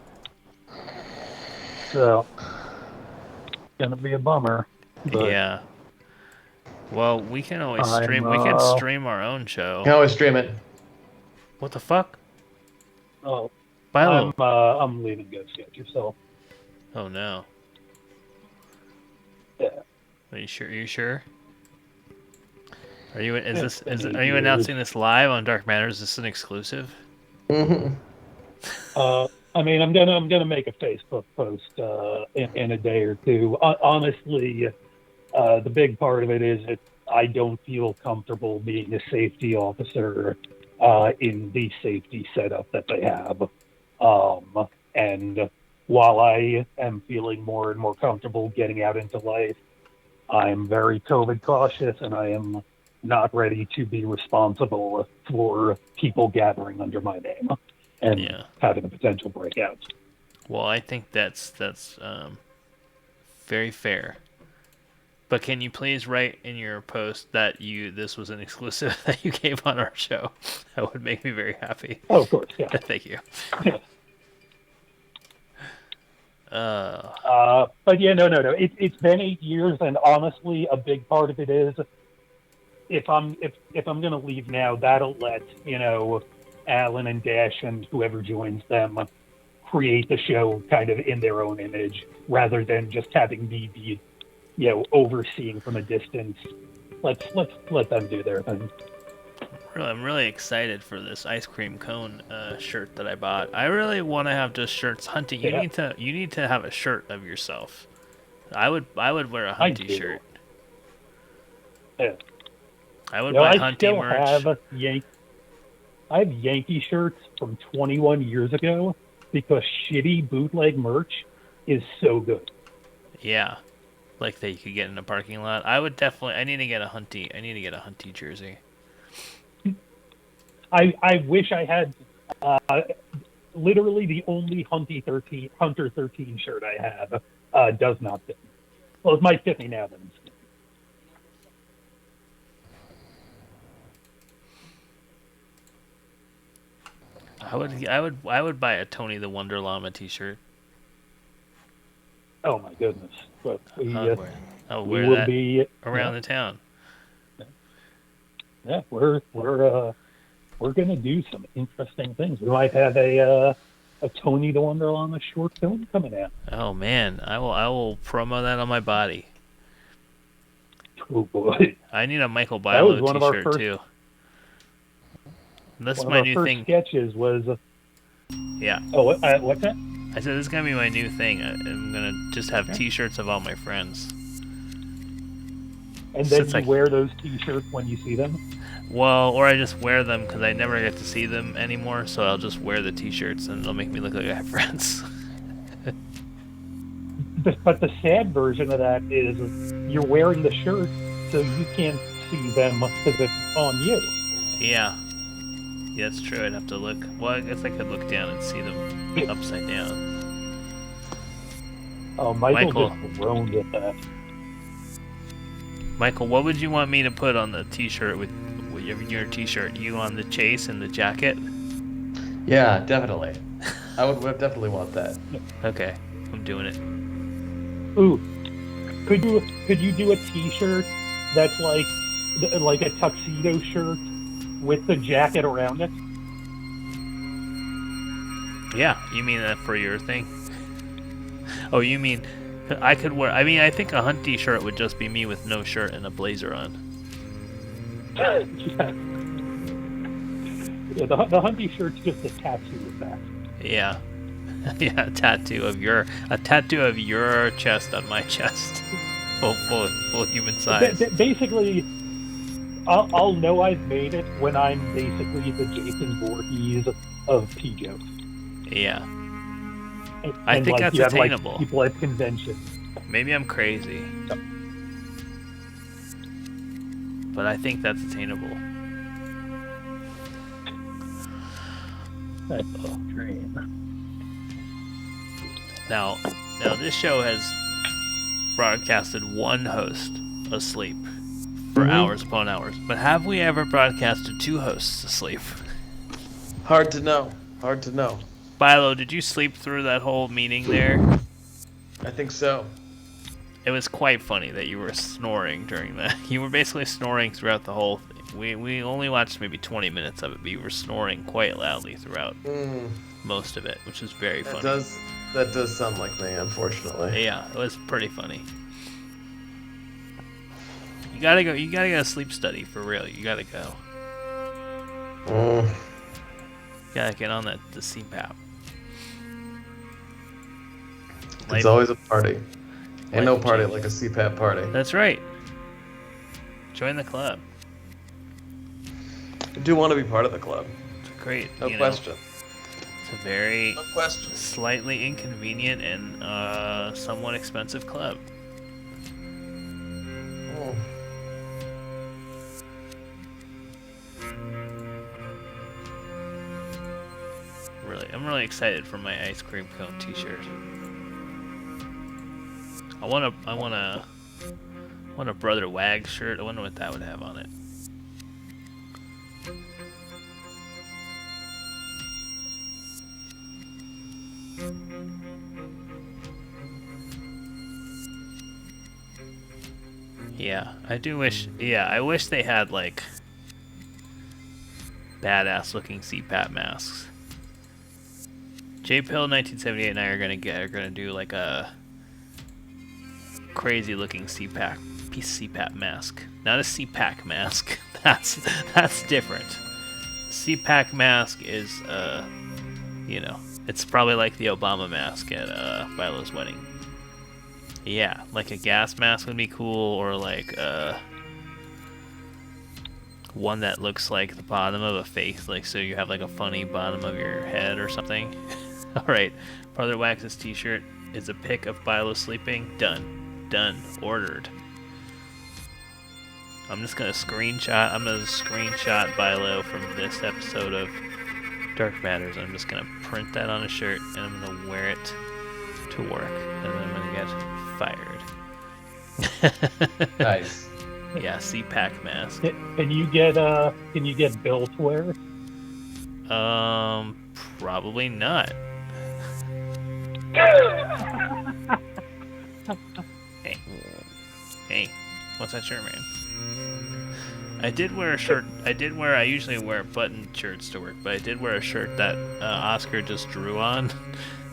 it's gonna be a bummer. Yeah. Well, we can always stream. We can stream our own show. You can always stream it. What the fuck? Oh, Bilo. I'm leaving. Go sketch yourself. Oh no. Yeah. Are you sure? Are you sure? Are you? Are you announcing this live on Dark Matter? Is this an exclusive? Mm-hmm. I mean, I'm gonna make a Facebook post in a day or two. Honestly, the big part of it is that I don't feel comfortable being a safety officer in the safety setup that they have. And while I am feeling more and more comfortable getting out into life, I'm very COVID cautious, and I am not ready to be responsible for people gathering under my name and having a potential breakout. Well, I think that's very fair. But can you please write in your post that this was an exclusive that you gave on our show? That would make me very happy. Oh, of course, yeah. Thank you. But yeah, no. It's been 8 years, and honestly, a big part of it is if I'm gonna leave now, that'll let Alan and Dash and whoever joins them create the show kind of in their own image, rather than just having me be overseeing from a distance. Let's let them do their thing. I'm really excited for this ice cream cone shirt that I bought. I really want to have just shirts. Hunty, you need to have a shirt of yourself. I would wear a Hunty shirt. Yeah. I would buy Hunty merch. I have Yankee shirts from 21 years ago because shitty bootleg merch is so good. Yeah. Like that you could get in a parking lot. I need to get a Hunty jersey. I wish I had literally the only Hunter 13 shirt I have does not fit me. Well, it might fit me now, but I would buy a Tony the Wonder Llama t-shirt. Oh my goodness! But I'll wear that around the town. Yeah, we're gonna do some interesting things. We might have a Tony the Wonder Llama short film coming out. Oh man, I will promo that on my body. Oh boy. I need a Michael That was Bilo one of our t-shirt first, too. That's one my of our new first thing. sketches was. Yeah. Oh, what's that? I said this is gonna be my new thing. I'm gonna just have T-shirts of all my friends. And then you wear those T-shirts when you see them. Well, or I just wear them because I never get to see them anymore. So I'll just wear the T-shirts, and it'll make me look like I have friends. But the sad version of that is you're wearing the shirt, so you can't see them because it's on you. Yeah. Yeah, that's true. I'd have to look. Well, I guess I could look down and see them upside down. Oh, Michael just groaned at that. Michael, what would you want me to put on the T-shirt with your T-shirt? You on the chase and the jacket? Yeah, definitely. I would definitely want that. Okay, I'm doing it. Ooh, could you do a T-shirt that's like a tuxedo shirt with the jacket around it? Yeah, you mean that for your thing? Oh, you mean I could wear? I mean, I think a hunt T-shirt would just be me with no shirt and a blazer on. Yeah, the hunt T-shirt's just a tattoo of that. Yeah. Yeah, a tattoo of your chest on my chest, full human size. Basically, I'll know I've made it when I'm basically the Jason Voorhees of T-jokes. Yeah, and I think that's attainable. Like, people at conventions. Maybe I'm crazy, but I think that's attainable. That's a dream. Now this show has broadcasted one host asleep for hours upon hours. But have we ever broadcasted two hosts asleep? Hard to know. Hard to know. Bilo, did you sleep through that whole meeting there? I think so. It was quite funny that you were snoring during that. You were basically snoring throughout the whole thing. We only watched maybe 20 minutes of it, but you were snoring quite loudly throughout most of it, which is very funny. That does sound like me, unfortunately. Yeah, it was pretty funny. You gotta go to a sleep study for real. You gotta go. You gotta get on the CPAP. It's always a party. Ain't no party like a CPAP party. That's right. Join the club. I do want to be part of the club. It's great. No question. It's a very slightly inconvenient and somewhat expensive club. Oh. I'm really excited for my ice cream cone T-shirt. I want a Brother Wag shirt. I wonder what that would have on it. Yeah, I do wish. Yeah, I wish they had like badass looking CPAP masks. J-Pill 1978 and I are gonna do like a crazy looking CPAP mask. Not a CPAC mask. That's different. CPAC mask is it's probably like the Obama mask at Bilo's wedding. Yeah, like a gas mask would be cool, or like one that looks like the bottom of a face, like so you have like a funny bottom of your head or something. Alright, Brother Wax's t-shirt is a pic of Bilo sleeping. Done. Ordered. I'm just gonna screenshot Bilo from this episode of Dark Matters. I'm just gonna print that on a shirt and I'm gonna wear it to work, and then I'm gonna get fired. Nice. Yeah, CPAC mask. Can you get Bill to wear? Probably not. Hey, what's that shirt, man? I did wear a shirt. I usually wear button shirts to work, but I did wear a shirt that Oscar just drew on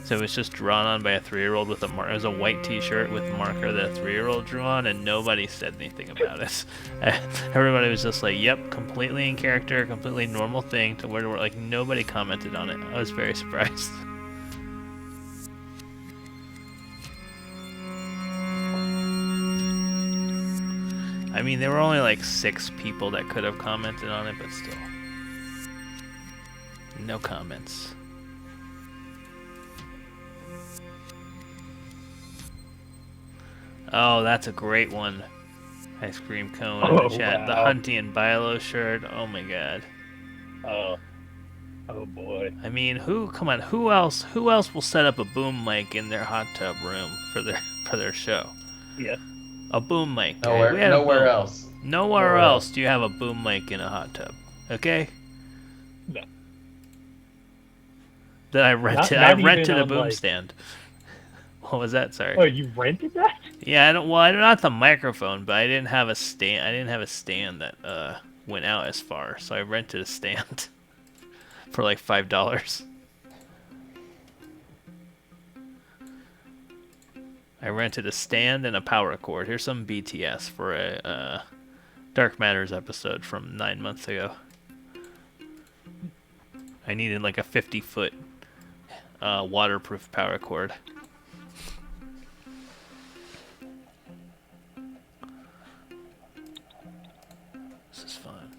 So it was just drawn on by a 3-year-old with a marker. It was a white T-shirt with a marker that a 3-year-old drew on, and nobody said anything about it. Everybody was just like, "Yep, completely in character, completely normal thing." To where like nobody commented on it. I was very surprised. I mean, there were only like 6 people that could have commented on it, but still, no comments. Oh, that's a great one. Ice cream cone in the chat. Wow. The Hunty and Bilo shirt. Oh my god. Oh boy. I mean, come on, who else will set up a boom mic in their hot tub room for their show? Yeah. A boom mic. Nowhere else. Nowhere else do you have a boom mic in a hot tub. Okay? No. That I rented. I rented a boom stand. What was that? Sorry. Oh, you rented that? Yeah, I don't have the microphone, but I didn't have a stand. I didn't have a stand that went out as far, so I rented a stand for like $5. I rented a stand and a power cord. Here's some BTS for a Dark Matters episode from 9 months ago. I needed like a 50-foot waterproof power cord. This is fun.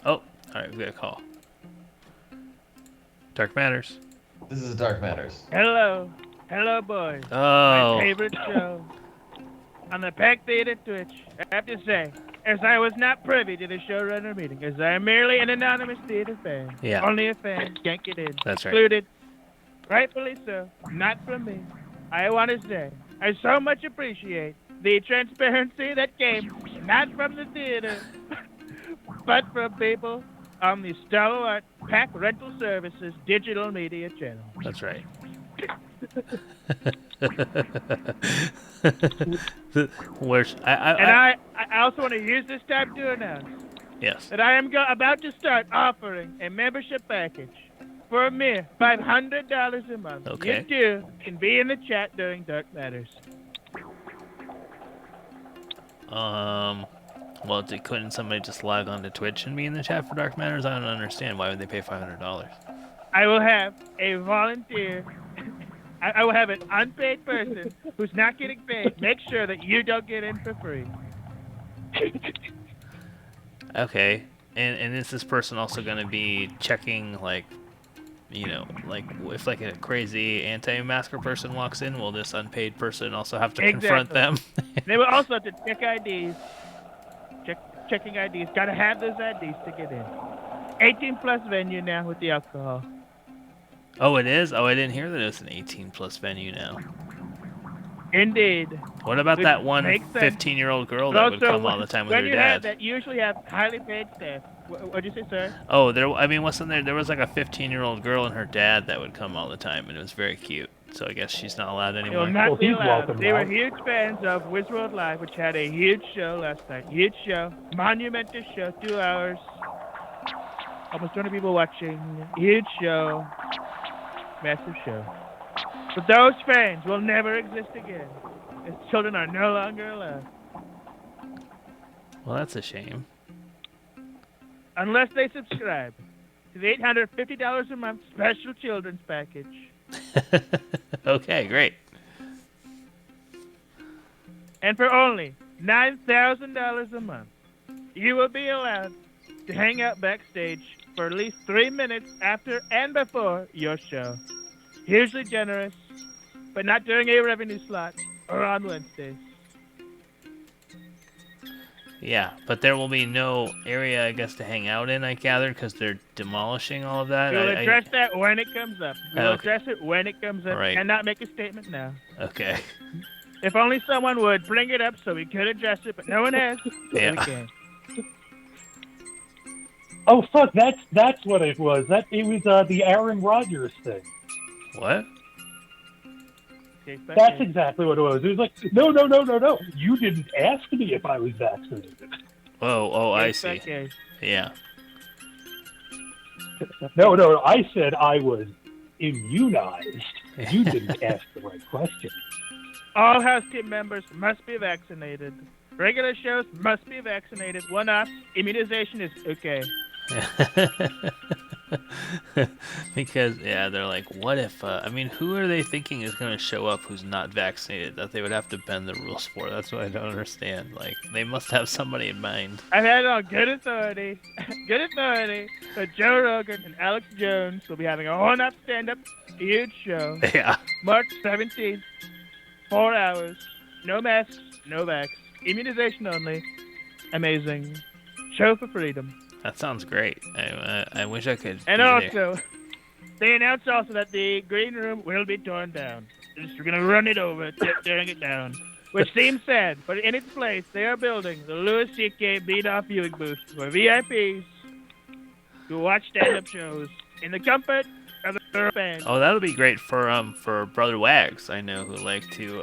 Oh, alright, we got a call. Dark Matters. This is Dark Matters. Hello. Hello, boys. Oh. My favorite show. On the Pack Theater Twitch, I have to say, as I was not privy to the showrunner meeting, as I am merely an anonymous theater fan. Yeah. Only a fan, can't get in. That's right. Excluded. Rightfully so. Not from me. I want to say, I so much appreciate the transparency that came not from the theater, but from people on the Stalwart Pack Rental Services digital media channel. That's right. I also want to use this time to announce that I am about to start offering a membership package for a mere $500 a month. Okay. You too can be in the chat during Dark Matters. Well, couldn't somebody just log on to Twitch and be in the chat for Dark Matters? I don't understand. Why would they pay $500? I will have a volunteer. I will have an unpaid person who's not getting paid. Make sure that you don't get in for free. Okay. And is this person also going to be checking, like, you know, like, if like a crazy anti-masker person walks in, will this unpaid person also have to confront them? They will also have to check IDs. Checking IDs. Gotta have those IDs to get in. 18 plus venue now with the alcohol. Oh, it is? Oh, I didn't hear that it was an 18 plus venue now. Indeed. What about that one 15-year-old girl that would come all the time with her dad? That usually have highly paid staff. What'd you say, sir? Oh, wasn't there was like a 15-year-old girl and her dad that would come all the time, and it was very cute. So I guess she's not allowed anymore. They will not be allowed. They were huge fans of Wizworld Live, which had a huge show last night. Huge show. Monumental show. 2 hours. Almost 200 people watching. Huge show. Massive show. But those fans will never exist again. As children are no longer allowed. Well, that's a shame. Unless they subscribe to the $850 a month special children's package. Okay, great. And for only $9,000 a month, you will be allowed to hang out backstage for at least 3 minutes after and before your show. Hugely generous, but not during a revenue slot or on Wednesdays. Yeah, but there will be no area, I guess, to hang out in, I gather, because they're demolishing all of that. We'll address that when it comes up. We'll address it when it comes up. Right. Cannot make a statement now. Okay. If only someone would bring it up so we could address it, but no one has. Yeah. We can't. Oh fuck! That's what it was. It was the Aaron Rodgers thing. What? That's exactly what it was. It was like, no. You didn't ask me if I was vaccinated. Oh, I see. Yeah. No, I said I was immunized. You didn't ask the right question. All house team members must be vaccinated. Regular shows must be vaccinated. One-off immunization is okay. Because, yeah, they're like, what if, I mean, who are they thinking is going to show up who's not vaccinated that they would have to bend the rules for? That's what I don't understand. Like, they must have somebody in mind. I've had it on good authority that Joe Rogan and Alex Jones will be having a one-off stand-up huge show. Yeah. March 17th, 4 hours, no masks, no vax, immunization only. Amazing. Show for freedom. That sounds great. I wish I could. And be also, they announced also that the green room will be torn down. We're going to run it over, tearing it down. Which seems sad, but in its place, they are building the Louis C.K. beat-off viewing booth for VIPs who watch stand-up shows in the comfort of their fans. Oh, that'll be great for Brother Wags. I know who like to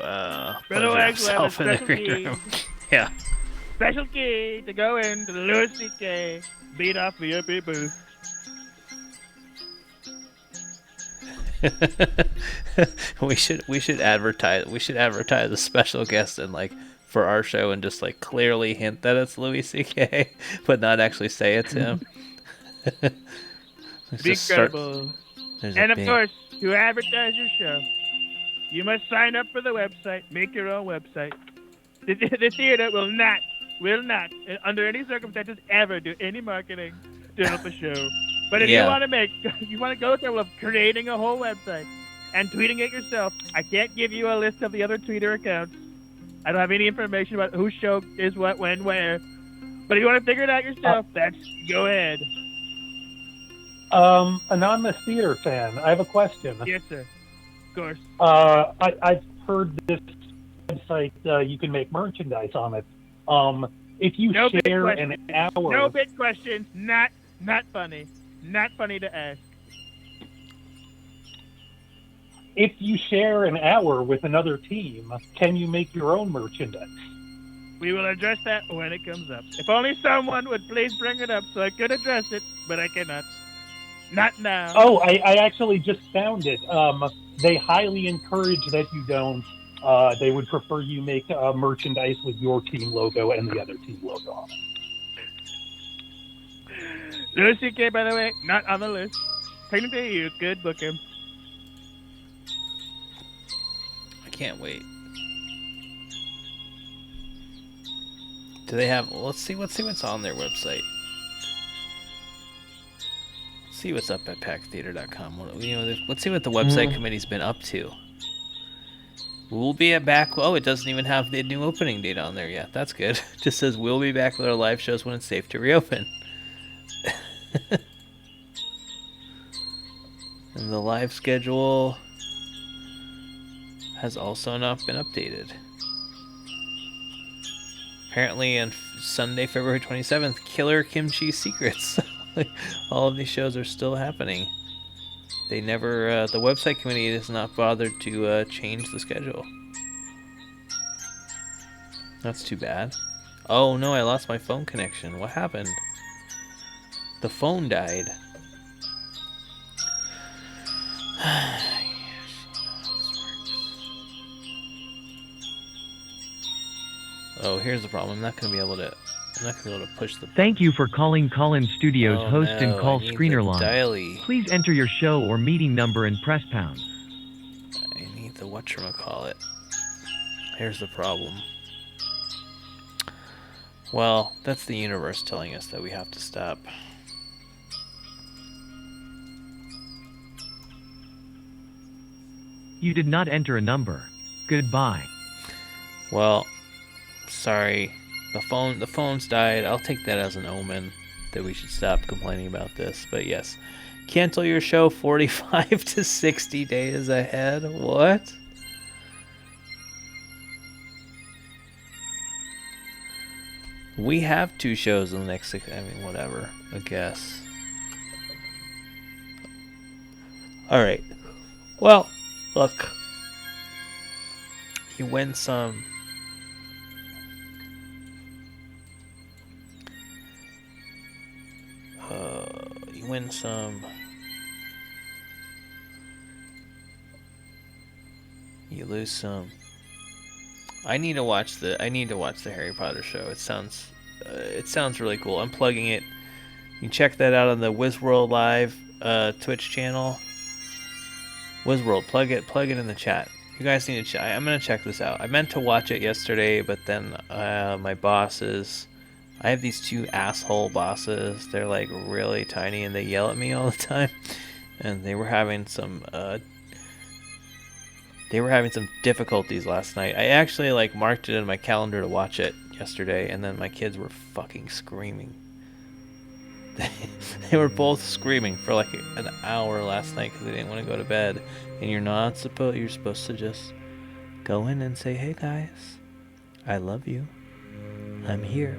Brother Wags will have a himself in the special green key. room. Yeah. Special key to go into the Louis C.K. beat-off VIP booth. we should advertise a special guest and like for our show and just like clearly hint that it's Louis C.K. but not actually say it's him. Be incredible. And of course, to advertise your show, you must sign up for the website, make your own website. The theater will not, under any circumstances, ever do any marketing to help a show. But if you want to go through of creating a whole website and tweeting it yourself, I can't give you a list of the other Twitter accounts. I don't have any information about whose show is what, when, where. But if you want to figure it out yourself, go ahead. Anonymous theater fan, I have a question. Yes, sir. Of course. I've heard this website, you can make merchandise on it. If you share an hour... No big questions. Not funny. Not funny to ask. If you share an hour with another team, can you make your own merchandise? We will address that when it comes up. If only someone would please bring it up so I could address it, but I cannot. Not now. Oh, I actually just found it. They highly encourage that you don't. They would prefer you make merchandise with your team logo and the other team logo on it. Louis C.K., by the way, not on the list. Technically, you could book him. I can't wait. Do they have? Let's see what's on their website. See what's up at packtheater.com. Let's see what the website committee's been up to. We'll be back. Oh, it doesn't even have the new opening date on there yet. That's good. It just says we'll be back with our live shows when it's safe to reopen. And the live schedule has also not been updated. Apparently on Sunday, February 27th, Killer Kimchi Secrets. All of these shows are still happening. They never, the website committee has not bothered to change the schedule. That's too bad. Oh no, I lost my phone connection. What happened? The phone died. Oh, here's the problem. I'm not gonna be able to push the... Thank you for calling Call-In Studios host and call I need screener the line. dialy. Please enter your show or meeting number and press pound. I need the whatchamacallit. Here's the problem. Well, that's the universe telling us that we have to stop. You did not enter a number. Goodbye. Well, sorry. The phone's died. I'll take that as an omen that we should stop complaining about this. But yes, cancel your show 45 to 60 days ahead. What? We have 2 shows in the next 6. I mean, whatever. I guess. All right. Well, look. You win some. You win some. You lose some. I need to watch the Harry Potter show. It sounds really cool. I'm plugging it. You can check that out on the Wizworld Live Twitch channel. Wizworld, plug it in the chat. You guys need to I'm gonna check this out. I meant to watch it yesterday, but then my bosses, I have these 2 asshole bosses. They're like really tiny and they yell at me all the time, and they were having some difficulties last night. I actually like marked it in my calendar to watch it yesterday, and then my kids were fucking screaming. They were both screaming for like an hour last night because they didn't want to go to bed. And you're supposed to just go in and say, "Hey guys, I love you. I'm here.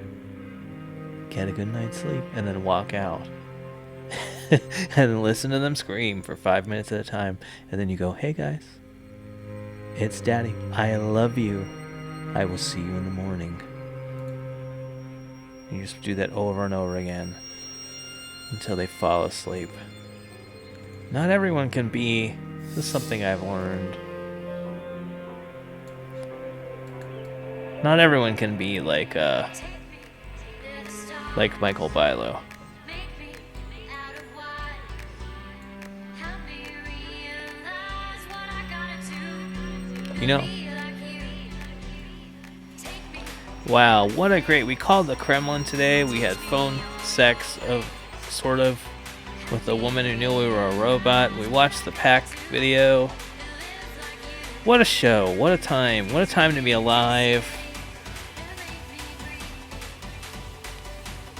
Get a good night's sleep," and then walk out. And then listen to them scream for 5 minutes at a time. And then you go, "Hey guys, it's Daddy. I love you. I will see you in the morning." You just do that over and over again until they fall asleep. Not everyone can be... This is something I've learned. Not everyone can be like Michael Bilo. You know? Wow, what a great... We called the Kremlin today. We had phone sex of sort of with a woman who knew we were a robot. We watched the Pack video. What a show. What a time. What a time to be alive.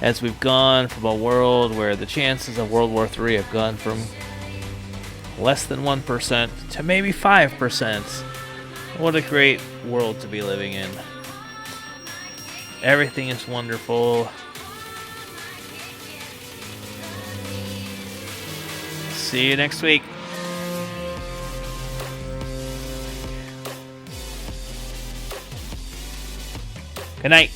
As we've gone from a world where the chances of World War III have gone from less than 1% to maybe 5%. What a great world to be living in. Everything is wonderful. See you next week. Good night.